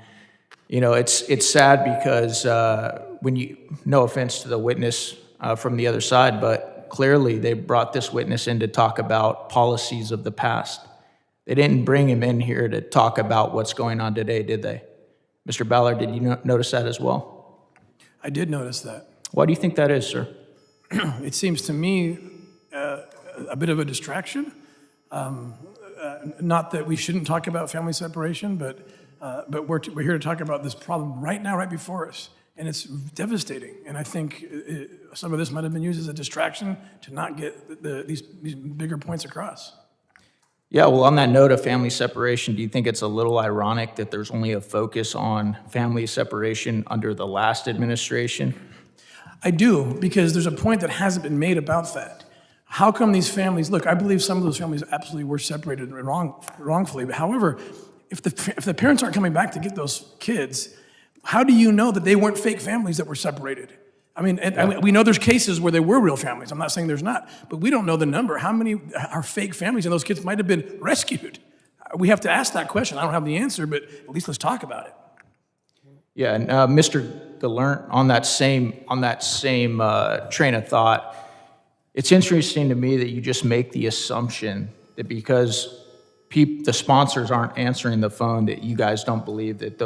You know, it's sad because when you, no offense to the witness from the other side, but clearly they brought this witness in to talk about policies of the past. They didn't bring him in here to talk about what's going on today, did they? Mr. Ballard, did you notice that as well? I did notice that. Why do you think that is, sir? It seems to me a bit of a distraction. Not that we shouldn't talk about family separation, but we're here to talk about this problem right now, right before us. And it's devastating. And I think some of this might have been used as a distraction to not get these bigger points across. Yeah, well, on that note of family separation, do you think it's a little ironic that there's only a focus on family separation under the last administration? I do, because there's a point that hasn't been made about that. How come these families, look, I believe some of those families absolutely were separated wrongfully, but however, if the parents aren't coming back to get those kids, how do you know that they weren't fake families that were separated? I mean, we know there's cases where they were real families. I'm not saying there's not, but we don't know the number. How many are fake families and those kids might have been rescued? We have to ask that question. I don't have the answer, but at least let's talk about it. Yeah, and Mr. Gallant, on that same train of thought, it's interesting to me that you just make the assumption that because the sponsors aren't answering the phone, that you guys don't believe that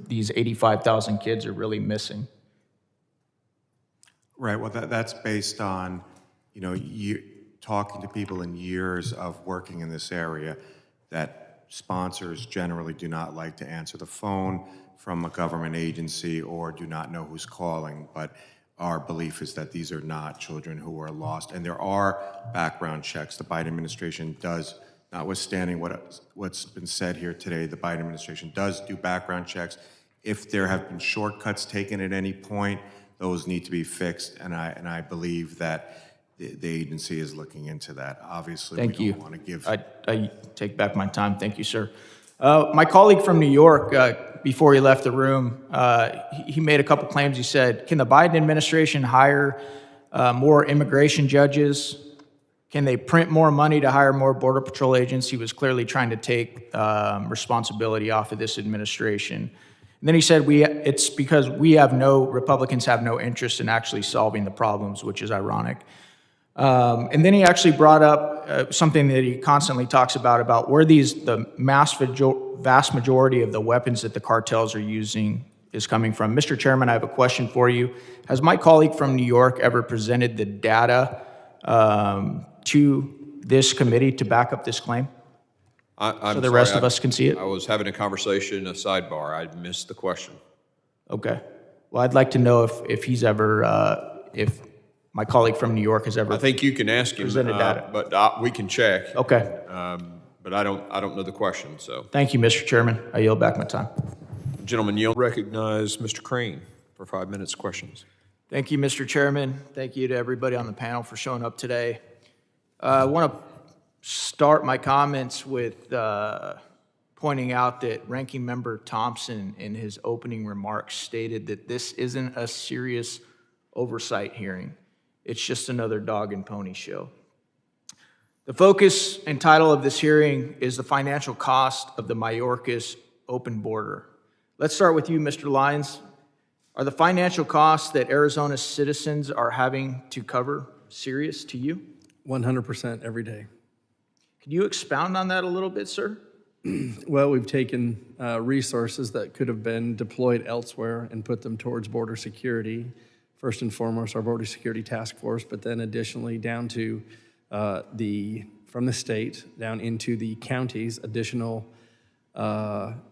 these 85,000 kids are really missing. Right. Well, that's based on, talking to people in years of working in this area, that sponsors generally do not like to answer the phone from a government agency or do not know who's calling. But our belief is that these are not children who are lost. And there are background checks. The Biden administration does, notwithstanding what's been said here today, the Biden administration does do background checks. If there have been shortcuts taken at any point, those need to be fixed, and I believe that the agency is looking into that. Obviously, Thank we you. don't want to give. I take back my time. Thank you, sir. My colleague from New York, before he left the room, he made a couple claims. He said, can the Biden administration hire more immigration judges? Can they print more money to hire more Border Patrol agents? He was clearly trying to take responsibility off of this administration. And then he said, it's because Republicans have no interest in actually solving the problems, which is ironic. And then he actually brought up something that he constantly talks about where the vast majority of the weapons that the cartels are using is coming from. Mr. Chairman, I have a question for you. Has my colleague from New York ever presented the data to this committee to back up this claim? I'm so the sorry, rest of us can see it? I was having a conversation, a sidebar. I missed the question. Okay. Well, I'd like to know if he's ever, if my colleague from New York has ever. I think you can ask him, presented data. but we can check. Okay. But I don't know the question. So. Thank you, Mr. Chairman. I yield back my time. Gentlemen, you'll recognize Mr. Crane for 5 minutes questions. Thank you, Mr. Chairman. Thank you to everybody on the panel for showing up today. I want to start my comments with pointing out that Ranking Member Thompson, in his opening remarks, stated that this isn't a serious oversight hearing. It's just another dog and pony show. The focus and title of this hearing is the financial cost of the Mayorkas open border. Let's start with you, Mr. Lyons. Are the financial costs that Arizona citizens are having to cover serious to you? 100% every day. Can you expound on that a little bit, sir? Well, we've taken resources that could have been deployed elsewhere and put them towards border security. First and foremost, our border security task force, but then additionally down to from the state down into the counties, additional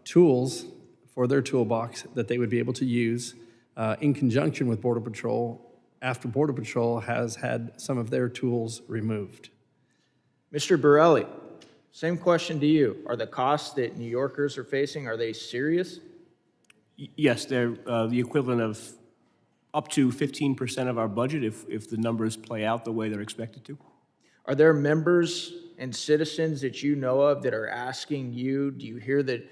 tools for their toolbox that they would be able to use in conjunction with Border Patrol after Border Patrol has had some of their tools removed. Mr. Borelli, same question to you. Are the costs that New Yorkers are facing, are they serious? Yes, they're the equivalent of up to 15% of our budget if the numbers play out the way they're expected to. Are there members and citizens that you know of that are asking you, do you hear the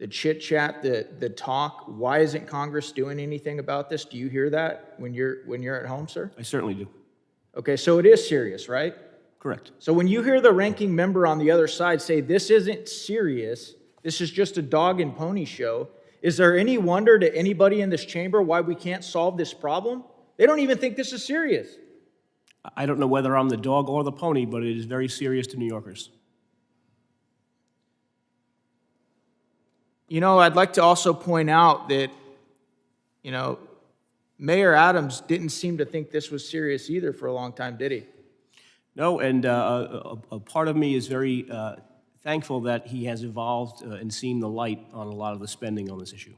chit-chat, the talk, why isn't Congress doing anything about this? Do you hear that when you're at home, sir? I certainly do. Okay, so it is serious, right? Correct. So when you hear the ranking member on the other side say, this isn't serious, this is just a dog and pony show, is there any wonder to anybody in this chamber why we can't solve this problem? They don't even think this is serious. I don't know whether I'm the dog or the pony, but it is very serious to New Yorkers. You know, I'd like to also point out that, you know, Mayor Adams didn't seem to think this was serious either for a long time, did he? No, and a part of me is very thankful that he has evolved and seen the light on a lot of the spending on this issue.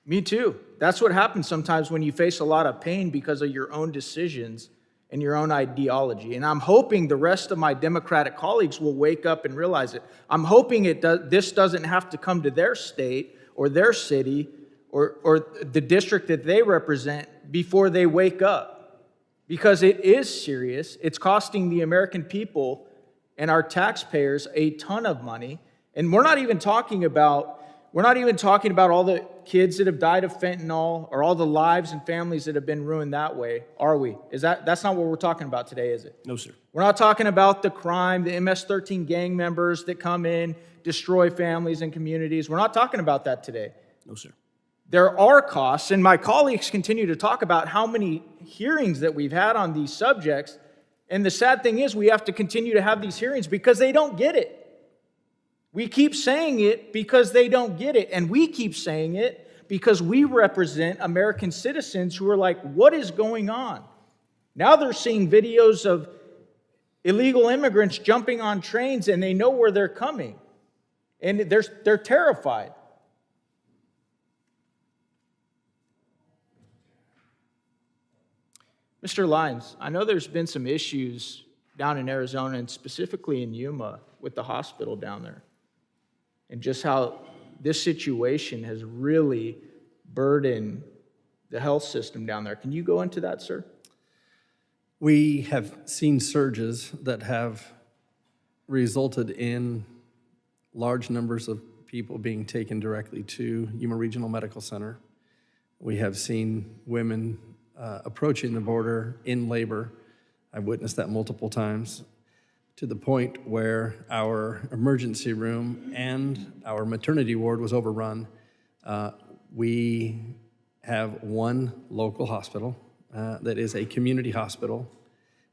Me too. That's what happens sometimes when you face a lot of pain because of your own decisions and your own ideology. And I'm hoping the rest of my Democratic colleagues will wake up and realize it. I'm hoping this doesn't have to come to their state or their city or the district that they represent before they wake up. Because it is serious. It's costing the American people and our taxpayers a ton of money. And we're not even talking about all the kids that have died of fentanyl or all the lives and families that have been ruined that way, are we? That's not what we're talking about today, is it? No, sir. We're not talking about the crime, the MS-13 gang members that come in, destroy families and communities. We're not talking about that today. No, sir. There are costs, and my colleagues continue to talk about how many hearings that we've had on these subjects, and the sad thing is we have to continue to have these hearings because they don't get it. We keep saying it because they don't get it, and we keep saying it because we represent American citizens who are like, what is going on? Now they're seeing videos of illegal immigrants jumping on trains, and they know where they're coming, and they're terrified. Mr. Lyons, I know there's been some issues down in Arizona and specifically in Yuma with the hospital down there, and just how this situation has really burdened the health system down there. Can you go into that, sir? We have seen surges that have resulted in large numbers of people being taken directly to Yuma Regional Medical Center. We have seen women approaching the border in labor. I've witnessed that multiple times, to the point where our emergency room and our maternity ward was overrun. We have one local hospital that is a community hospital.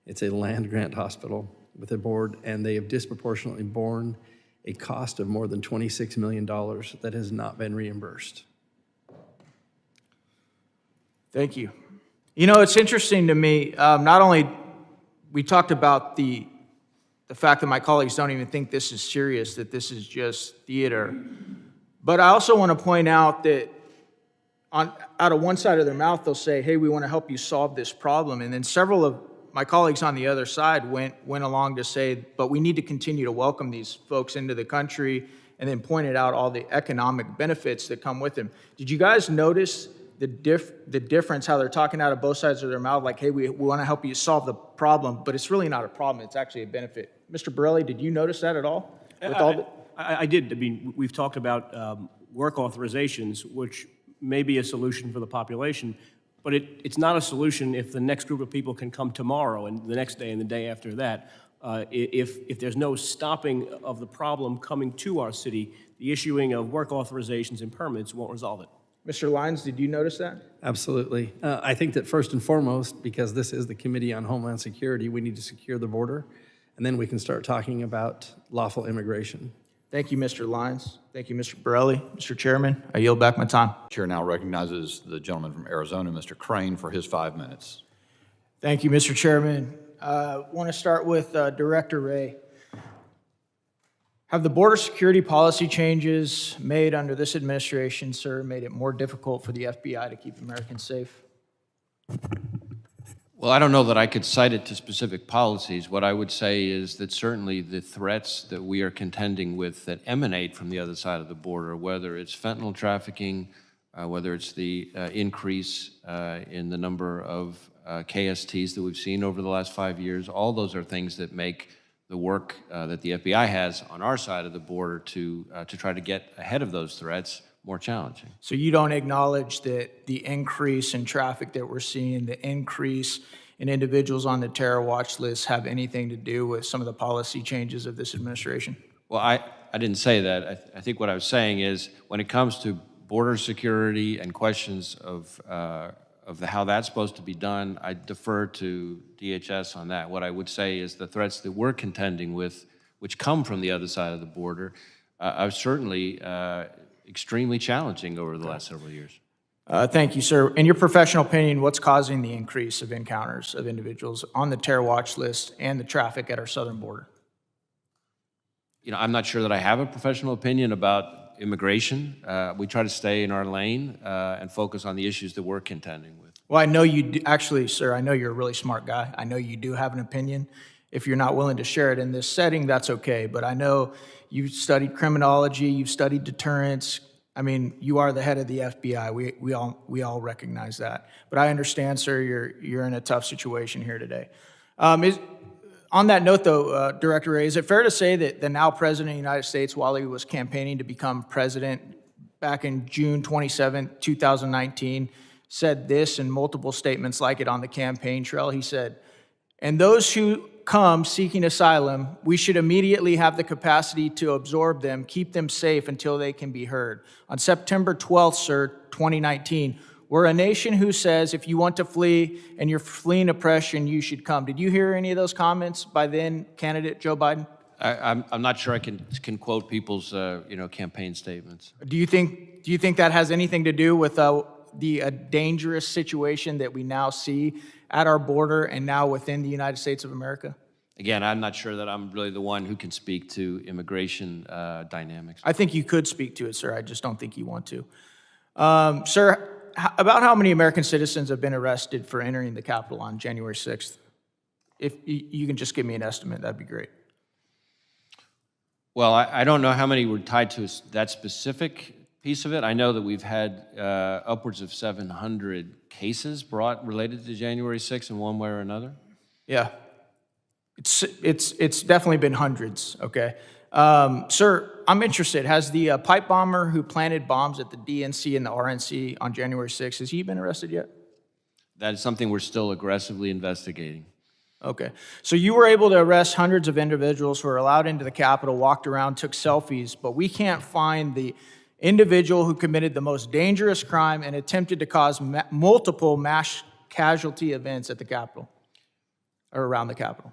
It's a land grant hospital with a board, and they have disproportionately borne a cost of more than $26 million that has not been reimbursed. Thank you. You know, it's interesting to me, not only we talked about the fact that my colleagues don't even think this is serious, that this is just theater, but I also want to point out that out of one side of their mouth, they'll say, hey, we want to help you solve this problem. And then several of my colleagues on the other side went along to say, but we need to continue to welcome these folks into the country, and then pointed out all the economic benefits that come with them. Did you guys notice the difference, how they're talking out of both sides of their mouth, like, hey, we want to help you solve the problem, but it's really not a problem, it's actually a benefit. Mr. Borelli, did you notice that at all? I did. I mean, we've talked about work authorizations, which may be a solution for the population, but it's not a solution if the next group of people can come tomorrow and the next day and the day after that. If there's no stopping of the problem coming to our city, the issuing of work authorizations and permits won't resolve it. Mr. Lyons, did you notice that? Absolutely. I think that first and foremost, because this is the Committee on Homeland Security, we need to secure the border, and then we can start talking about lawful immigration. Thank you, Mr. Lyons. Thank you, Mr. Borelli. Mr. Chairman, I yield back my time. Chair now recognizes the gentleman from Arizona, Mr. Crane, for his 5 minutes. Thank you, Mr. Chairman. I want to start with Director Ray. Have the border security policy changes made under this administration, sir, made it more difficult for the FBI to keep Americans safe? Well, I don't know that I could cite it to specific policies. What I would say is that certainly the threats that we are contending with that emanate from the other side of the border, whether it's fentanyl trafficking, whether it's the increase in the number of KSTs that we've seen over the last 5 years, all those are things that make the work that the FBI has on our side of the border to try to get ahead of those threats more challenging. So you don't acknowledge that the increase in traffic that we're seeing, the increase in individuals on the terror watch list have anything to do with some of the policy changes of this administration? Well, I didn't say that. I think what I was saying is when it comes to border security and questions of how that's supposed to be done, I defer to DHS on that. What I would say is the threats that we're contending with, which come from the other side of the border, are certainly extremely challenging over the last several years. Thank you, sir. In your professional opinion, what's causing the increase of encounters of individuals on the terror watch list and the traffic at our southern border? You know, I'm not sure that I have a professional opinion about immigration. We try to stay in our lane and focus on the issues that we're contending with. Well, I know you do, actually, sir, I know you're a really smart guy. I know you do have an opinion. If you're not willing to share it in this setting, that's okay. But I know you've studied criminology, you've studied deterrence. I mean, you are the head of the FBI. We all recognize that. But I understand, sir, you're in a tough situation here today. On that note, though, Director Ray, is it fair to say that the now President of the United States, while he was campaigning to become president back in June 27, 2019, said this in multiple statements like it on the campaign trail? He said, "And those who come seeking asylum, we should immediately have the capacity to absorb them, keep them safe until they can be heard." On September 12th, sir, 2019, we're a nation who says if you want to flee and you're fleeing oppression, you should come. Did you hear any of those comments by then candidate Joe Biden? I'm not sure I can quote people's campaign statements. Do you think that has anything to do with the dangerous situation that we now see at our border and now within the United States of America? Again, I'm not sure that I'm really the one who can speak to immigration dynamics. I think you could speak to it, sir. I just don't think you want to. Sir, about how many American citizens have been arrested for entering the Capitol on January 6th? If you can just give me an estimate, that'd be great. Well, I don't know how many were tied to that specific piece of it. I know that we've had upwards of 700 cases brought related to January 6th in one way or another. Yeah, it's definitely been hundreds, okay? Sir, I'm interested. Has the pipe bomber who planted bombs at the DNC and the RNC on January 6th, has he been arrested yet? That is something we're still aggressively investigating. Okay. So you were able to arrest hundreds of individuals who were allowed into the Capitol, walked around, took selfies, but we can't find the individual who committed the most dangerous crime and attempted to cause multiple mass casualty events at the Capitol, or around the Capitol.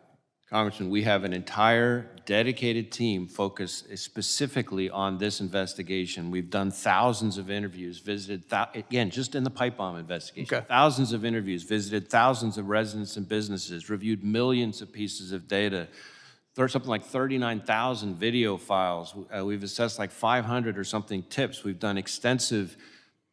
Congressman, we have an entire dedicated team focused specifically on this investigation. We've done thousands of interviews, visited, again, just in the pipe bomb investigation, Okay. thousands of interviews, visited thousands of residents and businesses, reviewed millions of pieces of data. There's something like 39,000 video files. We've assessed like 500 or something tips. We've done extensive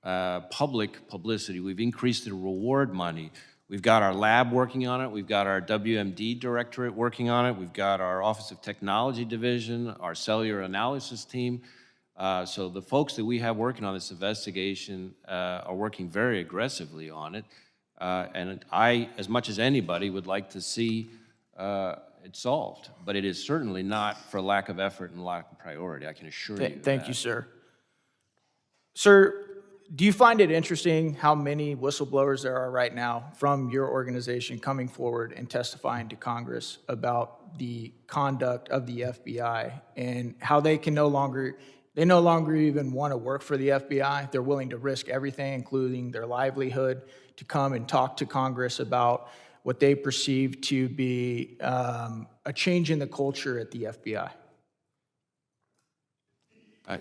public publicity. We've increased the reward money. We've got our lab working on it. We've got our WMD directorate working on it. We've got our Office of Technology Division, our cellular analysis team. So the folks that we have working on this investigation are working very aggressively on it. And I, as much as anybody, would like to see it solved. But it is certainly not for lack of effort and lack of priority, I can assure you. Thank you, sir. Sir, do you find it interesting how many whistleblowers there are right now from your organization coming forward and testifying to Congress about the conduct of the FBI and how they no longer even want to work for the FBI? They're willing to risk everything, including their livelihood, to come and talk to Congress about what they perceive to be a change in the culture at the FBI.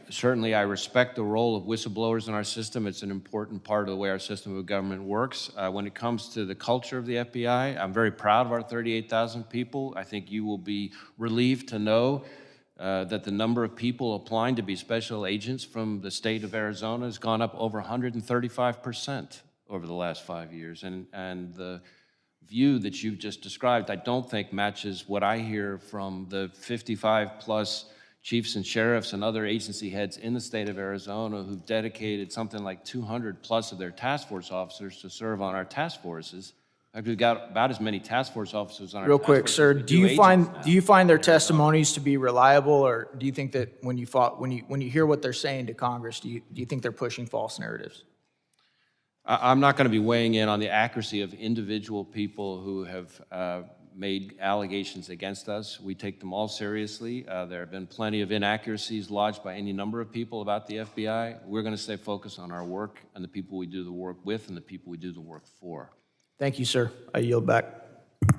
Certainly, I respect the role of whistleblowers in our system. It's an important part of the way our system of government works. When it comes to the culture of the FBI, I'm very proud of our 38,000 people. I think you will be relieved to know that the number of people applying to be special agents from the state of Arizona has gone up over 135% over the last 5 years. And the view that you've just described, I don't think matches what I hear from the 55-plus chiefs and sheriffs and other agency heads in the state of Arizona who've dedicated something like 200 plus of their task force officers to serve on our task forces. In fact, we've got about as many task force officers on our Real task quick, force sir, as we do agents now. do you find their testimonies to be reliable, or do you think that when you hear what they're saying to Congress, do you think they're pushing false narratives? I'm not going to be weighing in on the accuracy of individual people who have made allegations against us. We take them all seriously. There have been plenty of inaccuracies lodged by any number of people about the FBI. We're going to stay focused on our work and the people we do the work with and the people we do the work for. Thank you, sir. I yield back.